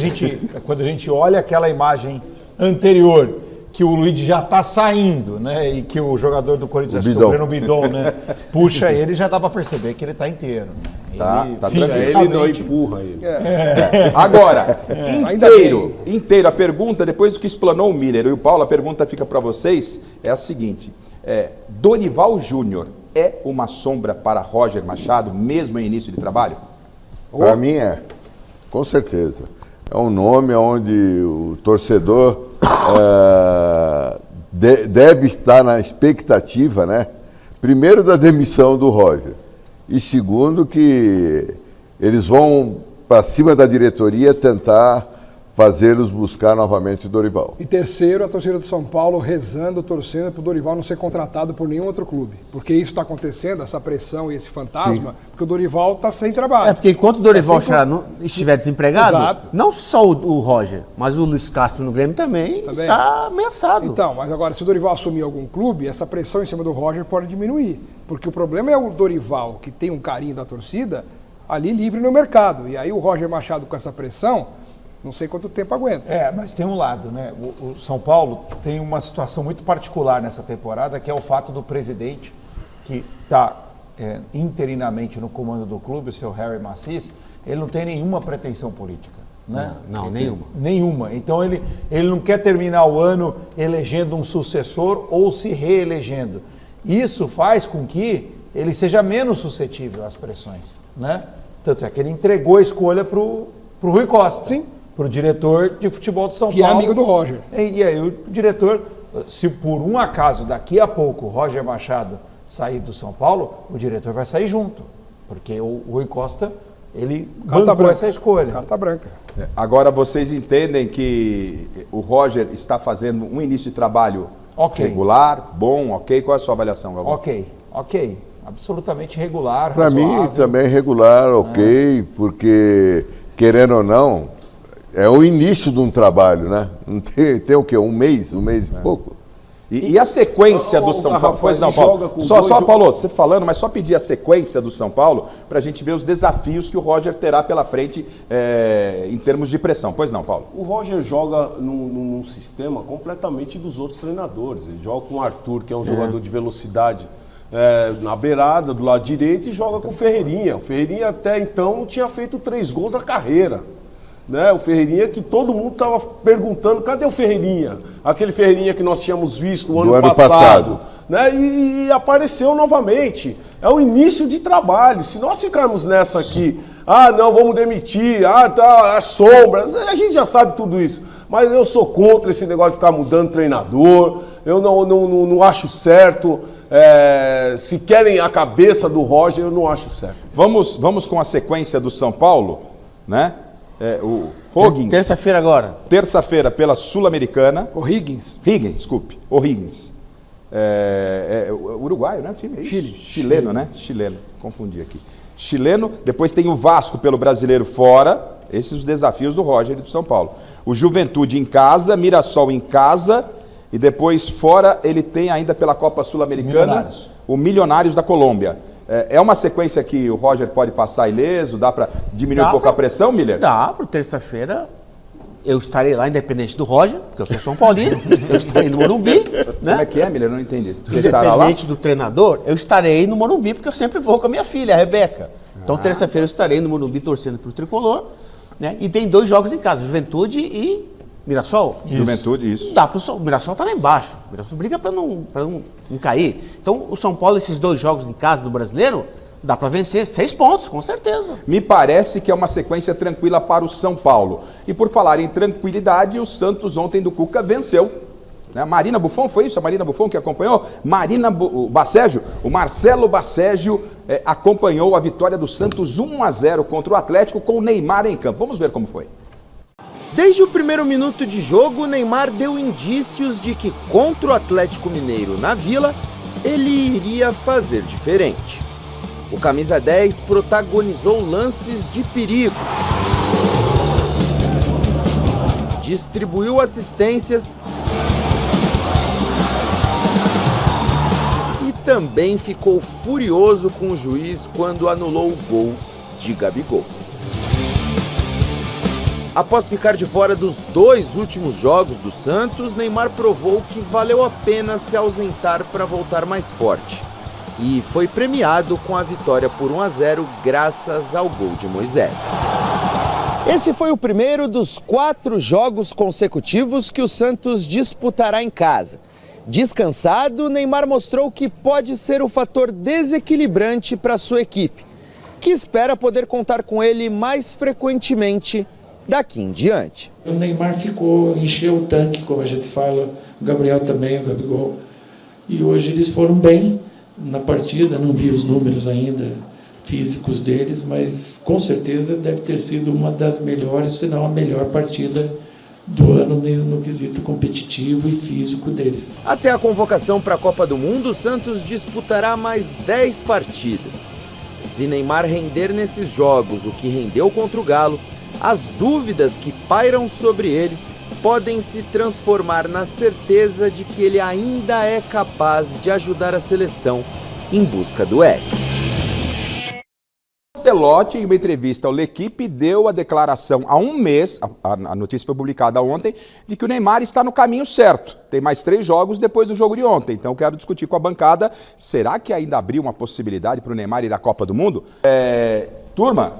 a gente olha aquela imagem anterior, que o Luigi já está saindo, né? E que o jogador do Corinthians, o Breno Bidon, né? Puxa ele, já dá para perceber que ele está inteiro. Né? Ele não empurra ele. Agora, inteiro, a pergunta, depois do que explanou o Miller e o Paulo, a pergunta fica para vocês, é a seguinte, Dorival Júnior é uma sombra para Roger Machado, mesmo em início de trabalho? Para mim com certeza. É um nome onde o torcedor deve estar na expectativa, né? Primeiro, da demissão do Roger. E segundo, que eles vão para cima da diretoria tentar fazê-los buscar novamente o Dorival. E terceiro, a torcida do São Paulo rezando, torcendo para o Dorival não ser contratado por nenhum outro clube. Porque isso está acontecendo, essa pressão e esse fantasma, porque o Dorival está sem trabalho. É porque enquanto o Dorival estiver desempregado, Exato. não só o Roger, mas o Luiz Castro no Grêmio também está ameaçado. Então, mas agora, se o Dorival assumir algum clube, essa pressão em cima do Roger pode diminuir. Porque o problema é o Dorival, que tem um carinho da torcida, ali livre no mercado. E aí o Roger Machado com essa pressão, não sei quanto tempo aguenta. Mas tem um lado, né? O São Paulo tem uma situação muito particular nessa temporada, que é o fato do presidente, que está interinamente no comando do clube, o seu Harry Macis, ele não tem nenhuma pretensão política. Né? Não, nenhuma. Nenhuma. Então ele não quer terminar o ano elegendo um sucessor ou se reelegendo. Isso faz com que ele seja menos suscetível às pressões. Né? Tanto é que ele entregou a escolha para o Rui Costa. Sim. Para o diretor de futebol de São Paulo. Que é amigo do Roger. E aí o diretor, se por um acaso daqui a pouco o Roger Machado sair do São Paulo, o diretor vai sair junto. Porque o Rui Costa, ele bancou essa escolha. Carta branca. Agora vocês entendem que o Roger está fazendo um início de trabalho regular, bom, ok? Qual é a sua avaliação, Galvão? Ok. Absolutamente regular, Para mim também regular, ok, porque, querendo ou não, é o início de um trabalho, né? Não tem o quê? Um mês e pouco. E a sequência do São Paulo? Pois não, Paulo. Paulo, você falando, mas só pedir a sequência do São Paulo para a gente ver os desafios que o Roger terá pela frente em termos de pressão. Pois não, Paulo? O Roger joga num sistema completamente dos outros treinadores. Ele joga com o Arthur, que é um jogador de velocidade na beirada, do lado direito, e joga com o Ferreirinha. O Ferreirinha até então não tinha feito 3 gols na carreira. Né? O Ferreirinha que todo mundo estava perguntando, cadê o Ferreirinha? Aquele Ferreirinha que nós tínhamos visto no ano passado. Né? E apareceu novamente. É o início de trabalho. Se nós ficarmos nessa aqui, não, vamos demitir, é sombra, a gente já sabe tudo isso. Mas eu sou contra esse negócio de ficar mudando treinador, eu não acho certo. Se querem a cabeça do Roger, eu não acho certo. Vamos com a sequência do São Paulo, né? O Higgins. Terça-feira agora. Terça-feira pela Sul-Americana. O'Higgins. Desculpe. O'Higgins. Uruguaio, né? O time? Chileno, né? Chileno. Confundi aqui. Chileno. Depois tem o Vasco pelo Brasileiro fora. Esses são os desafios do Roger e do São Paulo. O Juventude em casa, Mirassol em casa. E depois fora ele tem ainda pela Copa Sul-Americana o Milionários da Colômbia. É uma sequência que o Roger pode passar ileso? Dá para diminuir um pouco a pressão, Miller? Dá, para terça-feira eu estarei lá, independente do Roger, porque eu sou São Paulino, eu estarei no Morumbi. Né? Como é que é, Miller? Não entendi. Você estará lá? Independente do treinador, eu estarei no Morumbi, porque eu sempre vou com a minha filha, a Rebeca. Então terça-feira eu estarei no Morumbi torcendo para o Tricolor. Né? E tem 2 jogos em casa, Juventude e Mirassol. Juventude, isso. Dá pro o Mirassol tá lá embaixo. O Mirassol briga para não cair. Então, o São Paulo, esses 2 jogos em casa do Brasileiro, dá para vencer 6 pontos, com certeza. Me parece que é uma sequência tranquila para o São Paulo. E por falar em tranquilidade, o Santos ontem do Cuca venceu. Né? Marina Buffon, foi isso? A Marina Buffon que acompanhou? O Marcelo Basségio acompanhou a vitória do Santos 1-0 contra o Atlético com o Neymar em campo. Vamos ver como foi. Desde o primeiro minuto de jogo, Neymar deu indícios de que contra o Atlético Mineiro na Vila, ele iria fazer diferente. O camisa 10 protagonizou lances de perigo. Distribuiu assistências e também ficou furioso com o juiz quando anulou o gol de Gabigol. Após ficar de fora dos 2 últimos jogos do Santos, Neymar provou que valeu a pena se ausentar para voltar mais forte. E foi premiado com a vitória por 1-0 graças ao gol de Moisés. Esse foi o primeiro dos 4 jogos consecutivos que o Santos disputará em casa. Descansado, Neymar mostrou que pode ser o fator desequilibrante para sua equipe, que espera poder contar com ele mais frequentemente daqui em diante. O Neymar encheu o tanque, como a gente fala, o Gabriel também, o Gabigol. E hoje eles foram bem na partida, não vi os números ainda físicos deles, mas com certeza deve ter sido uma das melhores, se não a melhor partida do ano no quesito competitivo e físico deles. Até a convocação para a Copa do Mundo, o Santos disputará mais 10 partidas. Se Neymar render nesses jogos o que rendeu contra o Galo, as dúvidas que pairam sobre ele podem se transformar na certeza de que ele ainda é capaz de ajudar a seleção em busca do ex. Ancelotti, em uma entrevista ao L'Equipe, deu a declaração há um mês, a notícia foi publicada ontem, de que o Neymar está no caminho certo. Tem mais 3 jogos depois do jogo de ontem. Então eu quero discutir com a bancada, será que ainda abriu uma possibilidade para o Neymar ir à Copa do Mundo? Turma,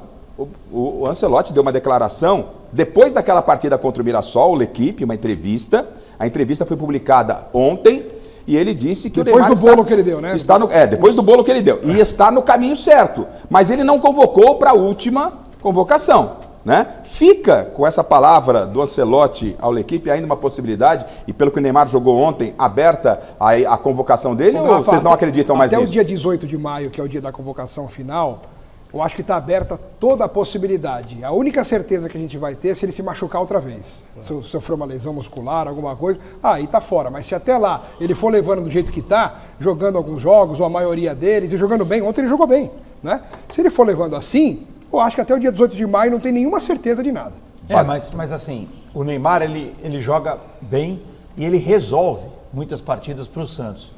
o Ancelotti deu uma declaração depois daquela partida contra o Mirassol, o L'Equipe, uma entrevista. A entrevista foi publicada ontem. E ele disse que depois o Neymar do bolo que ele deu, né? Depois do bolo que ele deu. E está no caminho certo. Mas ele não convocou para a última convocação, né? Fica com essa palavra do Ancelotti ao L'Equipe ainda uma possibilidade, e pelo que o Neymar jogou ontem, aberta a convocação dele, ou vocês não acreditam mais nisso? Até o dia 18 de maio, que é o dia da convocação final, eu acho que está aberta toda a possibilidade. A única certeza que a gente vai ter é se ele se machucar outra vez. Se sofrer uma lesão muscular, alguma coisa, aí está fora. Mas se até lá ele for levando do jeito que está, jogando alguns jogos, ou a maioria deles, e jogando bem, ontem ele jogou bem, né? Se ele for levando assim, eu acho que até o dia 18 de maio não tem nenhuma certeza de nada. Mas assim, o Neymar ele joga bem e ele resolve muitas partidas para o Santos.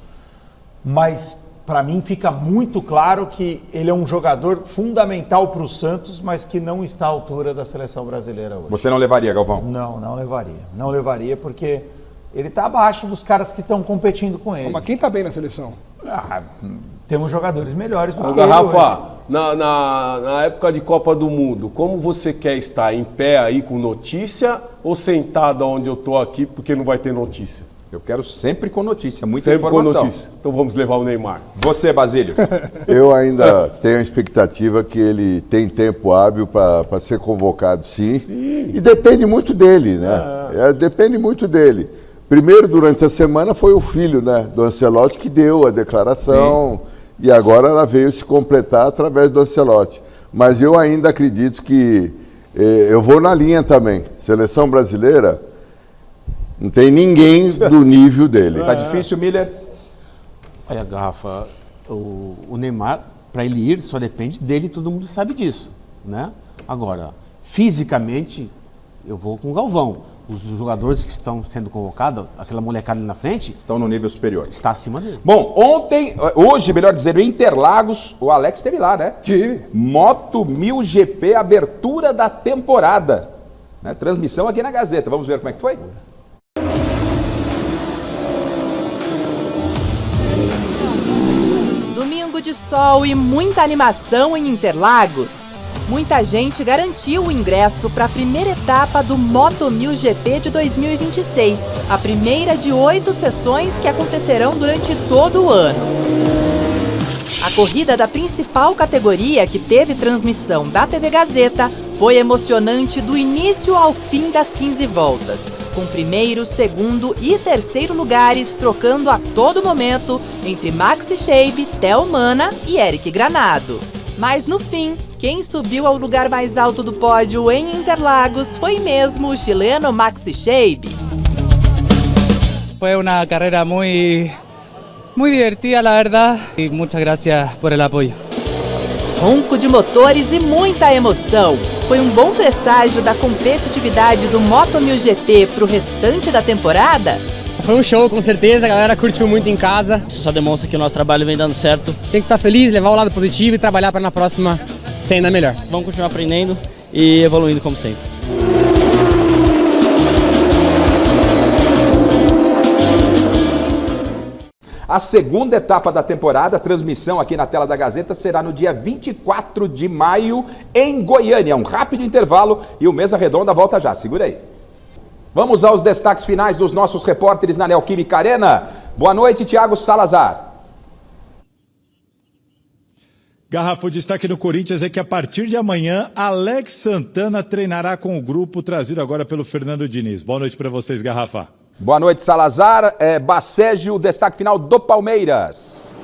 Mas para mim fica muito claro que ele é um jogador fundamental para o Santos, mas que não está à altura da seleção brasileira hoje. Você não levaria, Galvão? Não levaria. Não levaria porque ele está abaixo dos caras que estão competindo com ele. Mas quem está bem na seleção? Temos jogadores melhores do que ele Garrafa, hoje. na época de Copa do Mundo, como você quer estar? Em pé aí com notícia ou sentado onde eu tô aqui porque não vai ter notícia? Eu quero sempre com notícia, muita sempre informação. Com notícia. Então vamos levar o Neymar. Você, Basílio? Eu ainda tenho a expectativa que ele tem tempo hábil para ser convocado, sim. E depende muito dele, né? Depende muito dele. Primeiro, durante a semana, foi o filho, né, do Ancelotti que deu a declaração. Sim. E agora ela veio se completar através do Ancelotti. Mas eu ainda acredito que eu vou na linha também. Seleção brasileira, não tem ninguém do nível dele. Tá difícil, Miller? Olha, Garrafa, o Neymar, para ele ir, só depende dele, todo mundo sabe disso, né? Agora, fisicamente, eu vou com o Galvão. Os jogadores que estão sendo convocados, aquela molecada ali na frente... Estão no nível superior. Está acima dele. Bom, hoje, melhor dizendo, em Interlagos, o Alex esteve lá, né? Tive. Moto 1000 GP, abertura da temporada. Né? Transmissão aqui na Gazeta. Vamos ver como é que foi? Domingo de sol e muita animação em Interlagos. Muita gente garantiu o ingresso para a primeira etapa do Moto 1000 GP de 2026, a primeira de 8 sessões que acontecerão durante todo o ano. A corrida da principal categoria, que teve transmissão da TV Gazeta, foi emocionante do início ao fim das 15 voltas, com primeiro, segundo e terceiro lugares trocando a todo momento entre Maxi Shebe, Theo Mana e Eric Granado. Mas no fim, quem subiu ao lugar mais alto do pódio em Interlagos foi mesmo o chileno Maxi Shebe. Foi uma carreira muito divertida, la verdad, e muchas gracias por el apoyo. Ronco de motores e muita emoção. Foi um bom presságio da competitividade do Moto 1000 GP para o restante da temporada? Foi um show, com certeza, a galera curtiu muito em casa. Isso só demonstra que o nosso trabalho vem dando certo. Tem que estar feliz, levar o lado positivo e trabalhar para na próxima ser ainda melhor. Vamos continuar aprendendo e evoluindo como sempre. A segunda etapa da temporada, a transmissão aqui na tela da Gazeta, será no dia 24 de maio em Goiânia. Um rápido intervalo e o Mesa Redonda volta já. Segura aí. Vamos aos destaques finais dos nossos repórteres na Neoquímica Arena. Boa noite, Thiago Salazar. Garrafa, o destaque do Corinthians é que a partir de amanhã, Alex Santana treinará com o grupo trazido agora pelo Fernando Diniz. Boa noite para vocês, Garrafa. Boa noite, Salazar. Bacégio, o destaque final do Palmeiras.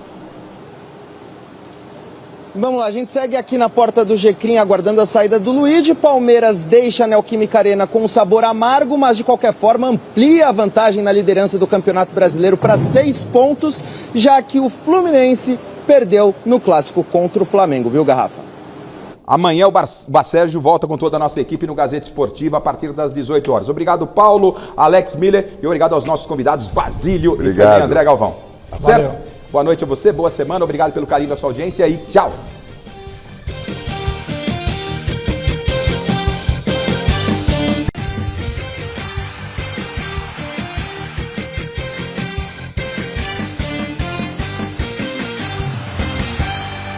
Vamos lá, a gente segue aqui na porta do Jecrim aguardando a saída do Luigi. Palmeiras deixa a Neoquímica Arena com um sabor amargo, mas de qualquer forma amplia a vantagem na liderança do Campeonato Brasileiro para 6 pontos, já que o Fluminense perdeu no clássico contra o Flamengo, viu, Garrafa? Amanhã o Bacérgio volta com toda a nossa equipe no Gazeta Esportiva a partir das 18 horas. Obrigado, Paulo, Alex Miller e obrigado aos nossos convidados, Basílio e também André Galvão. Tá certo? Boa noite a você, boa semana, obrigado pelo carinho da sua audiência e tchau!